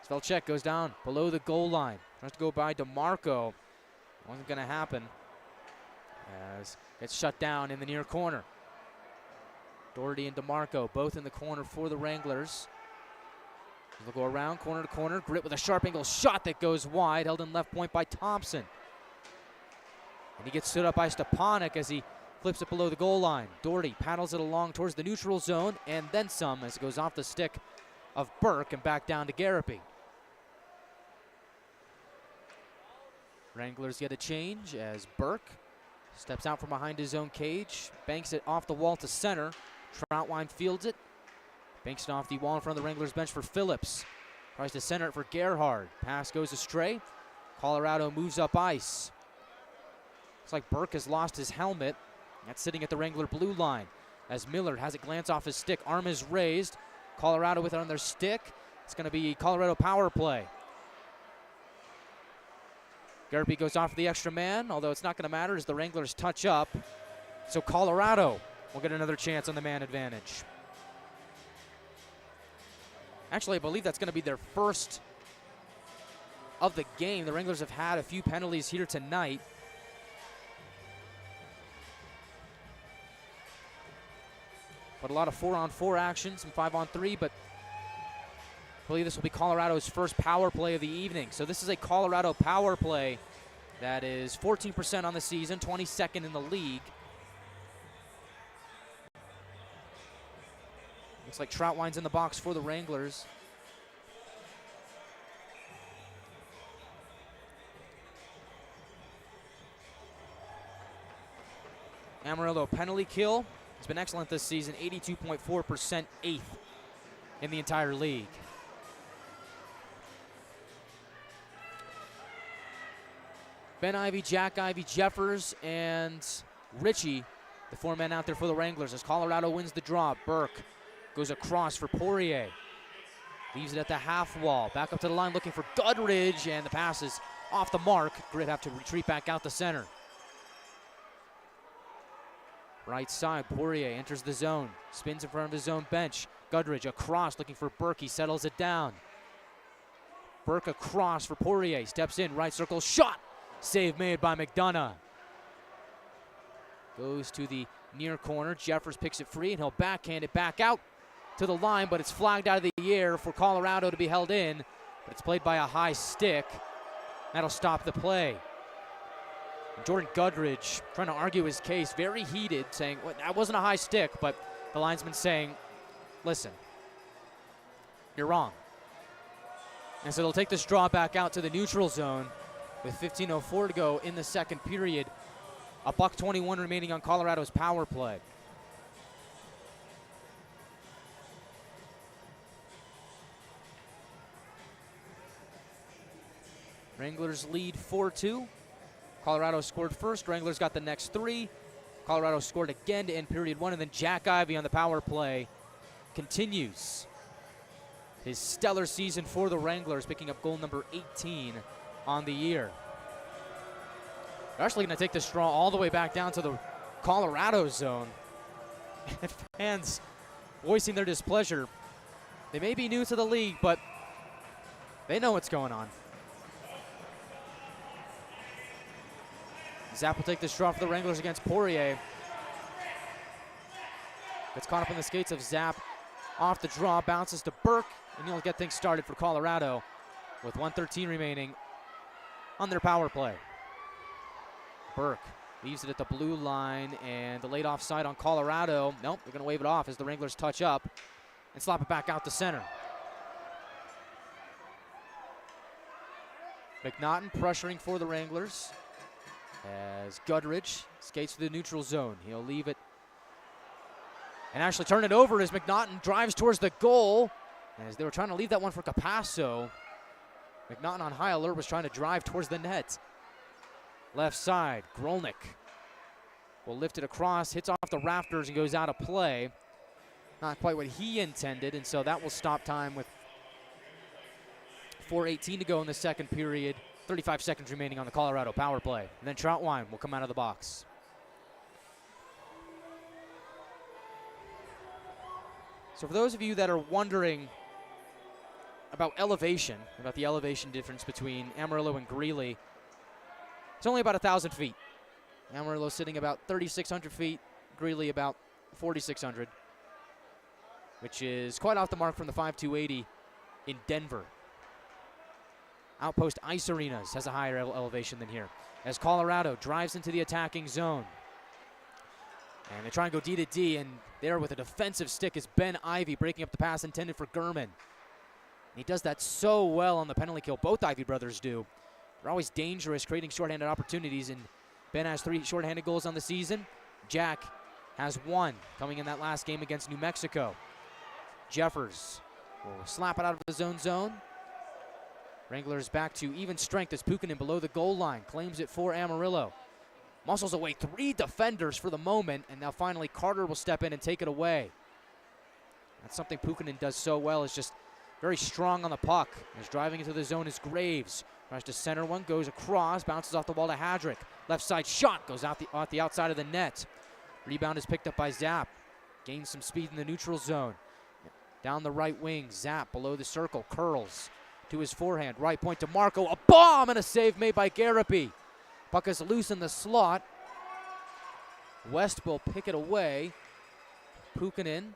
[SPEAKER 1] Svelchek goes down below the goal line. Tries to go by DeMarco. Wasn't going to happen as it's shut down in the near corner. Doherty and DeMarco both in the corner for the Wranglers. They'll go around corner to corner. Grit with a sharp angle shot that goes wide. Held in left point by Thompson. And he gets stood up by Stepanek as he flips it below the goal line. Doherty paddles it along towards the neutral zone and then some as it goes off the stick of Burke and back down to Garapi. Wranglers get a change as Burke steps out from behind his own cage, banks it off the wall to center. Troutwine fields it, banks it off the wall in front of the Wranglers bench for Phillips. Tries to center it for Gerhard. Pass goes astray. Colorado moves up ice. Looks like Burke has lost his helmet. That's sitting at the Wrangler blue line. As Miller has it glance off his stick. Arm is raised. Colorado with it on their stick. It's going to be Colorado power play. Garapi goes off the extra man, although it's not going to matter as the Wranglers touch up. So Colorado will get another chance on the man advantage. Actually, I believe that's going to be their first of the game. The Wranglers have had a few penalties here tonight. But a lot of 4-on-4 action, some 5-on-3, but I believe this will be Colorado's first power play of the evening. So this is a Colorado power play that is 14% on the season, 22nd in the league. Looks like Troutwine's in the box for the Wranglers. Amarillo penalty kill. It's been excellent this season, 82.4%, 8th in the entire league. Ben Ivey, Jack Ivey, Jeffers, and Ritchie, the 4 men out there for the Wranglers as Colorado wins the draw. Burke goes across for Poirier. Leaves it at the half wall. Back up to the line looking for Goodridge, and the pass is off the mark. Grit have to retreat back out the center. Right side, Poirier enters the zone. Spins in front of his own bench. Goodridge across looking for Burke. He settles it down. Burke across for Poirier. Steps in, right circle, shot! Save made by McDonough. Goes to the near corner. Jeffers picks it free, and he'll backhand it back out to the line, but it's flagged out of the air for Colorado to be held in. But it's played by a high stick. That'll stop the play. Jordan Gudridge trying to argue his case, very heated, saying, well, that wasn't a high stick, but the linesman saying, listen, you're wrong. And so they'll take this draw back out to the neutral zone with 15:04 to go in the second period. A $1:21 remaining on Colorado's power play. Wranglers lead 4-2. Colorado scored first. Wranglers got the next three. Colorado scored again to end period one, and then Jack Ivey on the power play continues his stellar season for the Wranglers, picking up goal number 18 on the year. They're actually going to take this draw all the way back down to the Colorado zone. And fans voicing their displeasure. They may be new to the league, but they know what's going on. Zapp will take this draw for the Wranglers against Poirier. Gets caught up in the skates of Zapp. Off the draw, bounces to Burke, and he'll get things started for Colorado with 1:13 remaining on their power play. Burke leaves it at the blue line, and the late offside on Colorado. Nope, they're going to wave it off as the Wranglers touch up and slap it back out to center. McNaughton pressuring for the Wranglers as Gudridge skates to the neutral zone. He'll leave it and actually turn it over as McNaughton drives towards the goal. As they were trying to leave that one for Capasso, McNaughton on high alert was trying to drive towards the net. Left side, Grolnick will lift it across, hits off the rafters and goes out of play. Not quite what he intended, and so that will stop time with 4:18 to go in the second period. 35 seconds remaining on the Colorado power play. And then Troutwine will come out of the box. So for those of you that are wondering about elevation, about the elevation difference between Amarillo and Greely, it's only about 1,000 feet. Amarillo sitting about 3,600 feet, Greely about 4,600, which is quite off the mark from the 5,280 in Denver. Outpost Ice Arenas has a higher elevation than here. As Colorado drives into the attacking zone. And they try and go D to D, and there with a defensive stick is Ben Ivey breaking up the pass intended for Gurman. He does that so well on the penalty kill. Both Ivey brothers do. They're always dangerous, creating shorthanded opportunities, and Ben has 3 shorthanded goals on the season. Jack has 1 coming in that last game against New Mexico. Jeffers will slap it out of the zone. Wranglers back to even strength as Pukkanen below the goal line claims it for Amarillo. Muscles away 3 defenders for the moment, and now finally Carter will step in and take it away. That's something Pukkanen does so well, is just very strong on the puck. As driving into the zone is Graves. Tries to center one, goes across, bounces off the wall to Hadrick. Left side shot goes out the outside of the net. Rebound is picked up by Zapp. Gains some speed in the neutral zone. Down the right wing, Zapp below the circle, curls to his forehand, right point to Marco, a bomb and a save made by Garapi. Puck is loose in the slot. West will pick it away. Pukkanen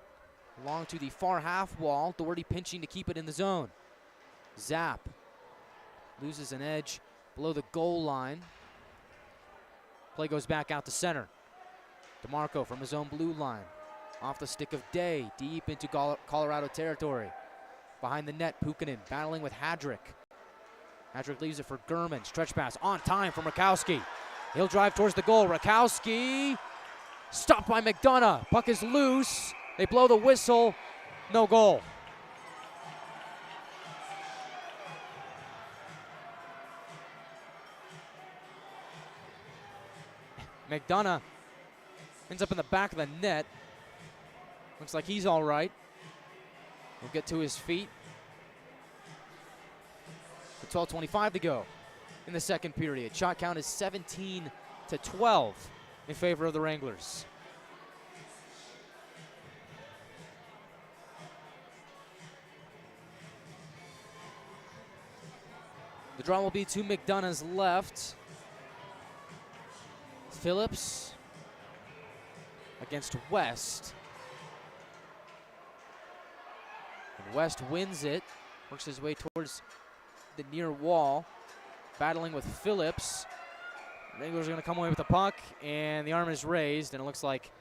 [SPEAKER 1] along to the far half wall. Doherty pinching to keep it in the zone. Zapp loses an edge below the goal line. Play goes back out to center. DeMarco from his own blue line. Off the stick of Day, deep into Colorado territory. Behind the net, Pukkanen battling with Hadrick. Hadrick leaves it for Gurman. Stretch pass on time from Rakowski. He'll drive towards the goal. Rakowski stopped by McDonough. Puck is loose. They blow the whistle. No goal. McDonough ends up in the back of the net. Looks like he's all right. He'll get to his feet. 12:25 to go in the second period. Shot count is 17-12 in favor of the Wranglers. The draw will be to McDonough's left. Phillips against West. And West wins it, works his way towards the near wall, battling with Phillips. Wranglers are going to come away with the puck, and the arm is raised, and it looks like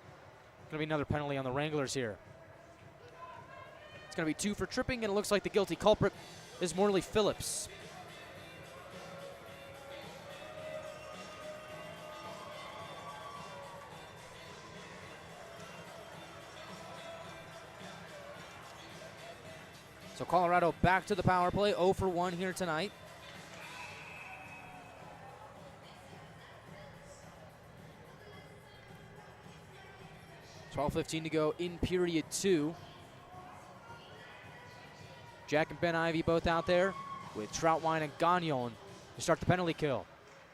[SPEAKER 1] going to be another penalty on the Wranglers here. It's going to be 2 for tripping, and it looks like the guilty culprit is Morley Phillips. So Colorado back to the power play, 0 for 1 here tonight. .12:15 to go in period 2. Jack and Ben Ivy both out there with Troutwine and Gagnon to start the penalty kill.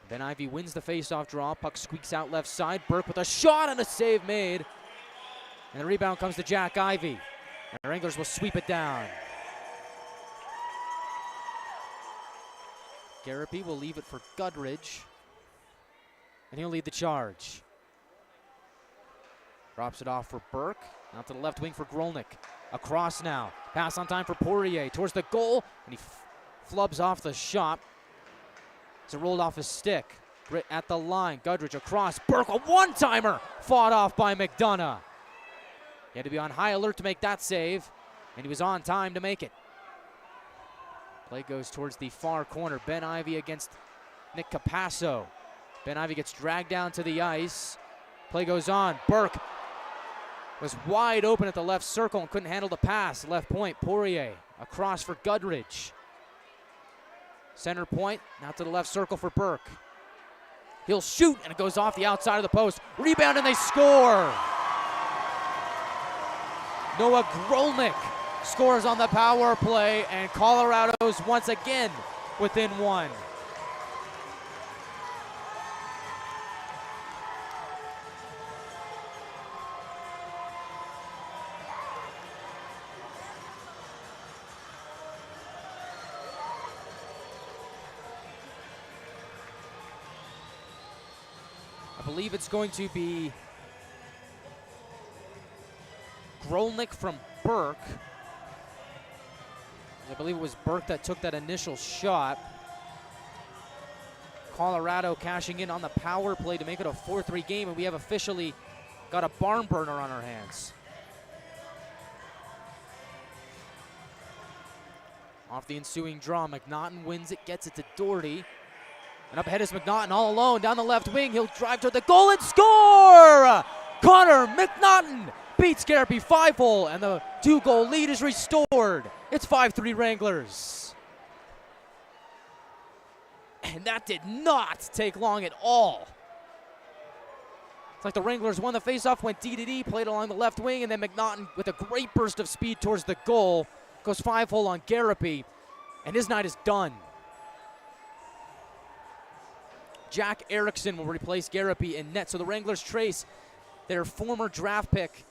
[SPEAKER 1] Ben Ivy wins the faceoff draw. Puck squeaks out left side. Burke with a shot and a save made. And the rebound comes to Jack Ivy. And the Wranglers will sweep it down. Garapy will leave it for Gudridge. And he'll lead the charge. Drops it off for Burke. Out to the left wing for Grolnick. Across now. Pass on time for Poirier. Towards the goal. And he flubs off the shot. It's rolled off his stick. Grit at the line. Gudridge across. Burke, a one-timer. Fought off by McDonough. He had to be on high alert to make that save. And he was on time to make it. Play goes towards the far corner. Ben Ivy against Nick Capasso. Ben Ivy gets dragged down to the ice. Play goes on. Burke was wide open at the left circle and couldn't handle the pass. Left point, Poirier. Across for Gudridge. Center point, now to the left circle for Burke. He'll shoot, and it goes off the outside of the post. Rebound, and they score! Noah Grolnick scores on the power play, and Colorado's once again within 1. I believe it's going to be Grolnick from Burke. I believe it was Burke that took that initial shot. Colorado cashing in on the power play to make it a 4-3 game, and we have officially got a barn burner on our hands. Off the ensuing draw, McNaughton wins it, gets it to Doherty. And up ahead is McNaughton all alone down the left wing. He'll drive toward the goal and score! Connor McNaughton beats Garapy 5-hole, and the 2-goal lead is restored. It's 5-3 Wranglers. And that did not take long at all. It's like the Wranglers won the faceoff, went D to D, played along the left wing, and then McNaughton with a great burst of speed towards the goal goes 5-hole on Garapy, and his night is done. Jack Erickson will replace Garapy in net. So the Wranglers trace their former draft pick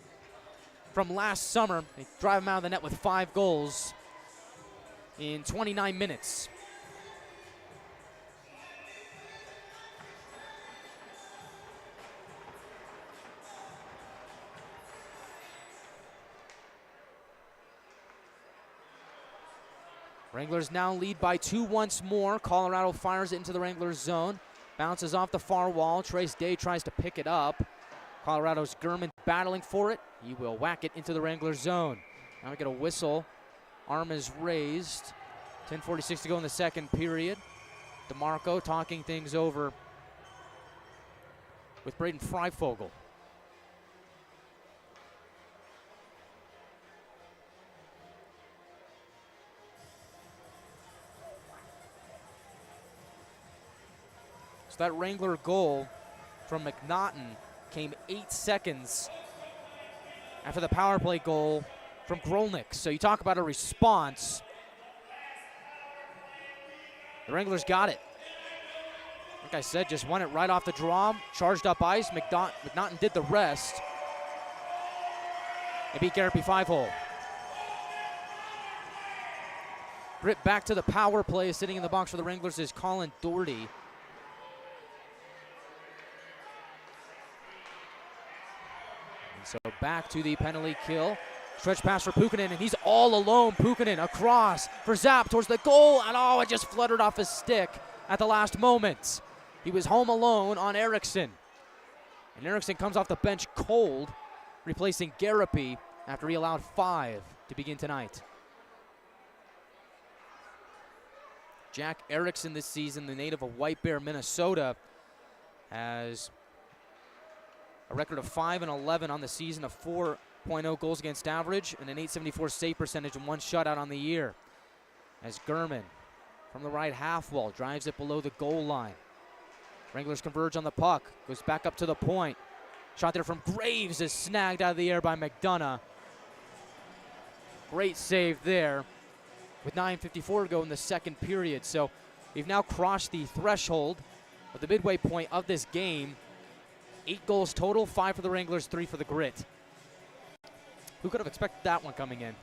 [SPEAKER 1] from last summer. They drive him out of the net with 5 goals in 29 minutes. Wranglers now lead by 2 once more. Colorado fires it into the Wranglers zone. Bounces off the far wall. Trace Day tries to pick it up. Colorado's Gurman battling for it. He will whack it into the Wranglers zone. Now we get a whistle. Arm is raised. 10:46 to go in the second period. DeMarco talking things over with Braden Freifogel. So that Wrangler goal from McNaughton came 8 seconds after the power play goal from Grolnick. So you talk about a response. The Wranglers got it. Like I said, just won it right off the draw. Charged up ice. McNaughton did the rest. They beat Garapy 5-hole. Grit back to the power play. Sitting in the box for the Wranglers is Colin Doherty. So back to the penalty kill. Stretch pass for Puukkonen, and he's all alone. Puukkonen across for Zapp towards the goal, and it just fluttered off his stick at the last moment. He was home alone on Eriksson. And Eriksson comes off the bench cold, replacing Garapy after he allowed 5 to begin tonight. Jack Eriksson this season, the native of White Bear, Minnesota, has a record of 5-11 on the season, a 4.0 goals against average, and an .874 save percentage and 1 shutout on the year. As Gurman from the right half wall drives it below the goal line. Wranglers converge on the puck, goes back up to the point. Shot there from Graves is snagged out of the air by McDonough. Great save there with 9:54 to go in the second period. So we've now crossed the threshold of the midway point of this game. 8 goals total, 5 for the Wranglers, 3 for the Grit. Who could have expected that one coming in?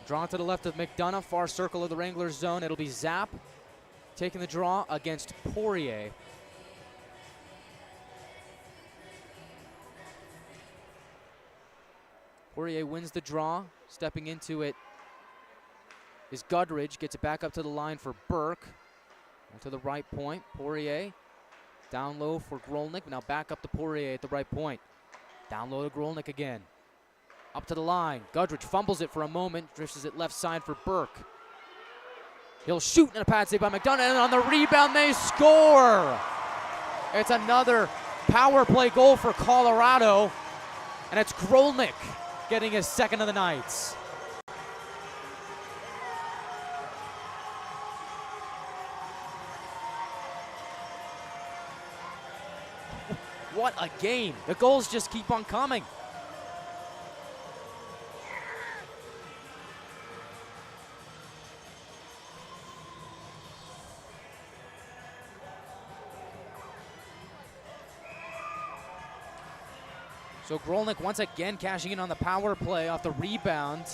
[SPEAKER 1] Draw to the left of McDonough, far circle of the Wranglers zone. It'll be Zapp taking the draw against Poirier. Poirier wins the draw. Stepping into it is Gudridge. Gets it back up to the line for Burke. And to the right point, Poirier. Down low for Grolnick. Now back up to Poirier at the right point. Down low to Grolnick again. Up to the line. Gudridge fumbles it for a moment. Drifts it left side for Burke. He'll shoot and a pad save by McDonough. And on the rebound, they score. It's another power play goal for Colorado. And it's Grolnick getting his second of the night. What a game. The goals just keep on coming. So Grolnick once again cashing in on the power play off the rebound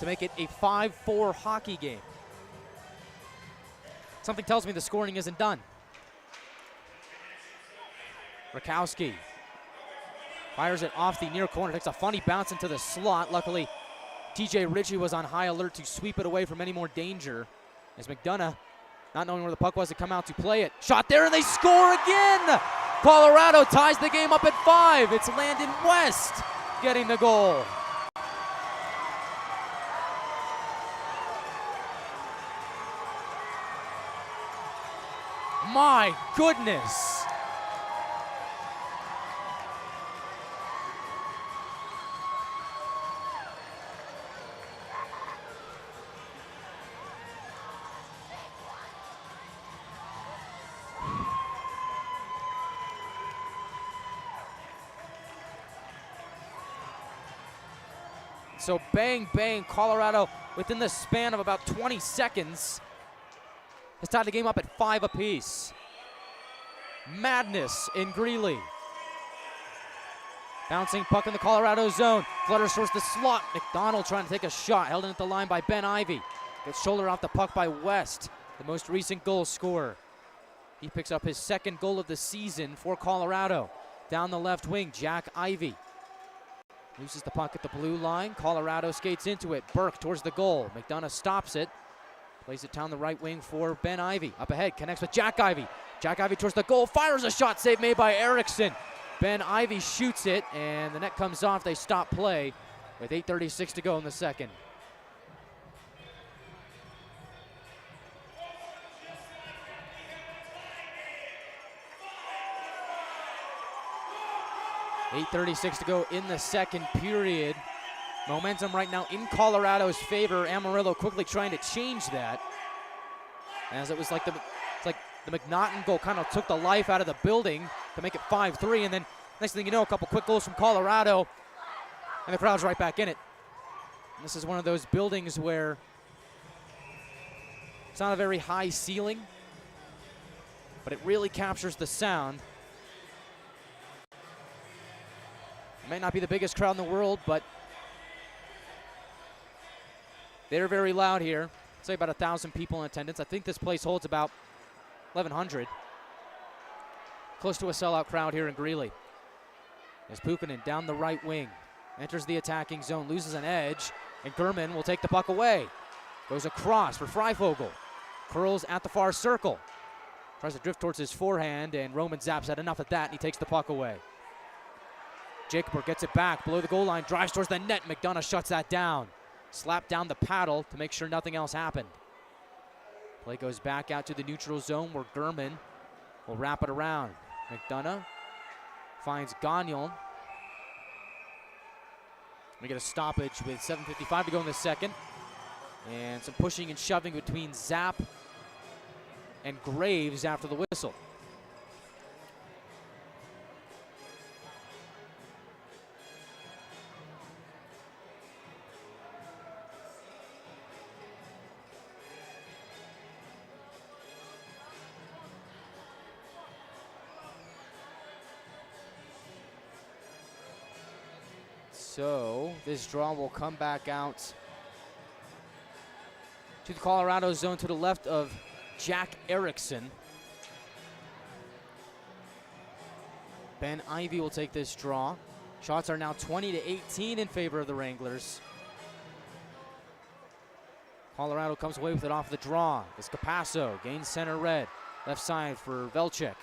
[SPEAKER 1] to make it a 5-4 hockey game. Something tells me the scoring isn't done. Rakowski fires it off the near corner, takes a funny bounce into the slot. Luckily, TJ Ritchie was on high alert to sweep it away from any more danger as McDonough, not knowing where the puck was, to come out to play it. Shot there, and they score again! Colorado ties the game up at 5. It's Landon West getting the goal. My goodness. So bang, bang, Colorado within the span of about 20 seconds has tied the game up at 5 apiece. Madness in Greely. Bouncing puck in the Colorado zone. Flutters towards the slot. McDonald trying to take a shot. Held in at the line by Ben Ivy. Gets shouldered off the puck by West, the most recent goal scorer. He picks up his second goal of the season for Colorado. Down the left wing, Jack Ivy. Loses the puck at the blue line. Colorado skates into it. Burke towards the goal. McDonough stops it. Plays it down the right wing for Ben Ivy. Up ahead, connects with Jack Ivy. Jack Ivy towards the goal. Fires a shot, save made by Eriksson. Ben Ivy shoots it, and the net comes off. They stop play with 8:36 to go in the second. .836 to go in the second period. Momentum right now in Colorado's favor. Amarillo quickly trying to change that, as it was like the McNaughton goal kind of took the life out of the building to make it 5-3, and then next thing you know, a couple quick goals from Colorado, and the crowd's right back in it. And this is one of those buildings where it's not a very high ceiling, but it really captures the sound. It might not be the biggest crowd in the world, but they're very loud here. I'd say about 1,000 people in attendance. I think this place holds about 1,100. close to a sellout crowd here in Greely. As Pukkanen down the right wing, enters the attacking zone, loses an edge, and German will take the puck away. Goes across for Freifogel. Curls at the far circle. Tries to drift towards his forehand, and Roman Zapp's had enough of that, and he takes the puck away. Jacober gets it back below the goal line, drives towards the net. McDonough shuts that down. Slapped down the paddle to make sure nothing else happened. Play goes back out to the neutral zone where German will wrap it around. McDonough finds Gagnon. We get a stoppage with 7:55 to go in the second. And some pushing and shoving between Zapp and Graves after the whistle. So this draw will come back out to the Colorado zone to the left of Jack Erickson. Ben Ivy will take this draw. Shots are now 20-18 in favor of the Wranglers. Colorado comes away with it off the draw. It's Capasso, gains center red. Left side for Velchek.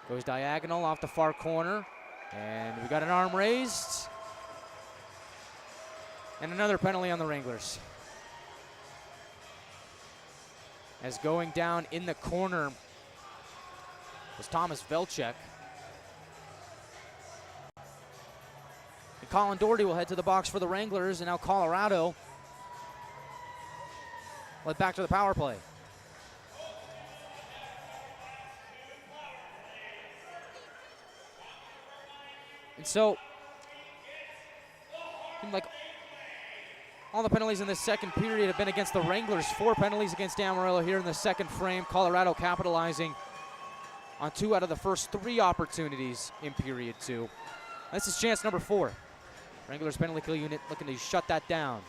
[SPEAKER 1] Goes diagonal off the far corner. And we got an arm raised. And another penalty on the Wranglers. As going down in the corner was Thomas Velchek. And Colin Doherty will head to the box for the Wranglers, and now Colorado led back to the power play. And so, seemed like all the penalties in this second period have been against the Wranglers. 4 penalties against Amarillo here in the second frame. Colorado capitalizing on 2 out of the first 3 opportunities in period 2. This is chance number 4. Wranglers penalty kill unit looking to shut that down.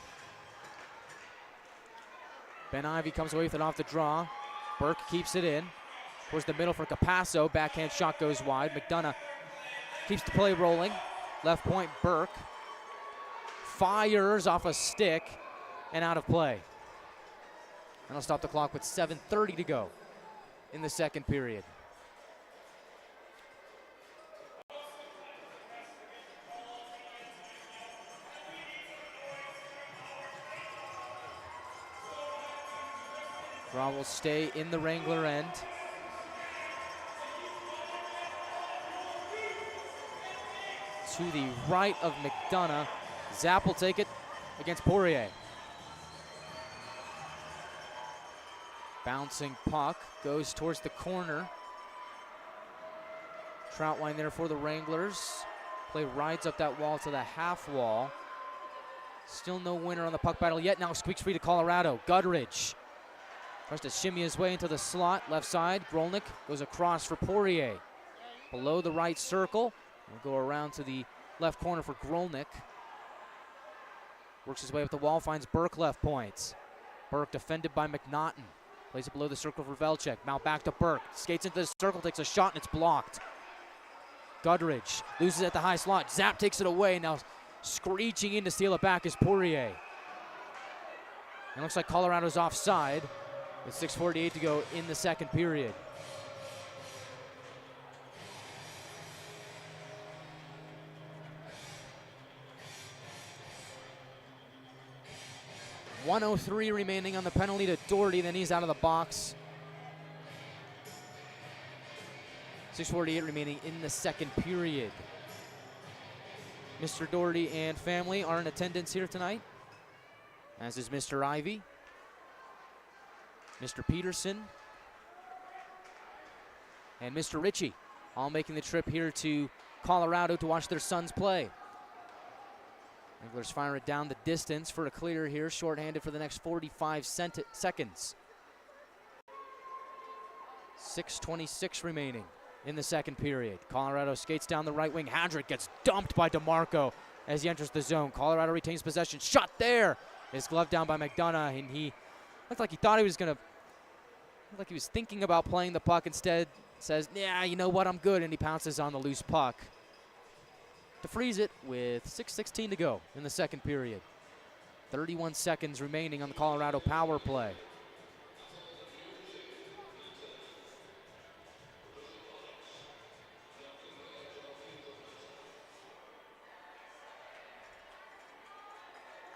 [SPEAKER 1] Ben Ivy comes away with it off the draw. Burke keeps it in. Towards the middle for Capasso. Backhand shot goes wide. McDonough keeps the play rolling. Left point, Burke. Fires off a stick and out of play. And I'll stop the clock with 7:30 to go in the second period. Draw will stay in the Wrangler end. To the right of McDonough. Zapp will take it against Poirier. Bouncing puck goes towards the corner. Troutwine there for the Wranglers. Play rides up that wall to the half wall. Still no winner on the puck battle yet. Now squeaks free to Colorado. Gudridge tries to shimmy his way into the slot. Left side, Grolnick goes across for Poirier. Below the right circle. We'll go around to the left corner for Grolnick. Works his way up the wall, finds Burke left point. Burke defended by McNaughton. Plays it below the circle for Velchek. Now back to Burke. Skates into the circle, takes a shot, and it's blocked. Gudridge loses at the high slot. Zapp takes it away. Now screeching in to steal it back is Poirier. It looks like Colorado's offside with 6:48 to go in the second period. .103 remaining on the penalty to Doherty, then he's out of the box. 6:48 remaining in the second period. Mr. Doherty and family are in attendance here tonight, as is Mr. Ivy, Mr. Peterson, and Mr. Ritchie, all making the trip here to Colorado to watch their sons play. Wranglers fire it down the distance for a clear here, shorthanded for the next 45 seconds. 6:26 remaining in the second period. Colorado skates down the right wing. Hadrick gets dumped by DeMarco as he enters the zone. Colorado retains possession. Shot there. Is gloved down by McDonough, and he looked like he thought he was going to, looked like he was thinking about playing the puck. Instead, says, yeah, you know what, I'm good, and he pounces on the loose puck to freeze it with 6:16 to go in the second period. 31 seconds remaining on the Colorado power play.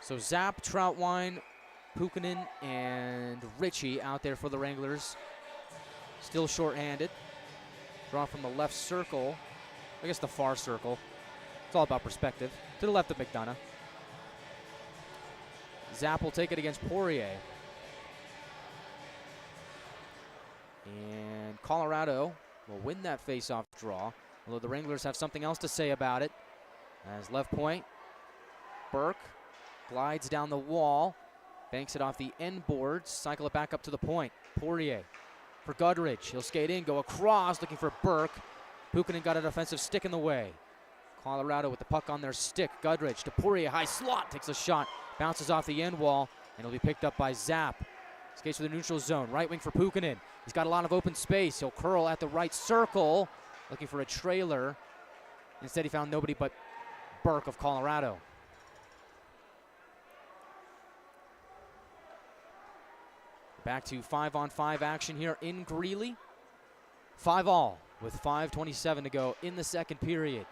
[SPEAKER 1] So Zapp, Troutwine, Pukkanen, and Ritchie out there for the Wranglers. Still shorthanded. Draw from the left circle. I guess the far circle. It's all about perspective. To the left of McDonough. Zapp will take it against Poirier. And Colorado will win that face-off draw, although the Wranglers have something else to say about it. As left point, Burke glides down the wall, banks it off the end boards, cycle it back up to the point. Poirier for Goodrich. He'll skate in, go across, looking for Burke. Pukkanen got a defensive stick in the way. Colorado with the puck on their stick. Goodrich to Poirier, high slot, takes a shot, bounces off the end wall, and it'll be picked up by Zapp. Skates for the neutral zone, right wing for Pukkanen. He's got a lot of open space. He'll curl at the right circle, looking for a trailer. Instead, he found nobody but Burke of Colorado. Back to 5-on-5 action here in Greely. 5-all with 5:27 to go in the second period.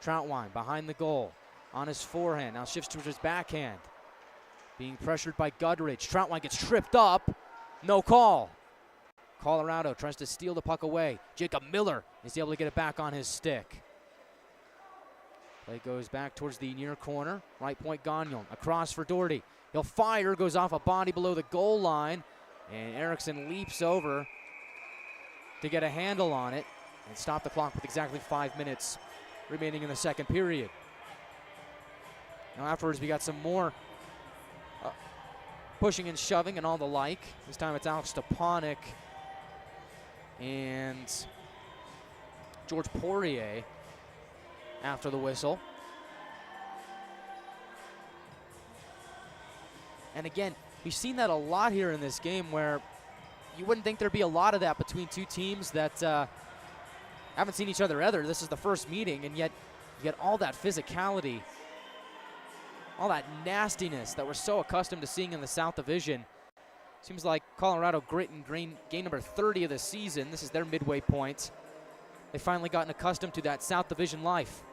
[SPEAKER 1] Troutwine behind the goal on his forehand. Now shifts to his backhand. Being pressured by Goodrich. Troutwine gets tripped up. No call. Colorado tries to steal the puck away. Jacob Miller is able to get it back on his stick. Play goes back towards the near corner. Right point Gagnon. Across for Doherty. He'll fire. Goes off a body below the goal line. And Eriksson leaps over to get a handle on it and stop the clock with exactly 5 minutes remaining in the second period. Now afterwards we got some more pushing and shoving and all the like. This time it's Alex Stepanek and George Poirier after the whistle. And again, we've seen that a lot here in this game where you wouldn't think there'd be a lot of that between two teams that haven't seen each other either. This is the first meeting, and yet you get all that physicality, all that nastiness that we're so accustomed to seeing in the South Division. Seems like Colorado grit and game number 30 of the season. This is their midway point. They've finally gotten accustomed to that South Division life.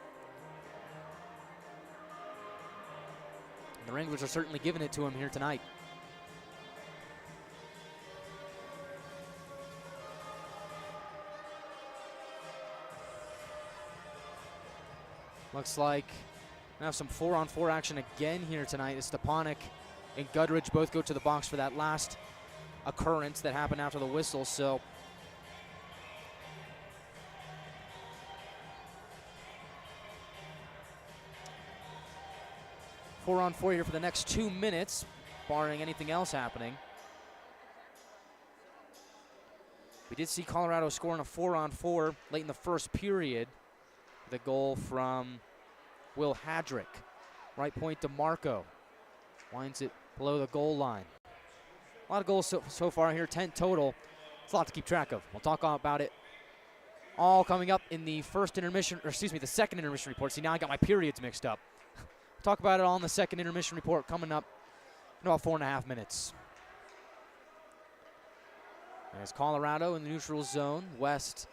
[SPEAKER 1] And the Wranglers are certainly giving it to them here tonight. Looks like we have some 4-on-4 action again here tonight. As Stepanek and Goodrich both go to the box for that last occurrence that happened after the whistle. So four-on-4 here for the next 2 minutes, barring anything else happening. We did see Colorado scoring a 4-on-4 late in the first period. The goal from Will Hadrick. Right point to Marco. Winds it below the goal line. A lot of goals so far here, 10 total. It's a lot to keep track of. We'll talk about it all coming up in the first intermission, or excuse me, the second intermission report. See, now I got my periods mixed up. Talk about it all in the second intermission report coming up in about 4.5 minutes. There's Colorado in the neutral zone. West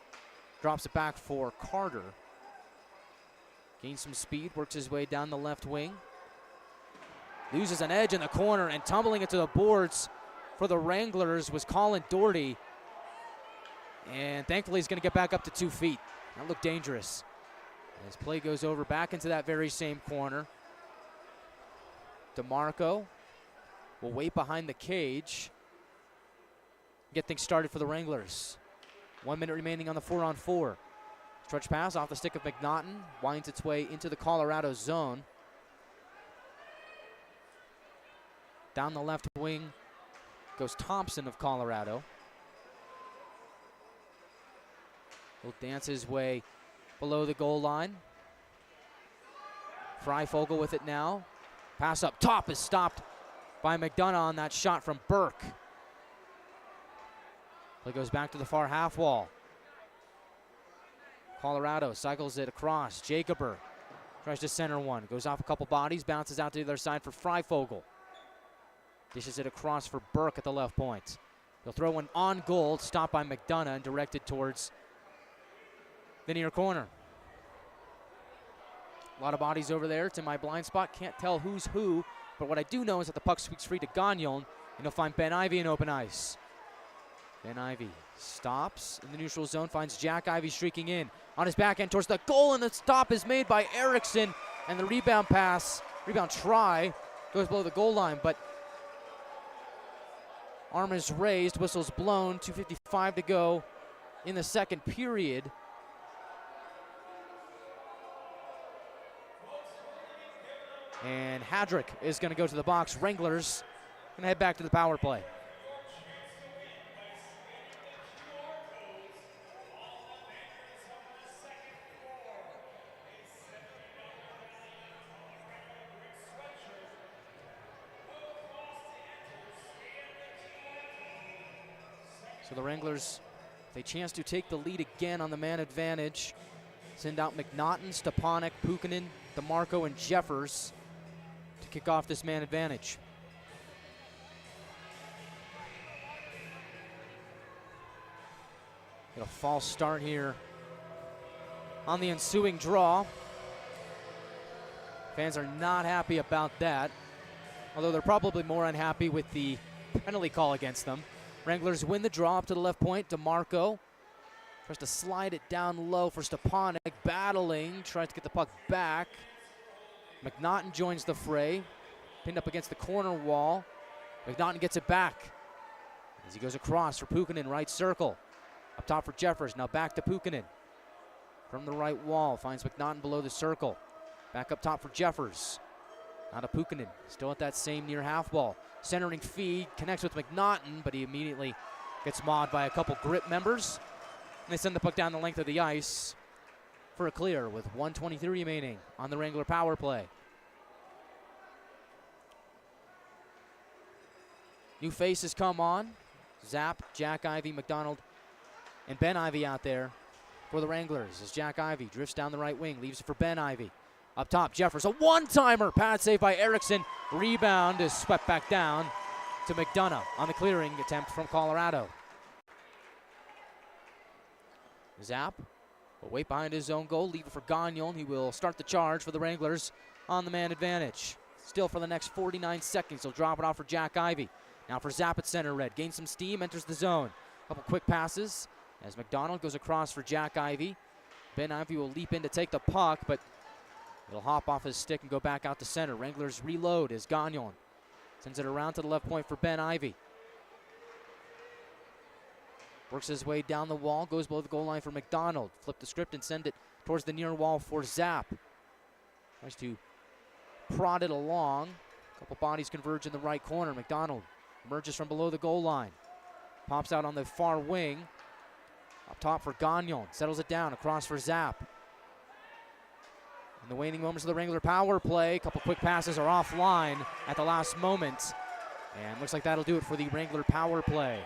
[SPEAKER 1] drops it back for Carter. Gains some speed, works his way down the left wing. Loses an edge in the corner, and tumbling into the boards for the Wranglers was Colin Doherty. And thankfully he's going to get back up to 2 feet. That looked dangerous. As play goes over back into that very same corner. DeMarco will wait behind the cage. Get things started for the Wranglers. 1 minute remaining on the 4-on-4. Stretch pass off the stick of McNaughton. Winds its way into the Colorado zone. Down the left wing goes Thompson of Colorado. He'll dance his way below the goal line. Freifogel with it now. Pass up top is stopped by McDonough on that shot from Burke. Play goes back to the far half wall. Colorado cycles it across. Jacober tries to center one. Goes off a couple bodies, bounces out to the other side for Freifogel. Dishes it across for Burke at the left point. He'll throw one on goal, stopped by McDonough and directed towards the near corner. A lot of bodies over there. It's in my blind spot. Can't tell who's who. But what I do know is that the puck sweeps free to Gagnon, and he'll find Ben Ivy in open ice. Ben Ivy stops in the neutral zone, finds Jack Ivy streaking in. On his backhand towards the goal, and the stop is made by Eriksson. And the rebound try, goes below the goal line. But arm is raised, whistle's blown, 2:55 to go in the second period. And Hadrick is going to go to the box. Wranglers going to head back to the power play. So the Wranglers, they chance to take the lead again on the man advantage. Send out McNaughton, Stepanek, Pukkanen, DeMarco, and Jeffers to kick off this man advantage. Get a false start here on the ensuing draw. Fans are not happy about that, although they're probably more unhappy with the penalty call against them. Wranglers win the draw up to the left point. DeMarco tries to slide it down low for Stepanek, battling, tries to get the puck back. McNaughton joins the fray, pinned up against the corner wall. McNaughton gets it back as he goes across for Pukkanen, right circle. Up top for Jeffers, now back to Pukkanen. From the right wall, finds McNaughton below the circle. Back up top for Jeffers. Now to Pukkanen, still at that same near half wall. Centering feed, connects with McNaughton, but he immediately gets mauled by a couple Grit members. And they send the puck down the length of the ice for a clear with 1:23 remaining on the Wrangler power play. New faces come on. Zapp, Jack Ivy, McDonald, and Ben Ivy out there for the Wranglers as Jack Ivy drifts down the right wing, leaves it for Ben Ivy. Up top, Jeffers, a one-timer, pad save by Eriksson. Rebound is swept back down to McDonough on the clearing attempt from Colorado. Zapp will wait behind his own goal, leave it for Gagnon. He will start the charge for the Wranglers on the man advantage. Still for the next 49 seconds, he'll drop it off for Jack Ivy. Now for Zapp at center red, gains some steam, enters the zone. Couple quick passes as McDonald goes across for Jack Ivy. Ben Ivy will leap in to take the puck, but it'll hop off his stick and go back out to center. Wranglers reload as Gagnon sends it around to the left point for Ben Ivy. Works his way down the wall, goes below the goal line for McDonald. Flip the script and send it towards the near wall for Zapp. Tries to prod it along. A couple bodies converge in the right corner. McDonald emerges from below the goal line. Pops out on the far wing. Up top for Gagnon. Settles it down across for Zapp. In the waning moments of the Wrangler power play, a couple quick passes are offline at the last moment. And looks like that'll do it for the Wrangler power play.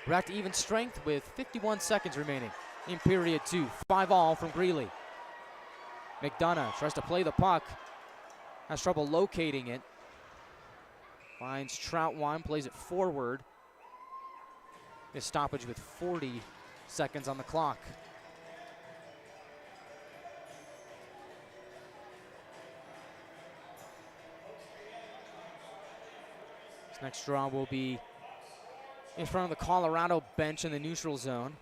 [SPEAKER 1] We're back to even strength with 51 seconds remaining in period 2. 5-all from Greely. McDonough tries to play the puck. Has trouble locating it. Finds Troutwine, plays it forward. A stoppage with 40 seconds on the clock. This next draw will be in front of the Colorado bench in the neutral zone.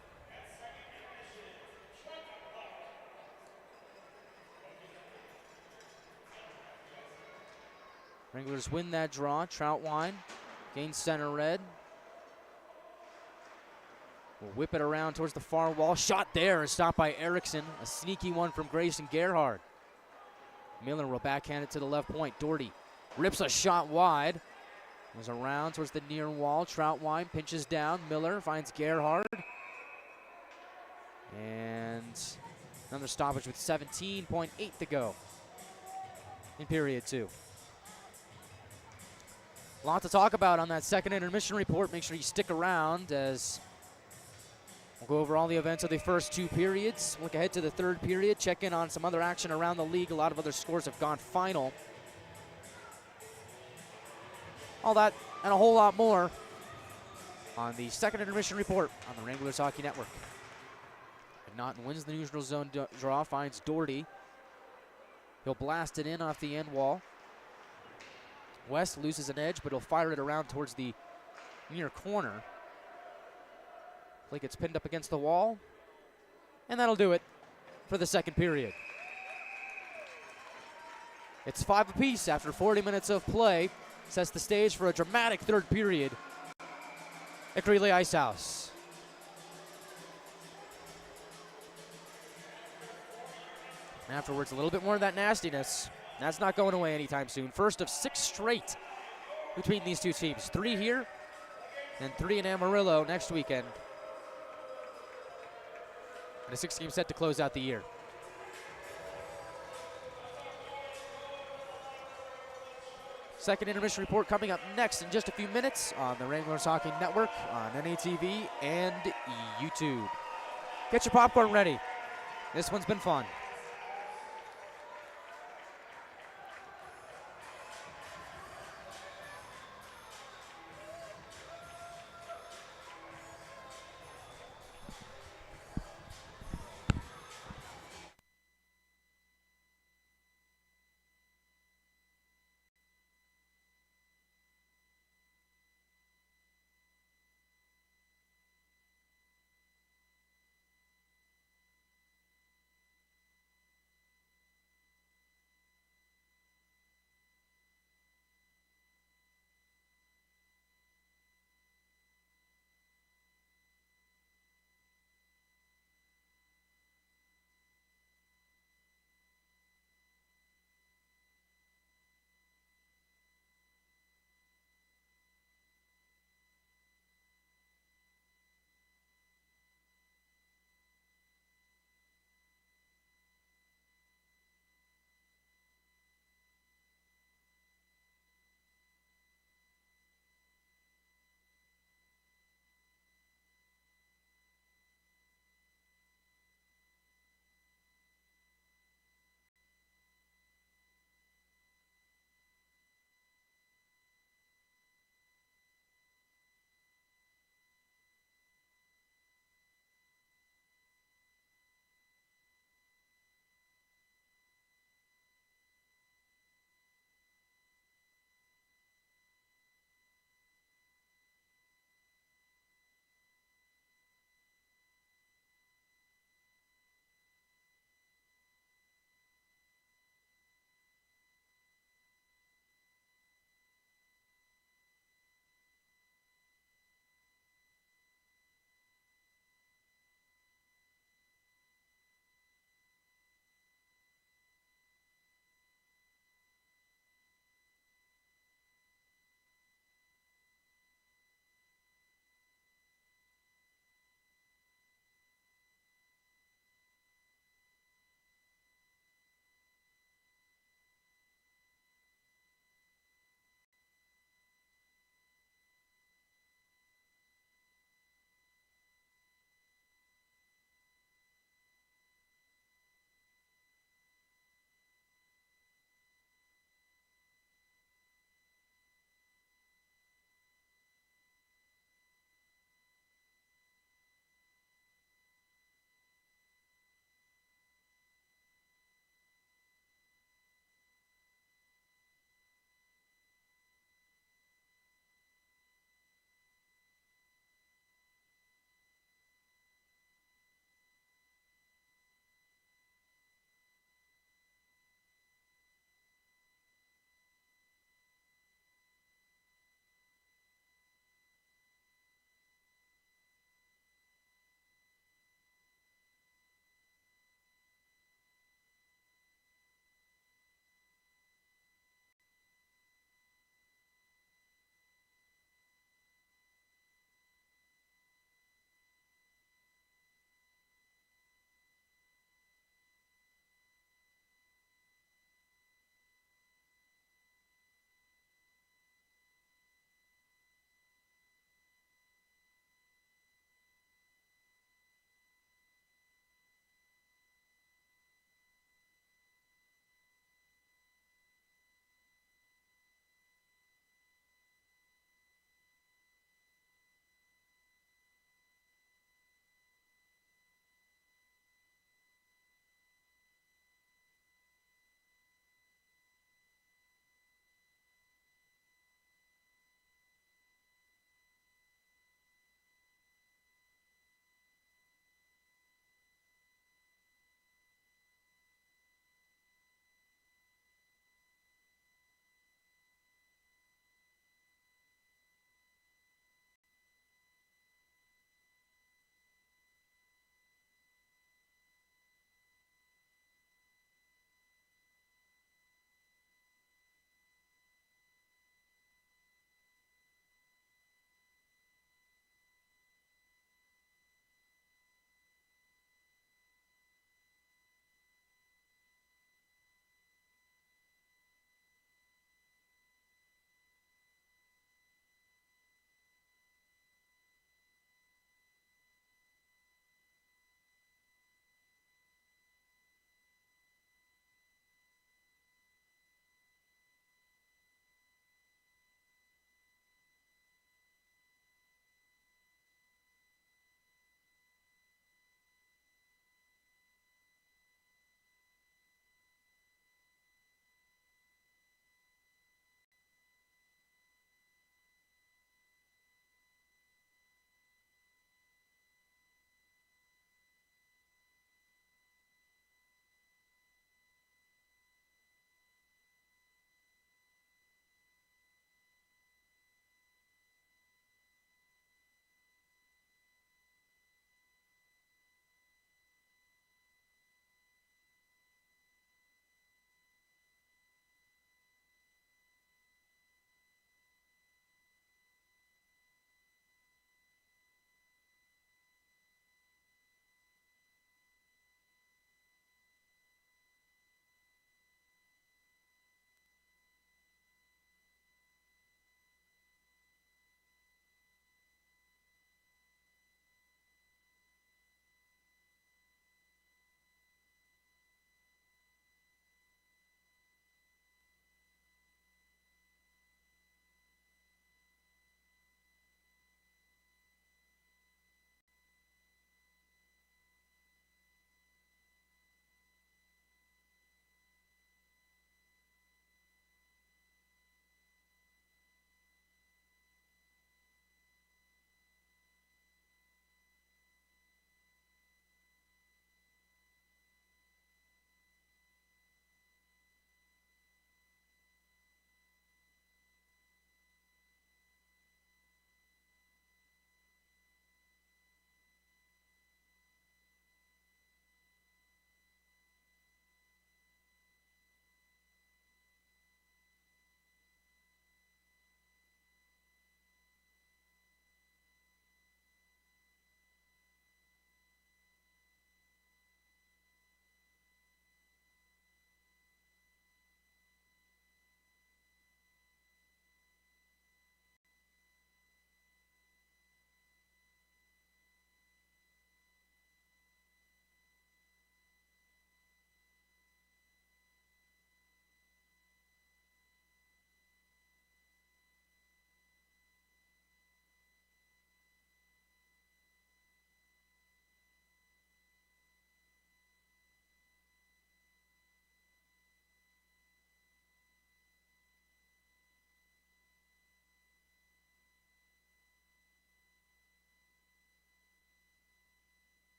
[SPEAKER 1] Wranglers win that draw. Troutwine gains center red. Will whip it around towards the far wall. Shot there is stopped by Eriksson. A sneaky one from Grayson Gerhard. Miller will backhand it to the left point. Doherty rips a shot wide. Goes around towards the near wall. Troutwine pinches down. Miller finds Gerhard. And another stoppage with 17.8 to go in period 2. A lot to talk about on that second intermission report. Make sure you stick around as We'll go over all the events of the first 2 periods, look ahead to the 3rd period, check in on some other action around the league. A lot of other scores have gone final. All that and a whole lot more on the second intermission report on the Wranglers Hockey Network. McNaughton wins the neutral zone draw, finds Doherty. He'll blast it in off the end wall. West loses an edge, but he'll fire it around towards the near corner. Play gets pinned up against the wall, and that'll do it for the 2nd period. It's 5 apiece after 40 minutes of play. Sets the stage for a dramatic 3rd period at Greely Ice Haus. And afterwards, a little bit more of that nastiness. That's not going away anytime soon. First of 6 straight between these 2 teams. 3 here, and 3 in Amarillo next weekend. And a 6-game set to close out the year. Second intermission report coming up next in just a few minutes on the Wranglers Hockey Network, on NATV and YouTube. Get your popcorn ready. This one's been fun.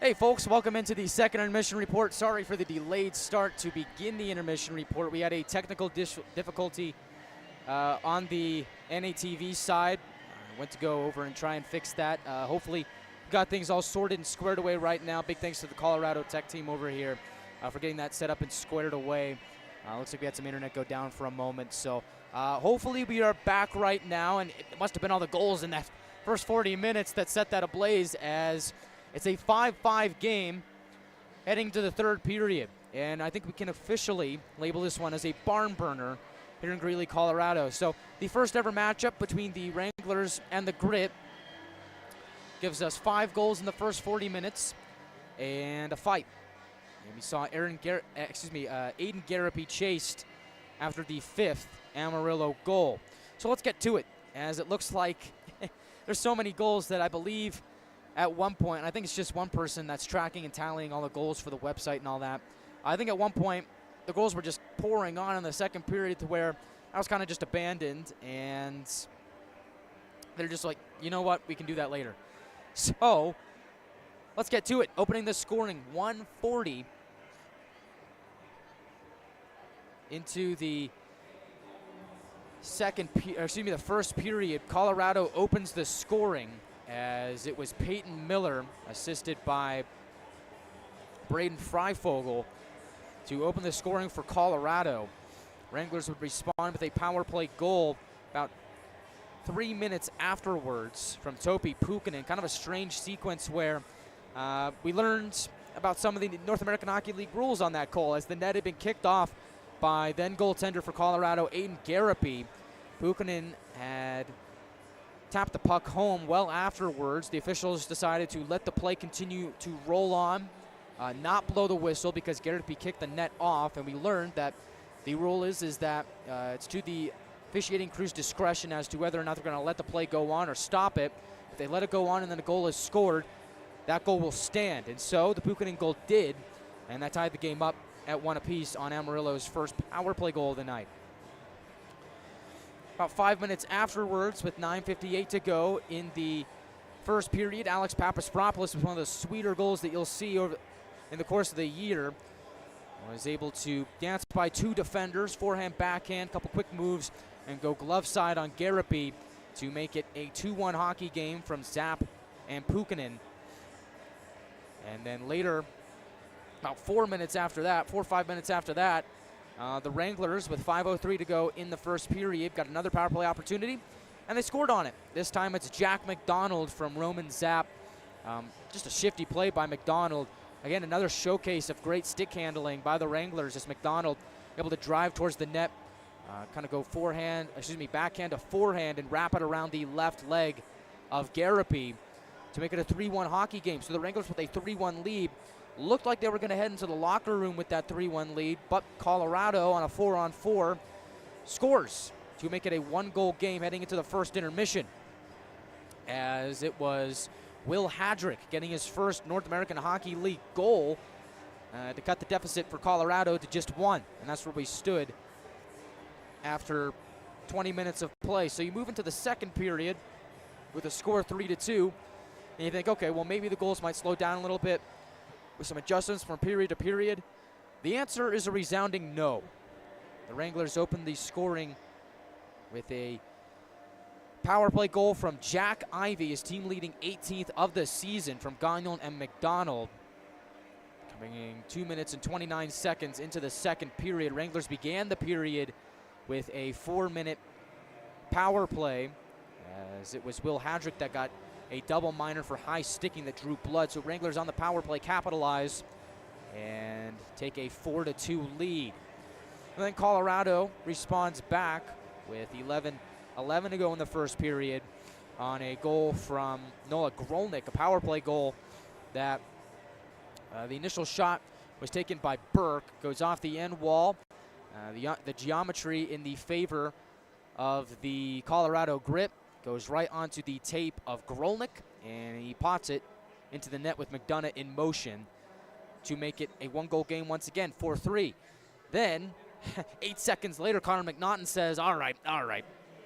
[SPEAKER 1] Hey folks, welcome into the second intermission report. Sorry for the delayed start to begin the intermission report. We had a technical difficulty on the NATV side. I went to go over and try and fix that. Hopefully got things all sorted and squared away right now. Big thanks to the Colorado tech team over here for getting that set up and squared away. Looks like we had some internet go down for a moment. So hopefully we are back right now, and it must have been all the goals in that first 40 minutes that set that ablaze, as it's a 5-5 game heading to the third period. And I think we can officially label this one as a barn burner here in Greeley, Colorado. So the first ever matchup between the Wranglers and the Grit gives us 5 goals in the first 40 minutes and a fight. And we saw Aiden Garrett chased after the 5th Amarillo goal. So let's get to it, as it looks like there's so many goals that I believe at one point, and I think it's just one person that's tracking and tallying all the goals for the website and all that. I think at one point the goals were just pouring on in the second period to where I was kind of just abandoned, and they're just like, you know what, we can do that later. So let's get to it. Opening the scoring, 1:40 into the the first period. Colorado opens the scoring, as it was Peyton Miller, assisted by Braden Freifogel, to open the scoring for Colorado. Wranglers would respond with a power play goal about 3 minutes afterwards from Topi Pukkanen. Kind of a strange sequence where we learned about some of the North American Hockey League rules on that goal, as the net had been kicked off by then goaltender for Colorado, Aiden Garrett. Pukkanen had tapped the puck home well afterwards. The officials decided to let the play continue to roll on, not blow the whistle, because Garrett kicked the net off, and we learned that the rule is that it's to the officiating crew's discretion as to whether or not they're going to let the play go on or stop it. If they let it go on and then a goal is scored, that goal will stand. And so the Pukkanen goal did, and that tied the game up at 1 apiece on Amarillo's first power play goal of the night. About 5 minutes afterwards, with 9:58 to go in the first period, Alex Papaspropoulos, with one of the sweeter goals that you'll see over in the course of the year, was able to dance by 2 defenders, forehand, backhand, couple quick moves, and go glove side on Garrett to make it a 2-1 hockey game from Zapp and Pukkanen. And then later, about 4 or 5 minutes after that, the Wranglers, with 5:03 to go in the first period, got another power play opportunity, and they scored on it. This time it's Jack McDonald from Roman Zapp. Just a shifty play by McDonald. Again, another showcase of great stick handling by the Wranglers, as McDonald able to drive towards the net, kind of go backhand to forehand, and wrap it around the left leg of Garrett to make it a 3-1 hockey game. So the Wranglers with a 3-1 lead. Looked like they were going to head into the locker room with that 3-1 lead, but Colorado, on a 4-on-4, scores to make it a 1-goal game heading into the first intermission, as it was Will Hadrick getting his first North American Hockey League goal to cut the deficit for Colorado to just 1, and that's where we stood after 20 minutes of play. So you move into the second period with a score 3-2, and you think, okay, well, maybe the goals might slow down a little bit with some adjustments from period to period. The answer is a resounding no. The Wranglers opened the scoring with a power play goal from Jack Ivey, his team leading 18th of the season, from Gagnon and McDonald. Coming in 2 minutes and 29 seconds into the second period. Wranglers began the period with a 4-minute power play, as it was Will Hadrick that got a double minor for high sticking that drew blood. So Wranglers on the power play capitalize and take a 4-2 lead. And then Colorado responds back with 11 to go in the first period on a goal from Noah Grolnick, a power play goal that the initial shot was taken by Burke, goes off the end wall. The geometry in the favor of the Colorado Grit goes right onto the tape of Grolnick, and he pots it into the net with McDonough in motion to make it a 1-goal game once again, 4-3. Then, 8 seconds later, Connor McNaughton says, all right,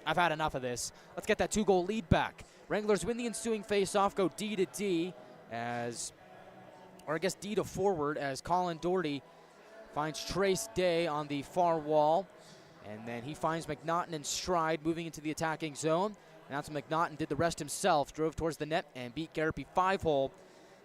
[SPEAKER 1] I've had enough of this. Let's get that 2-goal lead back. Wranglers win the ensuing face-off, go D to D, as or I guess D to forward, as Colin Doherty finds Trace Day on the far wall. And then he finds McNaughton in stride, moving into the attacking zone. And that's when McNaughton did the rest himself, drove towards the net and beat Garrepy 5-hole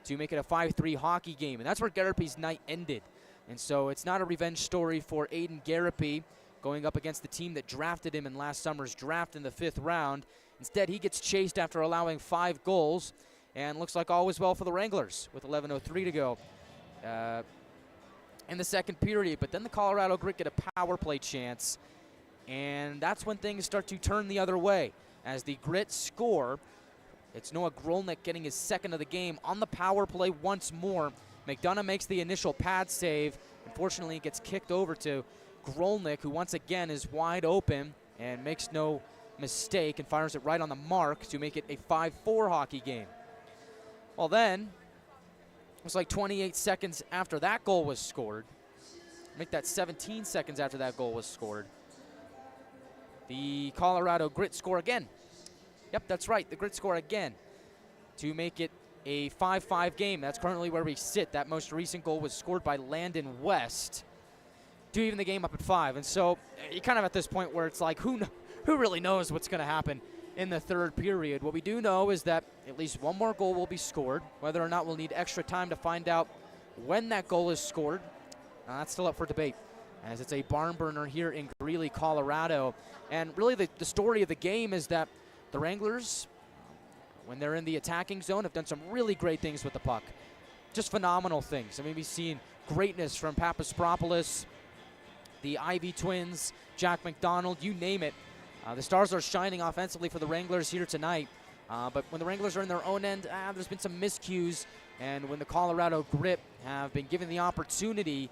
[SPEAKER 1] to make it a 5-3 hockey game. And that's where Garrepy's night ended. And so it's not a revenge story for Aiden Garrepy going up against the team that drafted him in last summer's draft in the 5th round. Instead, he gets chased after allowing 5 goals. And looks like all was well for the Wranglers with 11:03 to go in the second period. But then the Colorado Grit get a power play chance. And that's when things start to turn the other way. As the Grit score, it's Noah Grolnick getting his second of the game on the power play once more. McDonough makes the initial pad save. Unfortunately, it gets kicked over to Grolnick, who once again is wide open and makes no mistake and fires it right on the mark to make it a 5-4 hockey game. Well then, it was like 28 seconds after that goal was scored. Make that 17 seconds after that goal was scored. The Colorado Grit score again. Yep, that's right, the Grit score again to make it a 5-5 game. That's currently where we sit. That most recent goal was scored by Landon West to even the game up at 5. And so you're kind of at this point where it's like, who really knows what's going to happen in the third period. What we do know is that at least one more goal will be scored. Whether or not we'll need extra time to find out when that goal is scored, that's still up for debate, as it's a barn burner here in Greeley, Colorado. And really the story of the game is that the Wranglers, when they're in the attacking zone, have done some really great things with the puck. Just phenomenal things. I mean, we've seen greatness from Papaspropoulos, the Ivy twins, Jack McDonald, you name it. The stars are shining offensively for the Wranglers here tonight. But when the Wranglers are in their own end, there's been some miscues. And when the Colorado Grit have been given the opportunity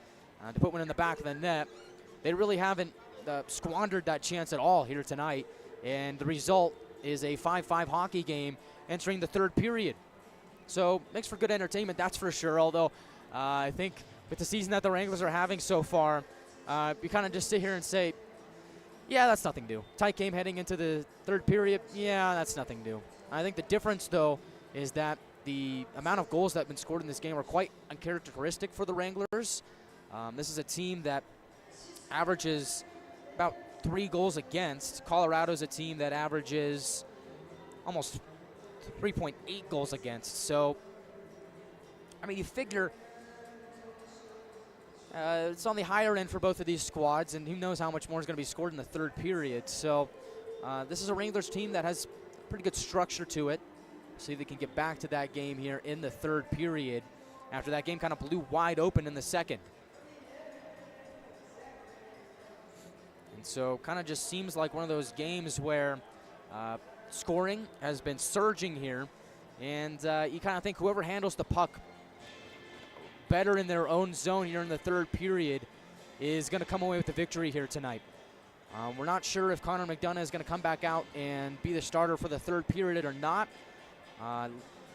[SPEAKER 1] to put one in the back of the net, they really haven't squandered that chance at all here tonight. And the result is a 5-5 hockey game entering the third period. So makes for good entertainment, that's for sure. Although I think with the season that the Wranglers are having so far, we kind of just sit here and say, yeah, that's nothing new. Tight game heading into the third period, yeah, that's nothing new. I think the difference, though, is that the amount of goals that have been scored in this game are quite uncharacteristic for the Wranglers. This is a team that averages about 3 goals against. Colorado's a team that averages almost 3.8 goals against. So, I mean, you figure it's on the higher end for both of these squads, and who knows how much more is going to be scored in the third period. So this is a Wranglers team that has pretty good structure to it. See if they can get back to that game here in the third period after that game kind of blew wide open in the second. And so kind of just seems like one of those games where scoring has been surging here, and you kind of think whoever handles the puck better in their own zone here in the third period is going to come away with the victory here tonight. We're not sure if Connor McDonough is going to come back out and be the starter for the third period or not.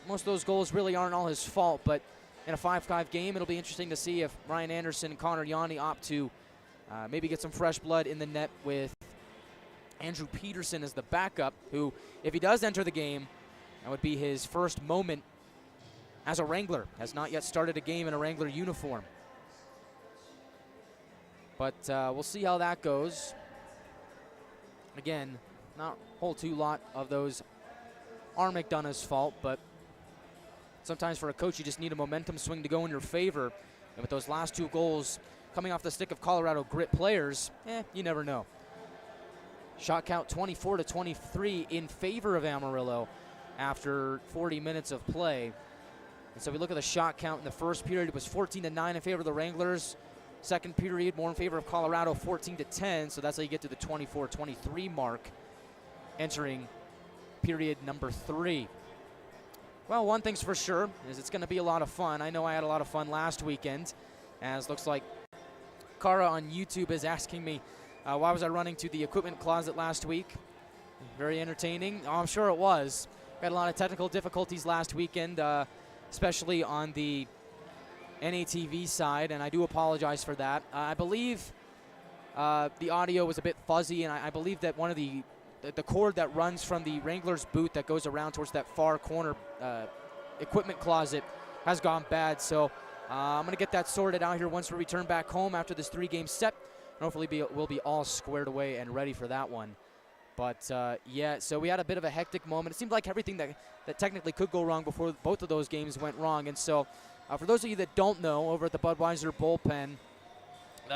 [SPEAKER 1] Most of those goals really aren't all his fault, but in a 5-5 game, it'll be interesting to see if Ryan Anderson and Connor Yanni opt to maybe get some fresh blood in the net with Andrew Peterson as the backup, who, if he does enter the game, that would be his first moment as a Wrangler. Has not yet started a game in a Wrangler uniform. But we'll see how that goes. Again, not a whole lot of those are McDonough's fault, but sometimes for a coach, you just need a momentum swing to go in your favor. And with those last 2 goals coming off the stick of Colorado Grit players, you never know. Shot count 24-23 in favor of Amarillo after 40 minutes of play. And so we look at the shot count in the first period. It was 14-9 in favor of the Wranglers. Second period, more in favor of Colorado, 14-10. So that's how you get to the 24-23 mark entering period number 3. Well, one thing's for sure is it's going to be a lot of fun. I know I had a lot of fun last weekend, as looks like Kara on YouTube is asking me why was I running to the equipment closet last week. Very entertaining. Oh, I'm sure it was. We had a lot of technical difficulties last weekend, especially on the NATV side, and I do apologize for that. I believe the audio was a bit fuzzy, and I believe that one of the cord that runs from the Wranglers booth that goes around towards that far corner equipment closet has gone bad. So I'm going to get that sorted out here once we return back home after this 3-game set. And hopefully we'll be all squared away and ready for that one. But, yeah, so we had a bit of a hectic moment. It seemed like everything that technically could go wrong before both of those games went wrong. And so for those of you that don't know, over at the Budweiser bullpen,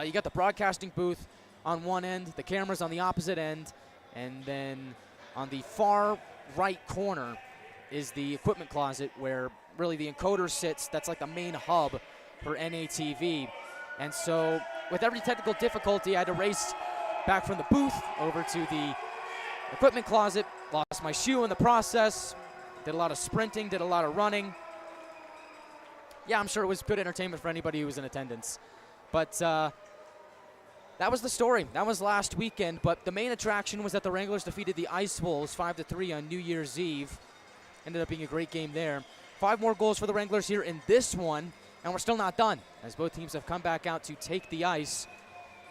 [SPEAKER 1] you got the broadcasting booth on one end, the cameras on the opposite end, and then on the far right corner is the equipment closet where really the encoder sits. That's like the main hub for NATV. And so with every technical difficulty, I had to race back from the booth over to the equipment closet, lost my shoe in the process, did a lot of sprinting, did a lot of running. Yeah, I'm sure it was good entertainment for anybody who was in attendance. But that was the story. That was last weekend, but the main attraction was that the Wranglers defeated the Ice Wolves 5-3 on New Year's Eve. Ended up being a great game there. 5 more goals for the Wranglers here in this one, and we're still not done, as both teams have come back out to take the ice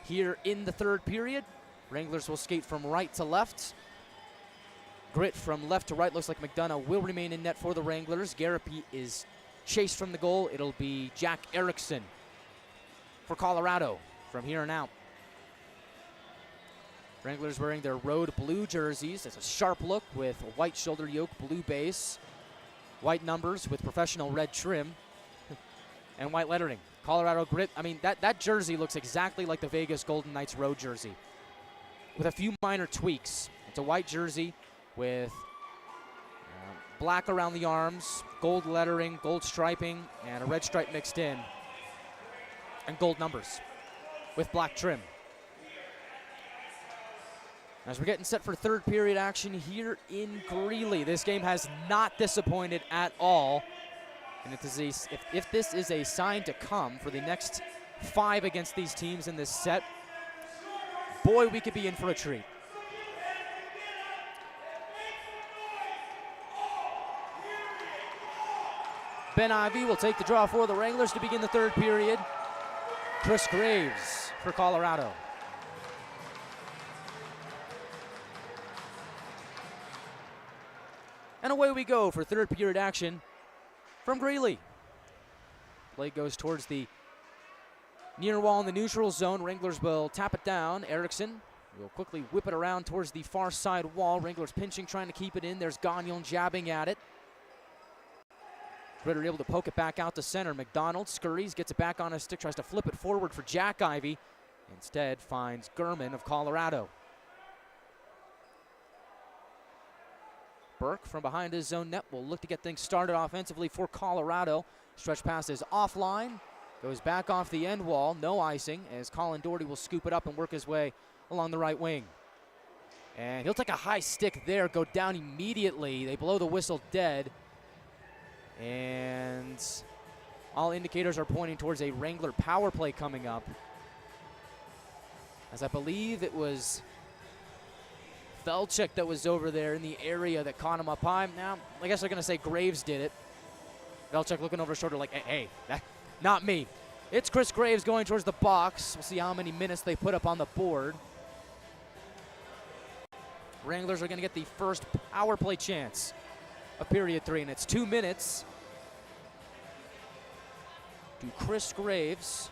[SPEAKER 1] here in the third period. Wranglers will skate from right to left. Grit from left to right. Looks like McDonough will remain in net for the Wranglers. Garapi is chased from the goal. It'll be Jack Erickson for Colorado from here on out. Wranglers wearing their road blue jerseys. It's a sharp look with a white shoulder yoke, blue base, white numbers with professional red trim, and white lettering. Colorado Grit, I mean, that jersey looks exactly like the Vegas Golden Knights road jersey with a few minor tweaks. It's a white jersey with black around the arms, gold lettering, gold striping, and a red stripe mixed in, and gold numbers with black trim. As we're getting set for third period action here in Greely, this game has not disappointed at all. And if this is a sign to come for the next 5 against these teams in this set, boy, we could be in for a treat. Ben Ivey will take the draw for the Wranglers to begin the third period. Chris Graves for Colorado. And away we go for third period action from Greely. Play goes towards the near wall in the neutral zone. Wranglers will tap it down. Erickson will quickly whip it around towards the far side wall. Wranglers pinching, trying to keep it in. There's Gagnon jabbing at it. Ritter able to poke it back out to center. McDonald scurries, gets it back on his stick, tries to flip it forward for Jack Ivey. Instead finds Gurman of Colorado. Burke from behind his zone net will look to get things started offensively for Colorado. Stretch pass is offline, goes back off the end wall, no icing, as Colin Doherty will scoop it up and work his way along the right wing. And he'll take a high stick there, go down immediately. They blow the whistle dead. And all indicators are pointing towards a Wrangler power play coming up, as I believe it was Felchuk that was over there in the area that caught him up high. Now, I guess they're going to say Graves did it. Felchuk looking over his shoulder like, hey, not me. It's Chris Graves going towards the box. We'll see how many minutes they put up on the board. Wranglers are going to get the first power play chance of period 3, and it's 2 minutes to Chris Graves.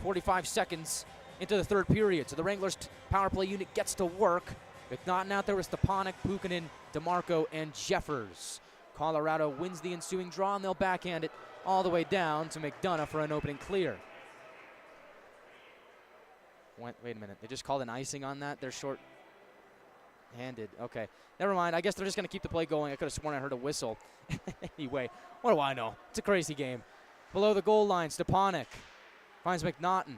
[SPEAKER 1] 45 seconds into the third period, so the Wranglers power play unit gets to work. McNaughton out there with Stepanek, Pukinen, DeMarco, and Jeffers. Colorado wins the ensuing draw, and they'll backhand it all the way down to McDonough for an opening clear. Wait a minute, they just called an icing on that? They're short-handed. Okay, never mind. I guess they're just going to keep the play going. I could have sworn I heard a whistle. Anyway, what do I know? It's a crazy game. Below the goal line, Stepanek finds McNaughton.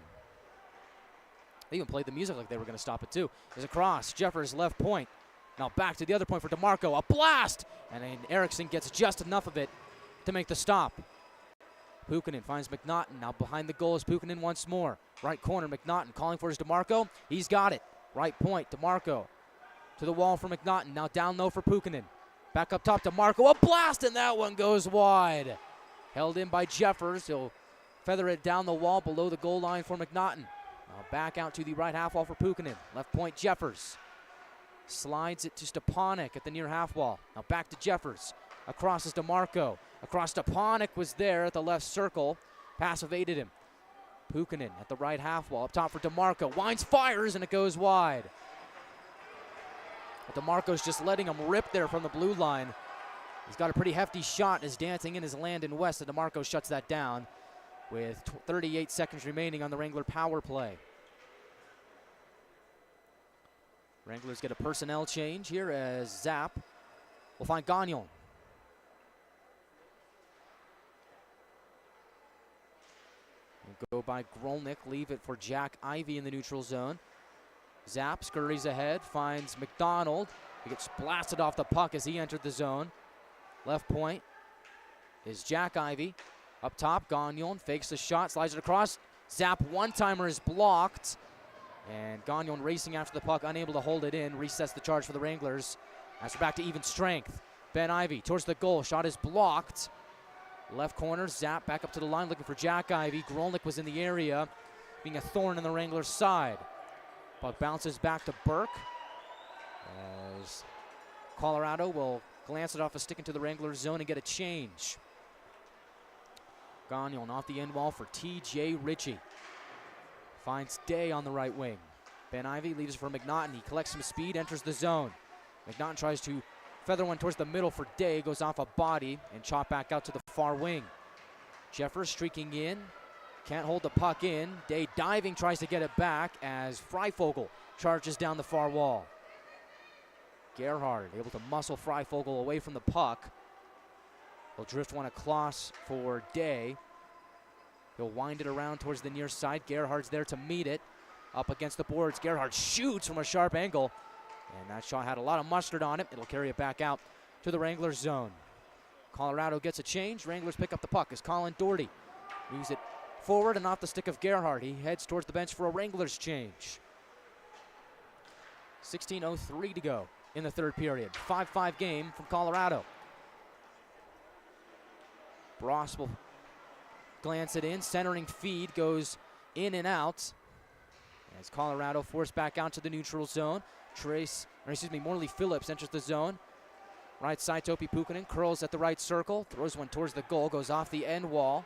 [SPEAKER 1] They even played the music like they were going to stop it, too. There's a cross. Jeffers left point. Now back to the other point for DeMarco. A blast! And then Erickson gets just enough of it to make the stop. Pukinen finds McNaughton. Now behind the goal is Pukinen once more. Right corner, McNaughton calling for his DeMarco. He's got it. Right point, DeMarco. To the wall for McNaughton. Now down low for Pukinen. Back up top, DeMarco. A blast, and that one goes wide. Held in by Jeffers. He'll feather it down the wall below the goal line for McNaughton. Now back out to the right half wall for Pukinen. Left point, Jeffers. Slides it to Stepanek at the near half wall. Now back to Jeffers. Across is DeMarco. Across to Ponick was there at the left circle. Pass evaded him. Pukkanen at the right half wall. Up top for DeMarco. Winds, fires, and it goes wide. But DeMarco's just letting him rip there from the blue line. He's got a pretty hefty shot. Is dancing in his Landon West, and DeMarco shuts that down with 38 seconds remaining on the Wrangler power play. Wranglers get a personnel change here as Zapp will find Gagnon. Go by Grolnick, leave it for Jack Ivey in the neutral zone. Zapp scurries ahead, finds McDonald. He gets blasted off the puck as he entered the zone. Left point is Jack Ivey. Up top, Gagnon fakes the shot, slides it across. Zapp one-timer is blocked. And Gagnon racing after the puck, unable to hold it in. Resets the charge for the Wranglers. As we're back to even strength. Ben Ivey towards the goal. Shot is blocked. Left corner, Zapp back up to the line looking for Jack Ivey. Grolnick was in the area, being a thorn in the Wranglers' side. Puck bounces back to Burke. As Colorado will glance it off a stick into the Wranglers' zone and get a change. Gagnon off the end wall for T.J. Ritchie. Finds Day on the right wing. Ben Ivey leaves it for McNaughton. He collects some speed, enters the zone. McNaughton tries to feather one towards the middle for Day, goes off a body and chopped back out to the far wing. Jeffers streaking in, can't hold the puck in. Day diving, tries to get it back as Freifogel charges down the far wall. Gerhard able to muscle Freifogel away from the puck. He'll drift one across for Day. He'll wind it around towards the near side. Gerhard's there to meet it. Up against the boards, Gerhard shoots from a sharp angle. And that shot had a lot of mustard on it. It'll carry it back out to the Wranglers zone. Colorado gets a change. Wranglers pick up the puck as Colin Doherty moves it forward and off the stick of Gerhard. He heads towards the bench for a Wranglers change. 16:03 to go in the third period. 5-5 game from Colorado. Bross will glance it in. Centering feed goes in and out as Colorado forced back out to the neutral zone. Morley Phillips enters the zone. Right side, Topi Pukkanen curls at the right circle, throws one towards the goal, goes off the end wall.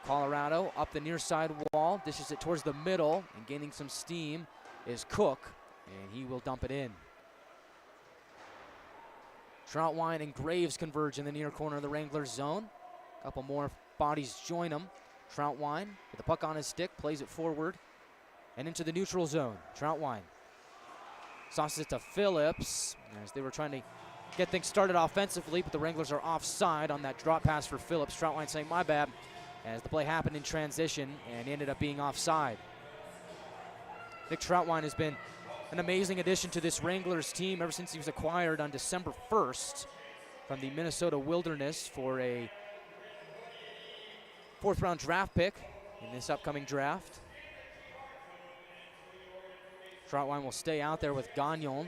[SPEAKER 1] Colorado up the near side wall, dishes it towards the middle, and gaining some steam is Cook, and he will dump it in. Troutwine and Graves converge in the near corner of the Wranglers zone. A couple more bodies join them. Troutwine with the puck on his stick, plays it forward and into the neutral zone. Troutwine sauces it to Phillips as they were trying to get things started offensively, but the Wranglers are offside on that drop pass for Phillips. Troutwine saying, my bad, as the play happened in transition and ended up being offside. Nick Troutwine has been an amazing addition to this Wranglers team ever since he was acquired on December 1st from the Minnesota Wilderness for a 4th-round draft pick in this upcoming draft. Troutwine will stay out there with Gagnon,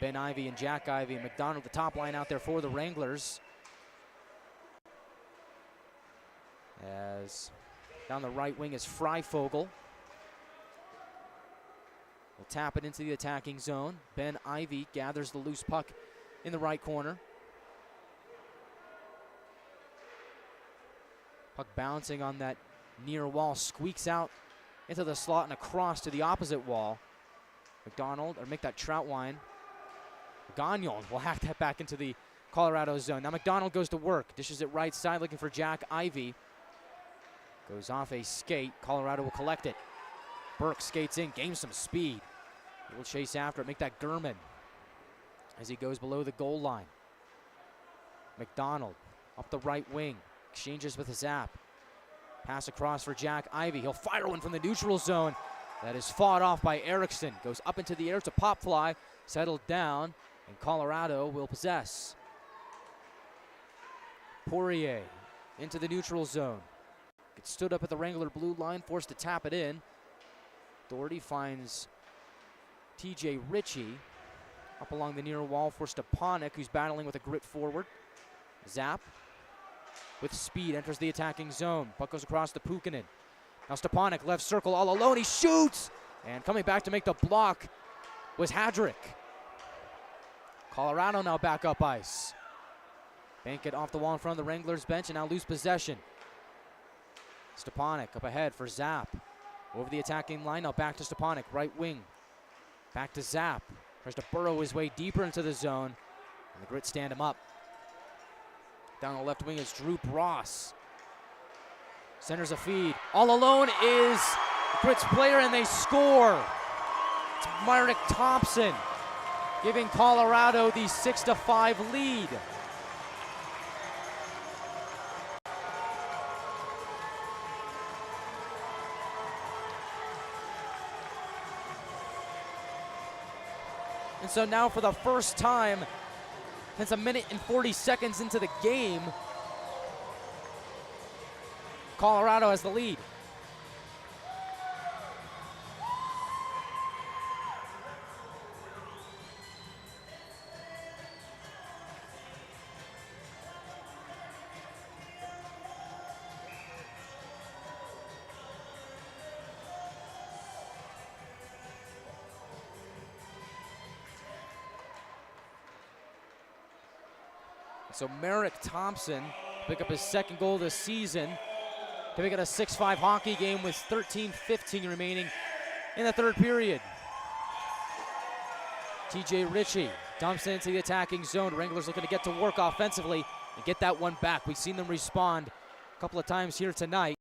[SPEAKER 1] Ben Ivey, and Jack Ivey, and McDonald, the top line out there for the Wranglers. As down the right wing is Freifogel. Will tap it into the attacking zone. Ben Ivey gathers the loose puck in the right corner. Puck bouncing on that near wall, squeaks out into the slot and across to the opposite wall. McDonald, or make that Troutwine. Gagnon will hack that back into the Colorado zone. Now McDonald goes to work, dishes it right side, looking for Jack Ivey. Goes off a skate. Colorado will collect it. Burke skates in, gains some speed. He will chase after it, make that Gurman as he goes below the goal line. McDonald up the right wing, exchanges with Zapp. Pass across for Jack Ivey. He'll fire one from the neutral zone. That is fought off by Erickson. Goes up into the air to pop fly, settled down, and Colorado will possess. Poirier into the neutral zone. Gets stood up at the Wrangler blue line, forced to tap it in. Doherty finds T.J. Ritchie up along the near wall, forced to Ponick, who's battling with a grip forward. Zapp with speed enters the attacking zone. Puck goes across to Pukkanen. Now Stepanek, left circle all alone, he shoots! And coming back to make the block was Hadrick. Colorado now back up ice. Bank it off the wall in front of the Wranglers bench and now lose possession. Stepanek up ahead for Zap. Over the attacking line, now back to Stepanek, right wing. Back to Zap. Tries to burrow his way deeper into the zone. And the Grit stand him up. Down the left wing is Drew Ross. Centers a feed. All alone is the Grit's player and they score. It's Myrick Thompson giving Colorado the 6-5 lead. And so now for the first time since a minute and 40 seconds into the game, Colorado has the lead. So Merrick Thompson pick up his second goal this season to make it a 6-5 hockey game with 13:15 remaining in the third period. TJ Ritchie dumps into the attacking zone. Wranglers looking to get to work offensively and get that one back. We've seen them respond a couple of times here tonight.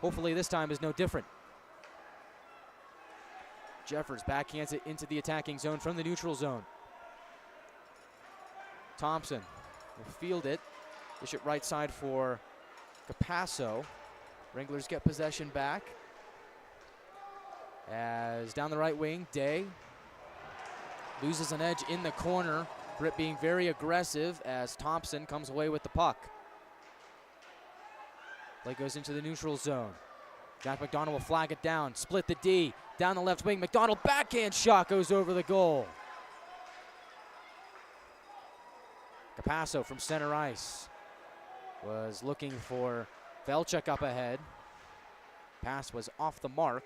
[SPEAKER 1] Hopefully this time is no different. Jeffers backhands it into the attacking zone from the neutral zone. Thompson will field it. Dish it right side for Capasso. Wranglers get possession back. As down the right wing, Day loses an edge in the corner. Grit being very aggressive as Thompson comes away with the puck. Play goes into the neutral zone. Jack McDonald will flag it down. Split the D. Down the left wing. McDonald backhand shot goes over the goal. Capasso from center ice was looking for Velchuk up ahead. Pass was off the mark.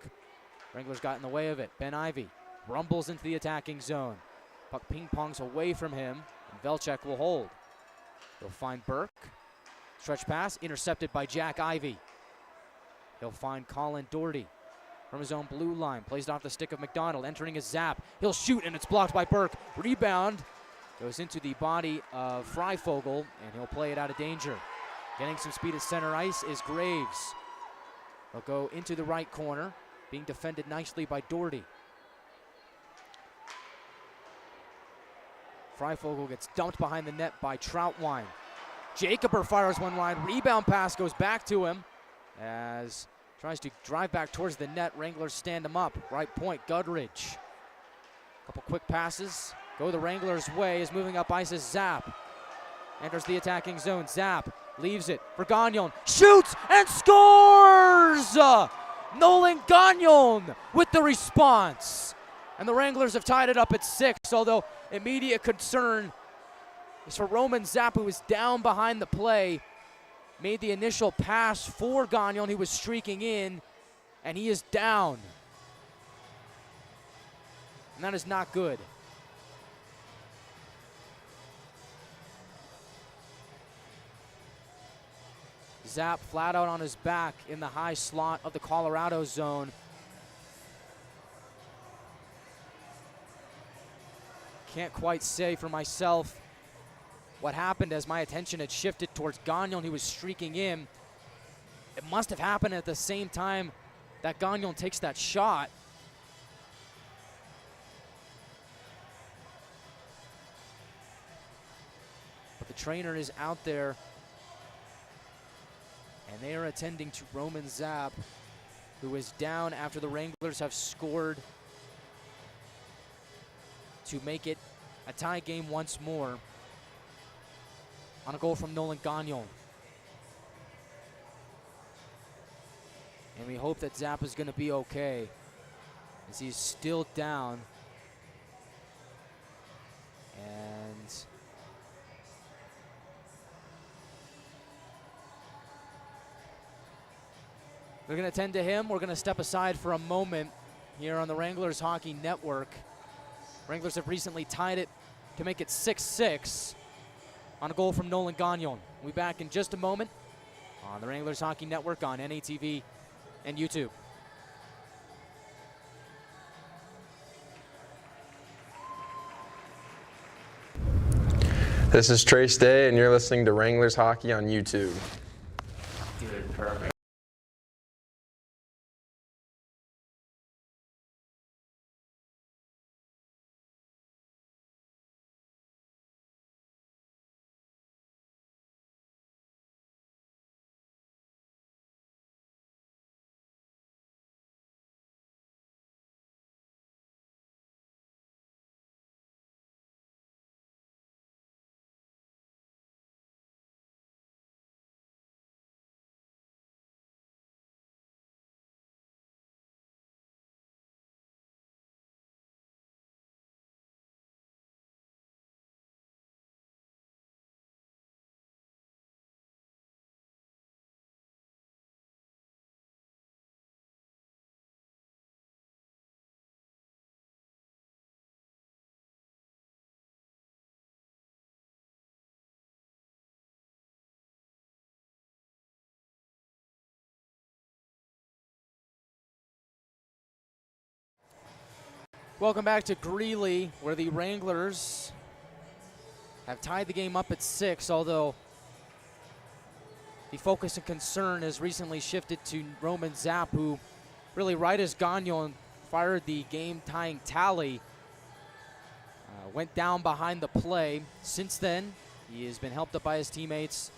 [SPEAKER 1] Wranglers got in the way of it. Ben Ivy rumbles into the attacking zone. Puck ping-pongs away from him, and Velchuk will hold. He'll find Burke. Stretch pass, intercepted by Jack Ivy. He'll find Colin Doherty from his own blue line. Plays it off the stick of McDonald, entering a zap. He'll shoot, and it's blocked by Burke. Rebound goes into the body of Freifogel, and he'll play it out of danger. Getting some speed at center ice is Graves. He'll go into the right corner, being defended nicely by Doherty. Freifogel gets dumped behind the net by Troutwine. Jacober fires one line. Rebound pass goes back to him as tries to drive back towards the net. Wranglers stand him up. Right point, Gudridge. Couple quick passes. Go the Wranglers' way is moving up ice as Zap. Enters the attacking zone. Zap leaves it for Gagnon. Shoots and scores! Nolan Gagnon with the response. And the Wranglers have tied it up at 6, although immediate concern is for Roman Zap, who was down behind the play. Made the initial pass for Gagnon, who was streaking in, and he is down. And that is not good. Zap flat out on his back in the high slot of the Colorado zone. Can't quite say for myself what happened as my attention had shifted towards Gagnon. He was streaking in. It must have happened at the same time that Gagnon takes that shot. But the trainer is out there, and they are attending to Roman Zap, who is down after the Wranglers have scored to make it a tie game once more on a goal from Nolan Gagnon. And we hope that Zap is going to be okay, as he's still down. And we're going to tend to him. We're going to step aside for a moment here on the Wranglers Hockey Network. Wranglers have recently tied it to make it 6-6 on a goal from Nolan Gagnon. We'll be back in just a moment on the Wranglers Hockey Network on NATV and YouTube.
[SPEAKER 2] This is Trace Day, and you're listening to Wranglers Hockey on YouTube.
[SPEAKER 1] Good, perfect. Welcome back to Greely, where the Wranglers have tied the game up at 6, although the focus and concern has recently shifted to Roman Zapp, who really right as Gagnon fired the game-tying tally, went down behind the play. Since then, he has been helped up by his teammates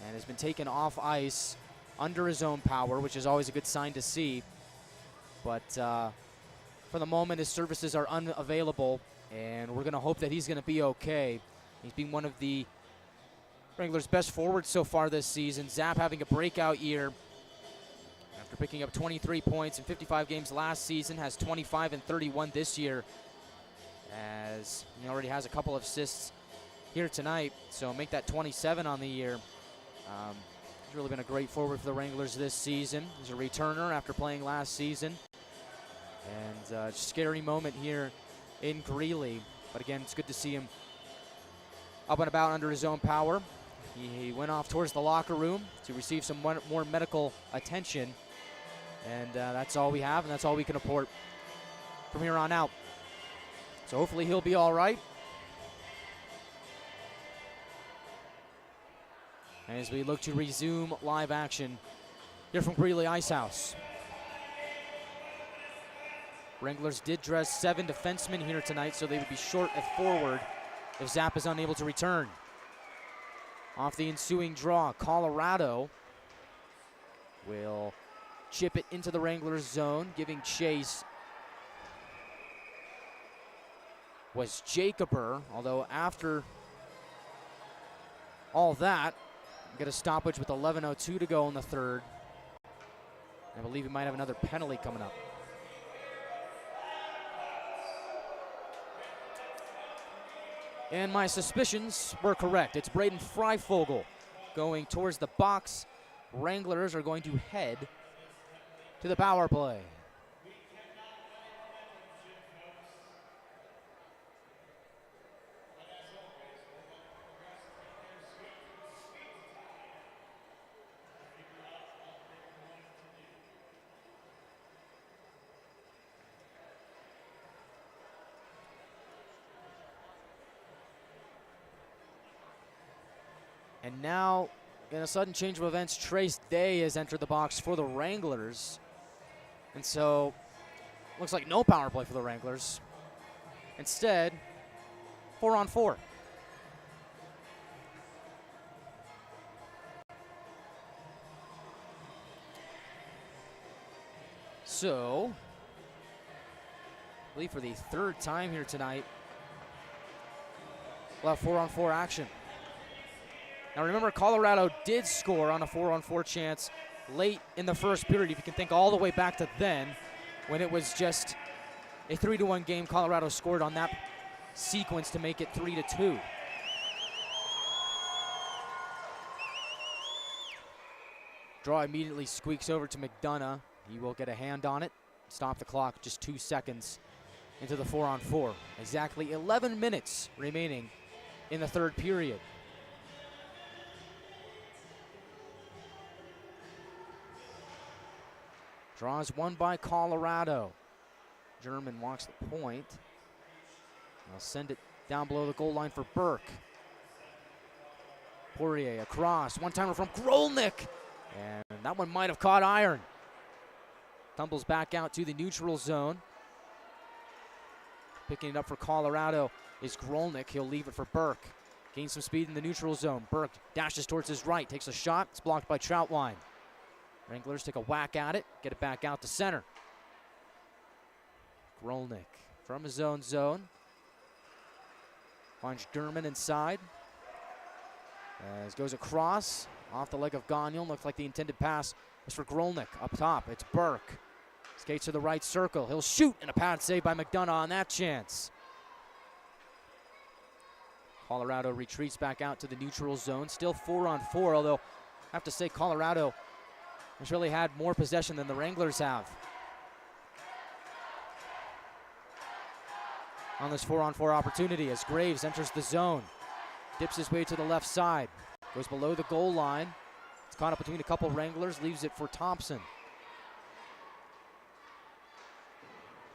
[SPEAKER 1] and has been taken off ice under his own power, which is always a good sign to see. But for the moment, his services are unavailable, and we're going to hope that he's going to be okay. He's been one of the Wranglers' best forwards so far this season. Zapp having a breakout year after picking up 23 points in 55 games last season, has 25 and 31 this year, as he already has a couple of assists here tonight, so make that 27 on the year. He's really been a great forward for the Wranglers this season. He's a returner after playing last season. And scary moment here in Greely. But again, it's good to see him up and about under his own power. He went off towards the locker room to receive some more medical attention. And that's all we have, and that's all we can report from here on out. So hopefully he'll be all right. As we look to resume live action here from Greely Ice Haus. Wranglers did dress 7 defensemen here tonight, so they would be short at forward if Zapp is unable to return. Off the ensuing draw, Colorado will chip it into the Wranglers zone, giving chase was Jacober, although after all that, get a stoppage with 11:02 to go in the third. I believe he might have another penalty coming up. And my suspicions were correct. It's Braden Freifogel going towards the box. Wranglers are going to head to the power play. And now, in a sudden change of events, Trace Day has entered the box for the Wranglers. And so, looks like no power play for the Wranglers. Instead, 4-on-4. So, I believe for the third time here tonight, we'll have 4-on-4 action. Now remember, Colorado did score on a 4-on-4 chance late in the first period. If you can think all the way back to then, when it was just a 3-1 game, Colorado scored on that sequence to make it 3-2. Draw immediately squeaks over to McDonough. He will get a hand on it, stop the clock, just 2 seconds into the 4-on-4. Exactly 11 minutes remaining in the third period. Draws one by Colorado. German walks the point. They'll send it down below the goal line for Burke. Poirier across, one-timer from Grolnick. And that one might have caught iron. Tumbles back out to the neutral zone. Picking it up for Colorado is Grolnick. He'll leave it for Burke. Gains some speed in the neutral zone. Burke dashes towards his right, takes a shot. It's blocked by Troutwine. Wranglers take a whack at it, get it back out to center. Grolnick from his own zone. Finds German inside. As goes across, off the leg of Gagnon. Looks like the intended pass was for Grolnick. Up top, it's Burke. Skates to the right circle. He'll shoot, and a pad save by McDonough on that chance. Colorado retreats back out to the neutral zone. Still 4-on-4, although I have to say Colorado has really had more possession than the Wranglers have. On this 4-on-4 opportunity as Graves enters the zone. Dips his way to the left side. Goes below the goal line. It's caught up between a couple Wranglers. Leaves it for Thompson.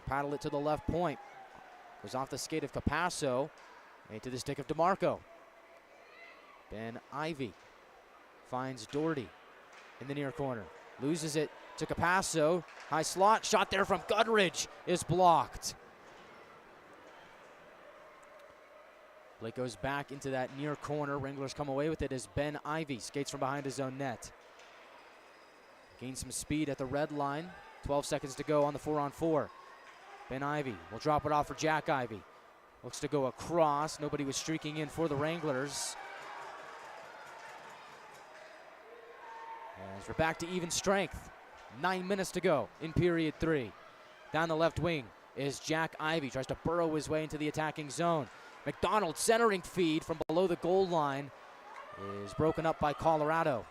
[SPEAKER 1] Paddle it to the left point. Goes off the skate of Capasso. Into the stick of DeMarco. Ben Ivy finds Doherty in the near corner. Loses it to Capasso. High slot. Shot there from Gudridge is blocked. Blake goes back into that near corner. Wranglers come away with it as Ben Ivy skates from behind his own net. Gains some speed at the red line. 12 seconds to go on the 4-on-4. Ben Ivy will drop it off for Jack Ivy. Looks to go across. Nobody was streaking in for the Wranglers. As we're back to even strength. 9 minutes to go in period 3. Down the left wing is Jack Ivy. Tries to burrow his way into the attacking zone. McDonald centering feed from below the goal line is broken up by Colorado.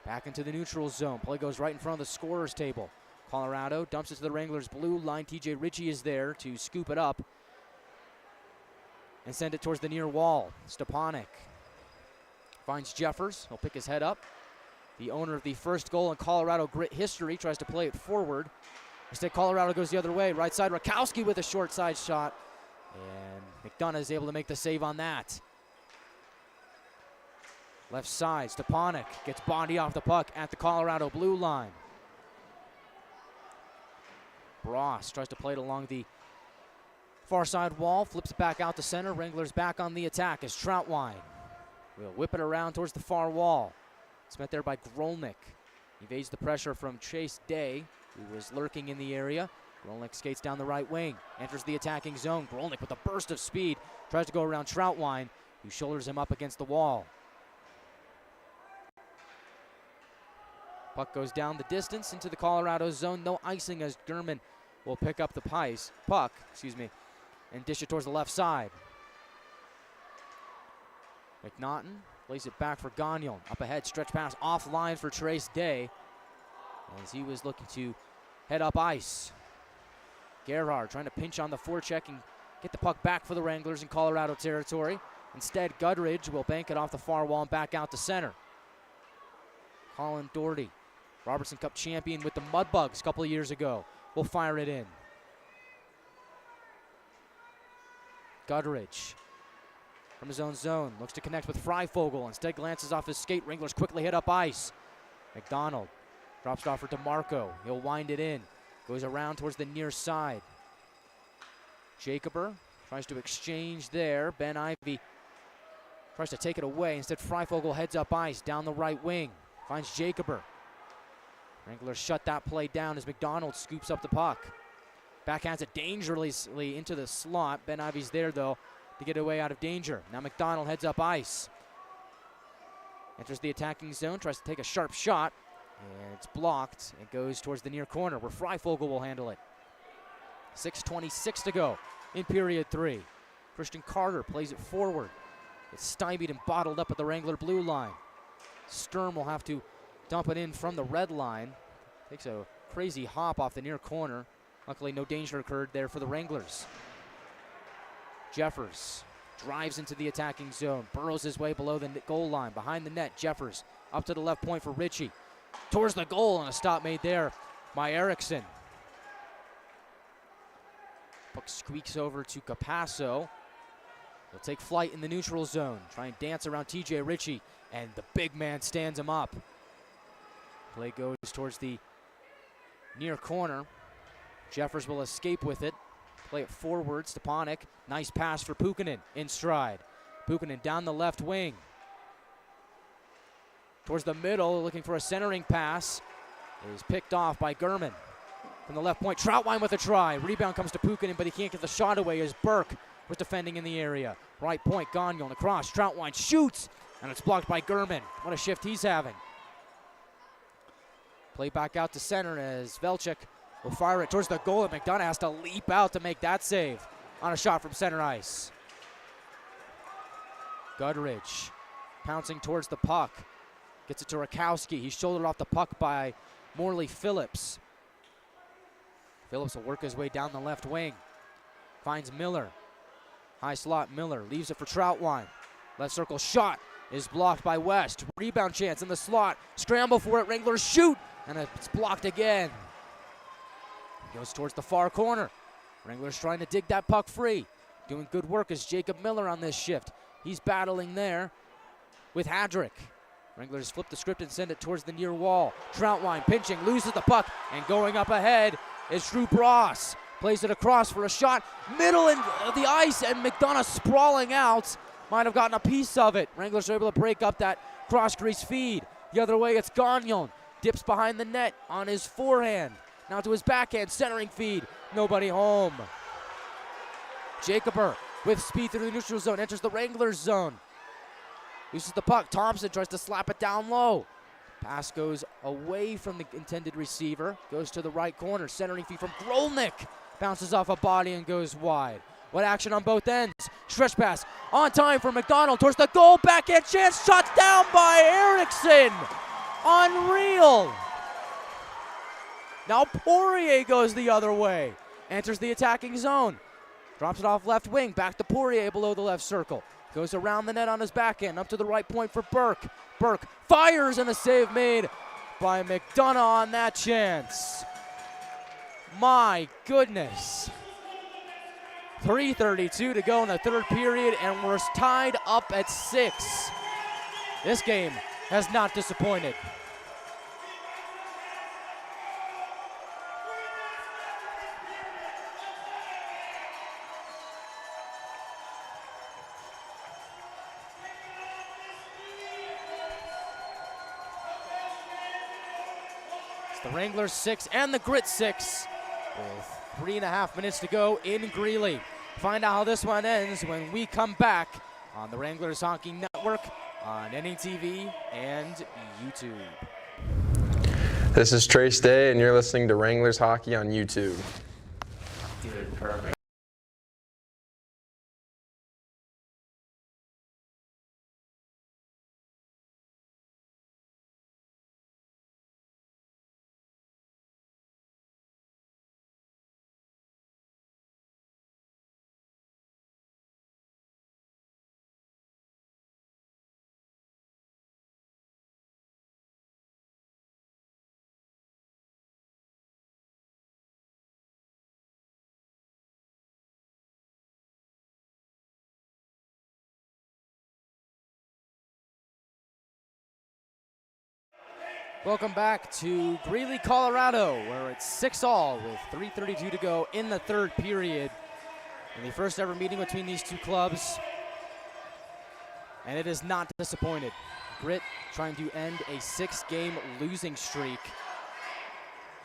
[SPEAKER 1] Back into the neutral zone. Play goes right in front of the scorer's table. Colorado dumps it to the Wranglers' blue line. TJ Ritchie is there to scoop it up and send it towards the near wall. Stepanek finds Jeffers. He'll pick his head up. The owner of the first goal in Colorado Grit history tries to play it forward. Instead, Colorado goes the other way. Right side, Rakowski with a short side shot. And McDonough is able to make the save on that. Left side, Stepanek gets body off the puck at the Colorado blue line. Bross tries to play it along the far side wall, flips it back out to center. Wranglers back on the attack as Troutwine will whip it around towards the far wall. It's met there by Grolnick. Evades the pressure from Chase Day, who was lurking in the area. Grolnick skates down the right wing, enters the attacking zone. Grolnick with a burst of speed, tries to go around Troutwine, who shoulders him up against the wall. Puck goes down the distance into the Colorado zone. No icing as German will pick up the puck, and dish it towards the left side. McNaughton plays it back for Gagnon. Up ahead, stretch pass offline for Trace Day as he was looking to head up ice. Gerhard trying to pinch on the forecheck and get the puck back for the Wranglers in Colorado territory. Instead, Gudridge will bank it off the far wall and back out to center. Colin Doherty, Robertson Cup champion with the Mudbugs a couple of years ago, will fire it in. Gudridge from his own zone looks to connect with Freifogel. Instead glances off his skate. Wranglers quickly hit up ice. McDonald drops it off for DeMarco. He'll wind it in. Goes around towards the near side. Jacober tries to exchange there. Ben Ivy tries to take it away. Instead, Freifogel heads up ice down the right wing. Finds Jacober. Wranglers shut that play down as McDonald scoops up the puck. Backhands it dangerously into the slot. Ben Ivy's there, though, to get away out of danger. Now McDonald heads up ice. Enters the attacking zone, tries to take a sharp shot. And it's blocked. It goes towards the near corner where Freifogel will handle it. 6:26 to go in period 3. Christian Carter plays it forward. It's stymied and bottled up at the Wrangler blue line. Sturm will have to dump it in from the red line. Takes a crazy hop off the near corner. Luckily, no danger occurred there for the Wranglers. Jeffers drives into the attacking zone, burrows his way below the goal line, behind the net. Jeffers up to the left point for Ritchie. Towards the goal, and a stop made there by Erickson. Puck squeaks over to Capasso. He'll take flight in the neutral zone, try and dance around TJ Ritchie, and the big man stands him up. Play goes towards the near corner. Jeffers will escape with it. Play it forward, Stepanek. Nice pass for Pukkanen in stride. Pukkanen down the left wing. Towards the middle, looking for a centering pass. It is picked off by Gurman. From the left point, Troutwine with a try. Rebound comes to Pukkanen, but he can't get the shot away as Burke was defending in the area. Right point, Gagnon across. Troutwine shoots, and it's blocked by Gurman. What a shift he's having. Play back out to center as Velchik will fire it towards the goal, and McDonough has to leap out to make that save on a shot from center ice. Gudridge pouncing towards the puck. Gets it to Rakowski. He's shouldered off the puck by Morley Phillips. Phillips will work his way down the left wing. Finds Miller. High slot Miller. Leaves it for Troutwine. Left circle shot is blocked by West. Rebound chance in the slot. Scramble for it. Wranglers shoot. And it's blocked again. Goes towards the far corner. Wranglers trying to dig that puck free. Doing good work is Jacob Miller on this shift. He's battling there with Hadrick. Wranglers flip the script and send it towards the near wall. Troutwine pinching, loses the puck, and going up ahead is Drew Bross. Plays it across for a shot. Middle of the ice, and McDonough sprawling out. Might have gotten a piece of it. Wranglers are able to break up that cross-crease feed. The other way, it's Gagnon. Dips behind the net on his forehand. Now to his backhand, centering feed. Nobody home. Jacober with speed through the neutral zone, enters the Wranglers zone. Uses the puck. Thompson tries to slap it down low. Pass goes away from the intended receiver. Goes to the right corner. Centering feed from Grolnick. Bounces off a body and goes wide. What action on both ends. Stretch pass on time for McDonald towards the goal. Backhand chance. Shot down by Erickson. Unreal. Now Poirier goes the other way. Enters the attacking zone. Drops it off left wing. Back to Poirier below the left circle. Goes around the net on his backhand. Up to the right point for Burke. Burke fires, and a save made by McDonough on that chance. My goodness. 3:32 to go in the third period, and we're tied up at 6. This game has not disappointed. The Wranglers 6 and the Grit 6 with 3.5 minutes to go in Greely. Find out how this one ends when we come back on the Wranglers Hockey Network on NETV and YouTube.
[SPEAKER 2] This is Trace Day, and you're listening to Wranglers Hockey on YouTube.
[SPEAKER 1] Dude, perfect. Welcome back to Greeley, Colorado, where it's 6-all with 3:32 to go in the third period. In the first ever meeting between these two clubs, and it is not disappointed. Grit trying to end a 6-game losing streak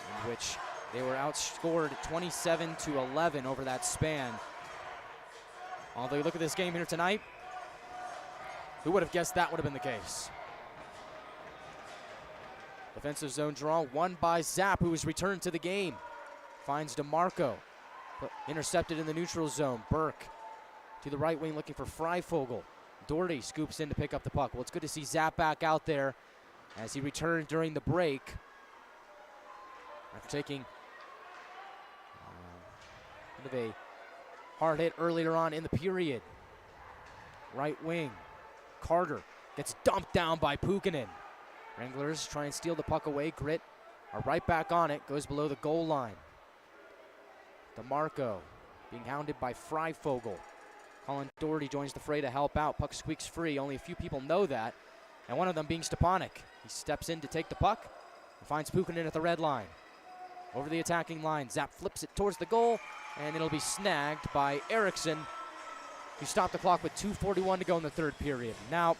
[SPEAKER 1] in which they were outscored 27-11 over that span. Although you look at this game here tonight, who would have guessed that would have been the case? Defensive zone draw won by Zapp, who was returned to the game. Finds DeMarco. Intercepted in the neutral zone. Burke to the right wing looking for Freifogel. Doherty scoops in to pick up the puck. Well, it's good to see Zapp back out there as he returned during the break after taking Bit of a hard hit earlier on in the period. Right wing, Carter gets dumped down by Puukkonen. Wranglers try and steal the puck away. Grit are right back on it, goes below the goal line. DeMarco being hounded by Freifogel. Colin Doherty joins the fray to help out. Puck squeaks free, only a few people know that. And one of them being Stepanek. He steps in to take the puck and finds Puukkonen at the red line. Over the attacking line, Zap flips it towards the goal, and it'll be snagged by Eriksson, who stopped the clock with 2:41 to go in the third period. Now,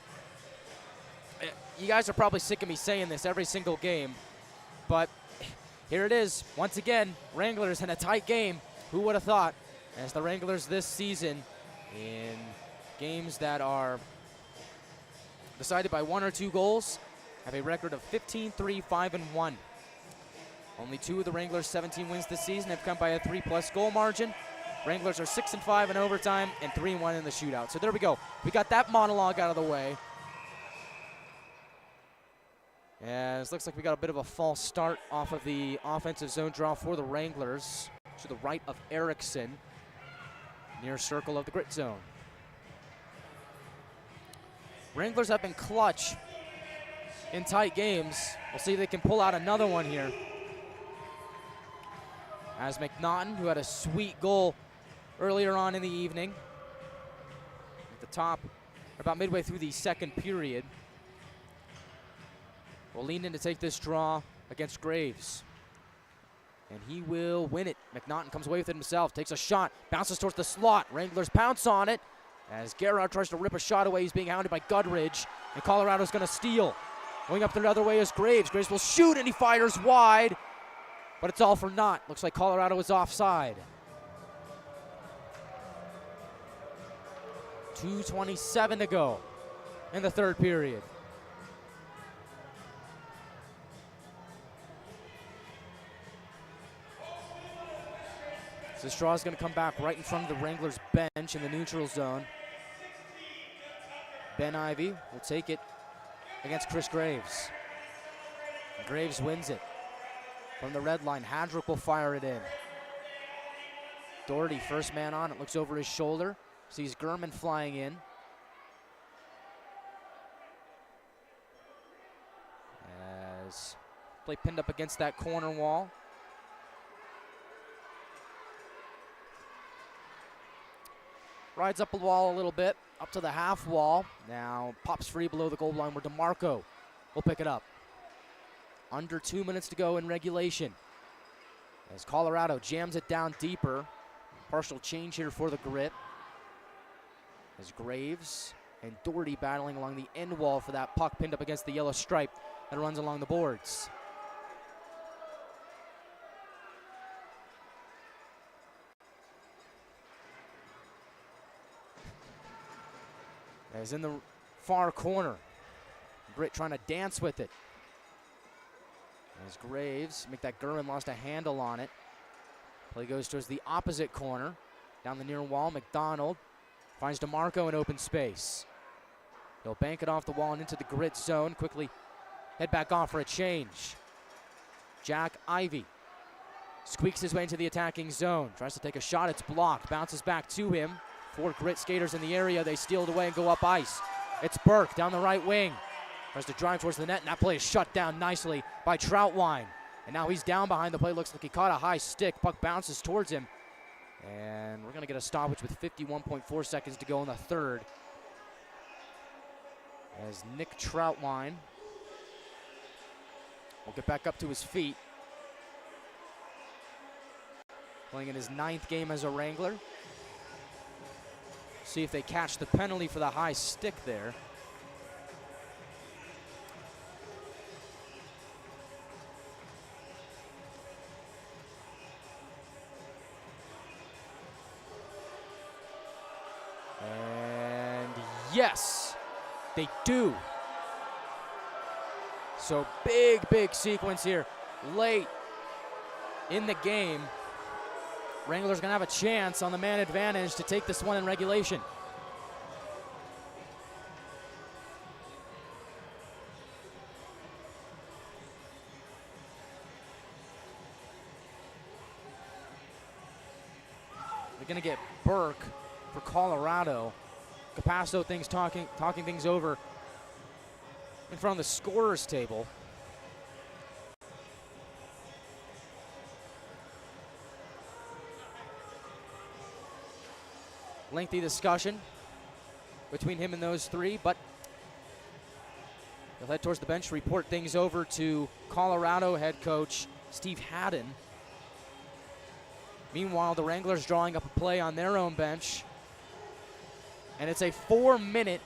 [SPEAKER 1] you guys are probably sick of me saying this every single game, but here it is. Once again, Wranglers in a tight game. Who would have thought? As the Wranglers this season, in games that are decided by 1 or 2 goals, have a record of 15-3, 5-1. Only 2 of the Wranglers' 17 wins this season have come by a 3+ goal margin. Wranglers are 6-5 in overtime and 3-1 in the shootout. So there we go. We got that monologue out of the way. As looks like we got a bit of a false start off of the offensive zone draw for the Wranglers to the right of Eriksson, near circle of the grit zone. Wranglers have been clutch in tight games. We'll see if they can pull out another one here. As McNaughton, who had a sweet goal earlier on in the evening, at the top, about midway through the second period, will lean in to take this draw against Graves. And he will win it. McNaughton comes away with it himself, takes a shot, bounces towards the slot. Wranglers pounce on it. As Gerard tries to rip a shot away, he's being hounded by Gudridge, and Colorado's going to steal. Going up the other way is Graves. Graves will shoot, and he fires wide, but it's all for naught. Looks like Colorado is offside. 2:27 to go in the third period. So this draw is going to come back right in front of the Wranglers bench in the neutral zone. Ben Ivey will take it against Chris Graves. And Graves wins it from the red line. Hadrick will fire it in. Doherty, first man on it, looks over his shoulder, sees Gurman flying in. As play pinned up against that corner wall. Rides up the wall a little bit, up to the half wall. Now pops free below the goal line where DeMarco will pick it up. Under 2 minutes to go in regulation. As Colorado jams it down deeper. Partial change here for the Grit. As Graves and Doherty battling along the end wall for that puck pinned up against the yellow stripe that runs along the boards. As in the far corner, Grit trying to dance with it. As Graves, make that Gurman lost a handle on it. Play goes towards the opposite corner. Down the near wall, McDonald finds DeMarco in open space. He'll bank it off the wall and into the Grit zone. Quickly head back on for a change. Jack Ivey squeaks his way into the attacking zone. Tries to take a shot, it's blocked. Bounces back to him. 4 Grit skaters in the area. They steal it away and go up ice. It's Burke down the right wing. Tries to drive towards the net, and that play is shut down nicely by Troutwine. And now he's down behind the play. Looks like he caught a high stick. Puck bounces towards him. And we're going to get a stoppage with 51.4 seconds to go in the third. As Nick Troutwine will get back up to his feet. Playing in his 9th game as a Wrangler. See if they catch the penalty for the high stick there. And yes, they do. So big sequence here late in the game. Wranglers gonna have a chance on the man advantage to take this one in regulation. They're going to get Burke for Colorado. Capasso talking things over in front of the scorer's table. Lengthy discussion between him and those three, but he'll head towards the bench, report things over to Colorado head coach Steve Haddon. Meanwhile, the Wranglers drawing up a play on their own bench, and it's a 4-minute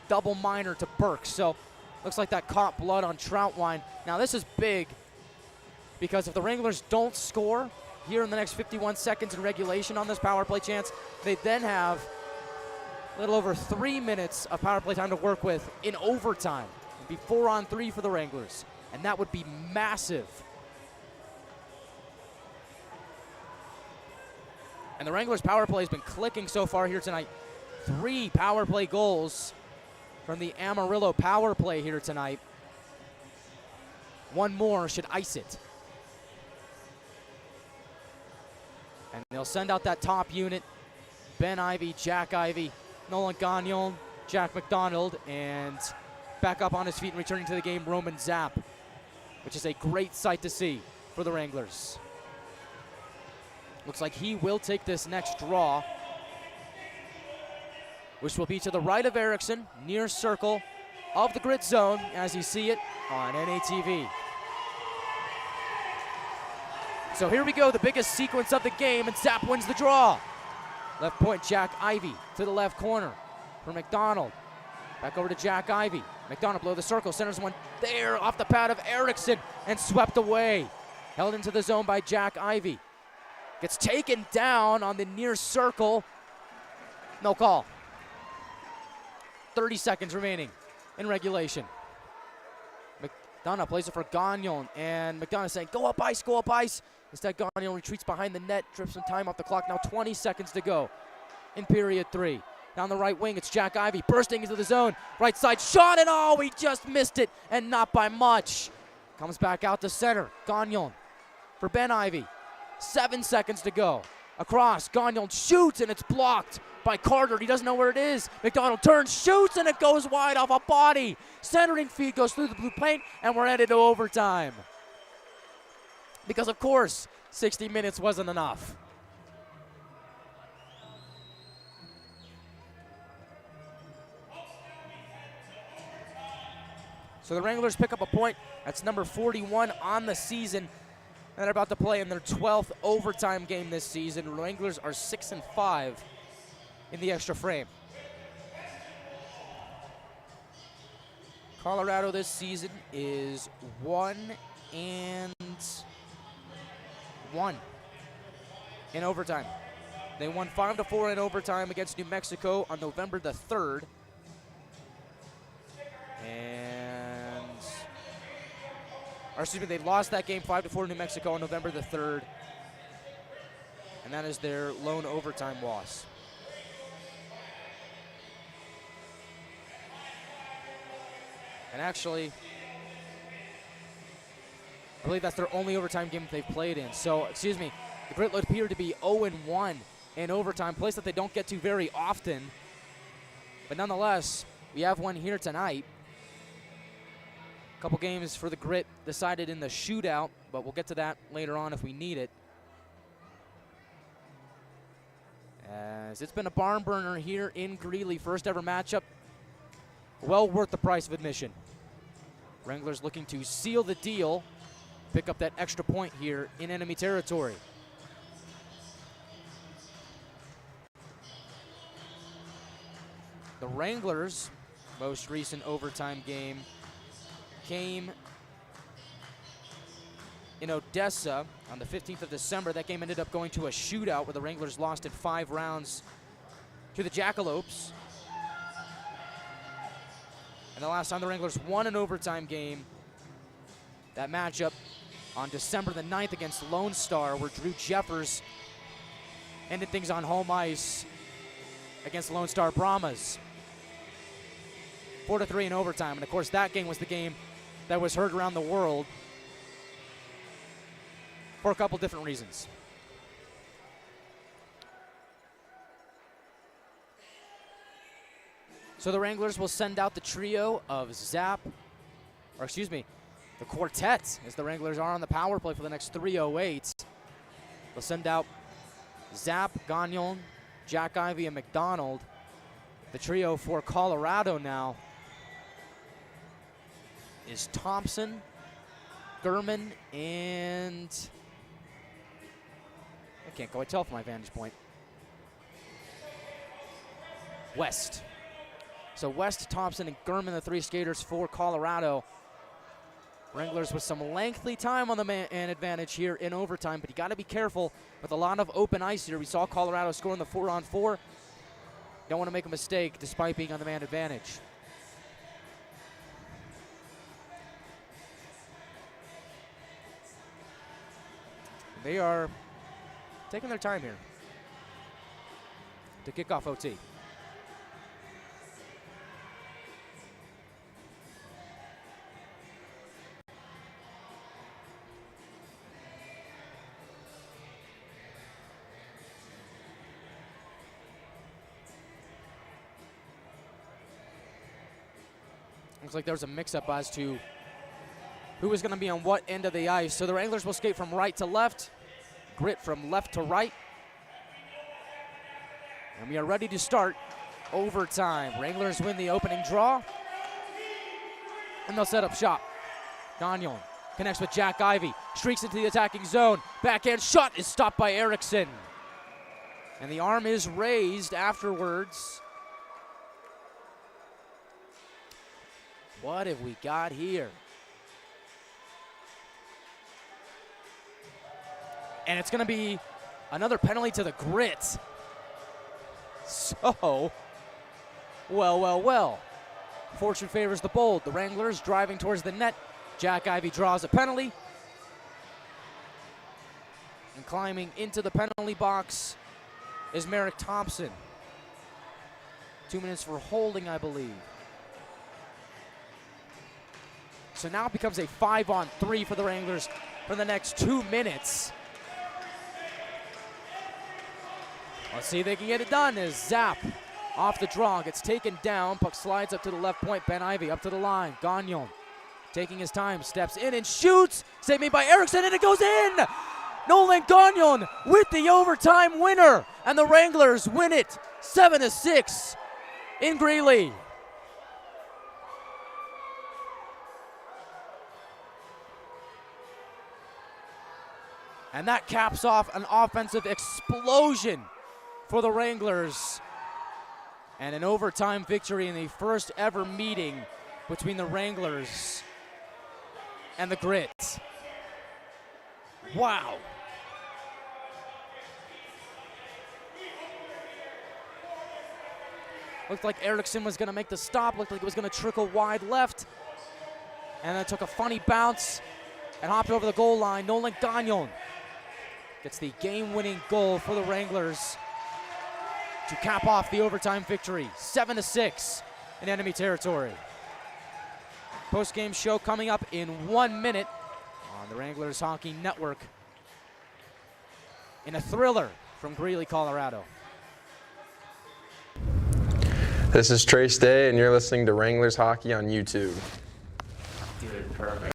[SPEAKER 1] double minor to Burke. So looks like that caught blood on Troutwine. Now this is big because if the Wranglers don't score here in the next 51 seconds in regulation on this power play chance, they then have a little over 3 minutes of power play time to work with in overtime. It'd be 4-on-3 for the Wranglers, and that would be massive. And the Wranglers' power play has been clicking so far here tonight. 3 power play goals from the Amarillo power play here tonight. One more should ice it. And they'll send out that top unit. Ben Ivy, Jack Ivy, Nolan Gagnon, Jack McDonald, and back up on his feet and returning to the game, Roman Zapp, which is a great sight to see for the Wranglers. Looks like he will take this next draw, which will be to the right of Erickson, near circle of the grid zone as you see it on NATV. So here we go, the biggest sequence of the game, and Zapp wins the draw. Left point, Jack Ivy to the left corner for McDonald. Back over to Jack Ivy. McDonald below the circle, centers one there off the pad of Erickson and swept away. Held into the zone by Jack Ivy. Gets taken down on the near circle. No call. 30 seconds remaining in regulation. McDonough plays it for Gagnon, and McDonough saying, go up ice, go up ice. Instead, Gagnon retreats behind the net, trips some time off the clock. Now 20 seconds to go in period 3. Down the right wing, it's Jack Ivy bursting into the zone. Right side shot, and oh, he just missed it, and not by much. Comes back out to center. Gagnon for Ben Ivy. 7 seconds to go. Across, Gagnon shoots, and it's blocked by Carter. He doesn't know where it is. McDonald turns, shoots, and it goes wide off a body. Centering feed goes through the blue paint, and we're headed to overtime. Because, of course, 60 minutes wasn't enough. So the Wranglers pick up a point. That's number 41 on the season. And they're about to play in their 12th overtime game this season. The Wranglers are 6-5 in the extra frame. Colorado this season is 1-1 in overtime. They won 5-4 in overtime against New Mexico on November the 3rd. They lost that game 5-4 to New Mexico on November the 3rd. And that is their lone overtime loss. And actually, I believe that's their only overtime game that they've played in. So, excuse me, the Grit appear to be 0-1 in overtime, place that they don't get to very often. But nonetheless, we have one here tonight. A couple games for the Grit decided in the shootout, but we'll get to that later on if we need it. As it's been a barn burner here in Greely, first ever matchup. Well worth the price of admission. Wranglers looking to seal the deal, pick up that extra point here in enemy territory. The Wranglers' most recent overtime game came in Odessa on the 15th of December. That game ended up going to a shootout where the Wranglers lost in 5 rounds to the Jackalopes. And the last time the Wranglers won an overtime game, that matchup on December the 9th against Lone Star, where Drew Jeffers ended things on home ice against Lone Star Brahmas. 4-3 in overtime. And of course, that game was the game that was heard around the world for a couple different reasons. So the Wranglers will send out the trio of Zap, or excuse me, the quartet, as the Wranglers are on the power play for the next 3:08. They'll send out Zap, Gagnon, Jack Ivy, and McDonald. The trio for Colorado now is Thompson, Gurman, and I can't quite tell from my vantage point. West. So West, Thompson, and Gurman, the three skaters for Colorado. Wranglers with some lengthy time on the man advantage here in overtime, but you got to be careful with a lot of open ice here. We saw Colorado score in the 4-on-4. Don't want to make a mistake despite being on the man advantage. They are taking their time here to kick off OT. Looks like there's a mix-up as to who is going to be on what end of the ice. So the Wranglers will skate from right to left, Grit from left to right. And we are ready to start overtime. Wranglers win the opening draw, and they'll set up shop. Gagnon connects with Jack Ivy, streaks into the attacking zone. Backhand shot is stopped by Erickson. And the arm is raised afterwards. What have we got here? And it's going to be another penalty to the Grit. So, well. Fortune favors the bold. The Wranglers driving towards the net. Jack Ivy draws a penalty. And climbing into the penalty box is Merrick Thompson. 2 minutes for holding, I believe. So now it becomes a 5-on-3 for the Wranglers for the next 2 minutes. Let's see if they can get it done as Zap off the draw gets taken down. Puck slides up to the left point. Ben Ivy up to the line. Gagnon taking his time, steps in and shoots. Save made by Erickson, and it goes in! Nolan Gagnon with the overtime winner, and the Wranglers win it 7-6 in Greely. And that caps off an offensive explosion for the Wranglers. And an overtime victory in the first ever meeting between the Wranglers and the Grit. Wow. Looked like Erickson was going to make the stop. Looked like it was going to trickle wide left. And then took a funny bounce and hopped over the goal line. Nolan Gagnon gets the game-winning goal for the Wranglers to cap off the overtime victory, 7-6 in enemy territory. Post-game show coming up in 1 minute on the Wranglers Hockey Network in a thriller from Greeley, Colorado.
[SPEAKER 2] This is Trace Day, and you're listening to Wranglers Hockey on YouTube.
[SPEAKER 1] Dude, perfect.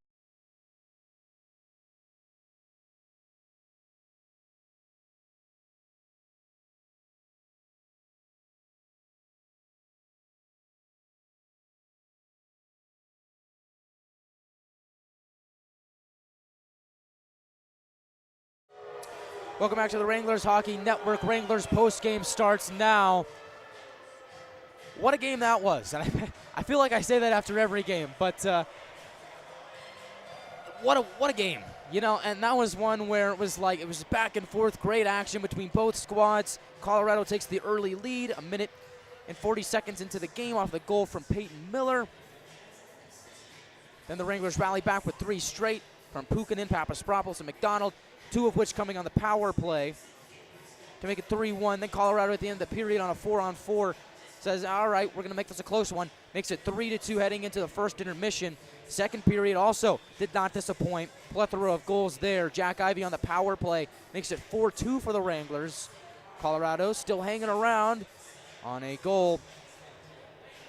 [SPEAKER 1] Welcome back to the Wranglers Hockey Network. Wranglers post-game starts now. What a game that was. And I feel like I say that after every game, but what a game. You know, and that was one where it was back and forth, great action between both squads. Colorado takes the early lead, 1 minute and 40 seconds into the game off the goal from Peyton Miller. Then the Wranglers rally back with 3 straight from Pukanen, Papaspropoulos, and McDonald, 2 of which coming on the power play to make it 3-1. Then Colorado at the end of the period on a 4-on-4 says, all right, we're going to make this a close one. Makes it 3-2 heading into the first intermission. Second period also did not disappoint. Plethora of goals there. Jack Ivy on the power play makes it 4-2 for the Wranglers. Colorado still hanging around on a goal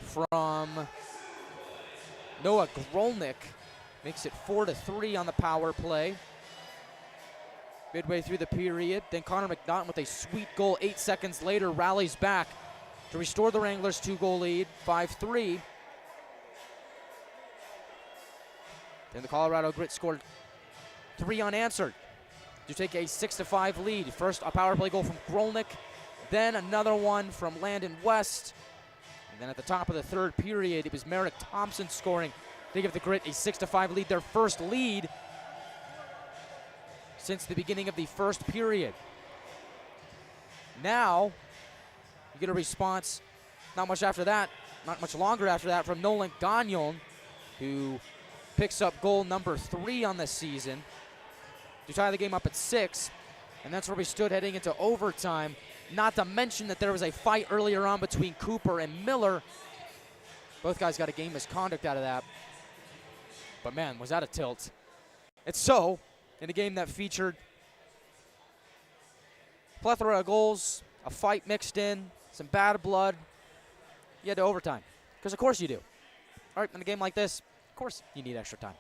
[SPEAKER 1] from Noah Grolnick. Makes it 4-3 on the power play. Midway through the period, then Connor McNaughton with a sweet goal 8 seconds later rallies back to restore the Wranglers' 2-goal lead, 5-3. Then the Colorado Grit scored 3 unanswered to take a 6-5 lead. First a power play goal from Grolnick, then another one from Landon West. And then at the top of the third period, it was Merrick Thompson scoring to give the Grit a 6-5 lead, their first lead since the beginning of the first period. Now, you get a response not much longer after that from Nolan Gagnon, who picks up goal number 3 on the season to tie the game up at 6. And that's where we stood heading into overtime. Not to mention that there was a fight earlier on between Cooper and Miller. Both guys got a game misconduct out of that. But man, was that a tilt. And so, in a game that featured a plethora of goals, a fight mixed in, some bad blood, you head to overtime. Because of course you do. All right, in a game like this, of course you need extra time.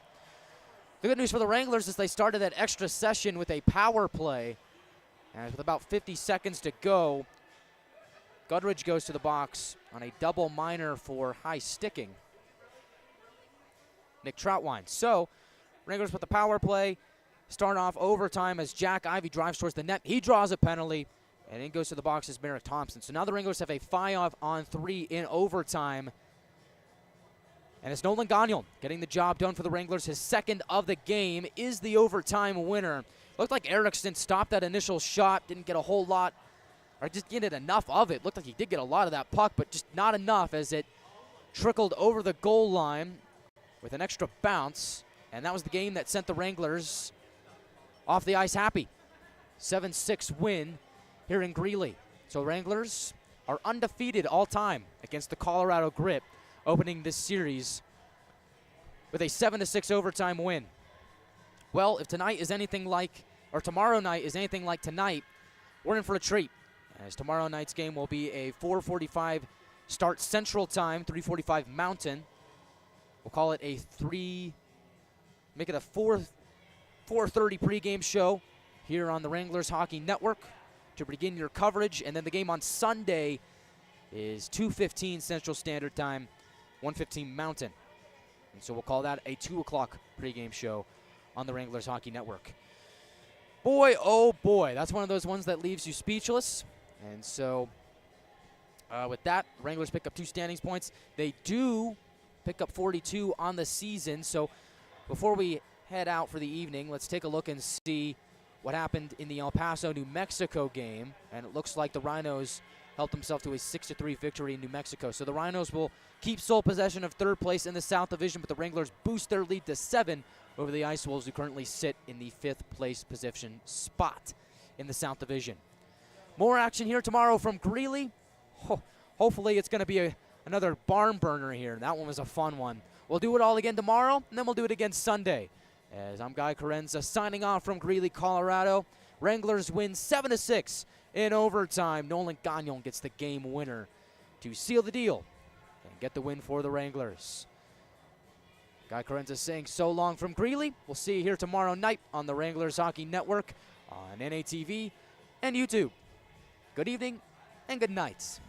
[SPEAKER 1] The good news for the Wranglers is they started that extra session with a power play. And with about 50 seconds to go, Gudridge goes to the box on a double minor for high sticking. Nick Troutwine. So, Wranglers with the power play, start off overtime as Jack Ivey drives towards the net. He draws a penalty, and in goes to the box is Merrick Thompson. So now the Wranglers have a 5-on-3 in overtime. And it's Nolan Gagnon getting the job done for the Wranglers. His second of the game is the overtime winner. Looked like Erickson stopped that initial shot, didn't get a whole lot, or just didn't get enough of it. Looked like he did get a lot of that puck, but just not enough as it trickled over the goal line with an extra bounce. And that was the game that sent the Wranglers off the ice happy. 7-6 win here in Greely. So Wranglers are undefeated all time against the Colorado Grit, opening this series with a 7-6 overtime win. Well, if tonight is anything like, or tomorrow night is anything like tonight, we're in for a treat. As tomorrow night's game will be a 4:45 start Central Time, 3:45 Mountain. We'll call it make it a 4:30 pregame show here on the Wranglers Hockey Network to begin your coverage. And then the game on Sunday is 2:15 Central Standard Time, 1:15 Mountain. And so we'll call that a 2 o'clock pregame show on the Wranglers Hockey Network. Boy, oh boy, that's one of those ones that leaves you speechless. And so with that, Wranglers pick up 2 standings points. They do pick up 42 on the season. So before we head out for the evening, let's take a look and see what happened in the El Paso, New Mexico game. And it looks like the Rhinos helped themselves to a 6-3 victory in New Mexico. So the Rhinos will keep sole possession of 3rd place in the South Division, but the Wranglers boost their lead to 7 over the Ice Wolves, who currently sit in the 5th place position spot in the South Division. More action here tomorrow from Greely. Hopefully it's going to be another barn burner here. That one was a fun one. We'll do it all again tomorrow, and then we'll do it again Sunday. As I'm Guy Chiarenza signing off from Greely, Colorado. Wranglers win 7-6 in overtime. Nolan Gagnon gets the game winner to seal the deal and get the win for the Wranglers. Guy Chiarenza saying so long from Greely. We'll see you here tomorrow night on the Wranglers Hockey Network, on NATV and YouTube. Good evening and good night.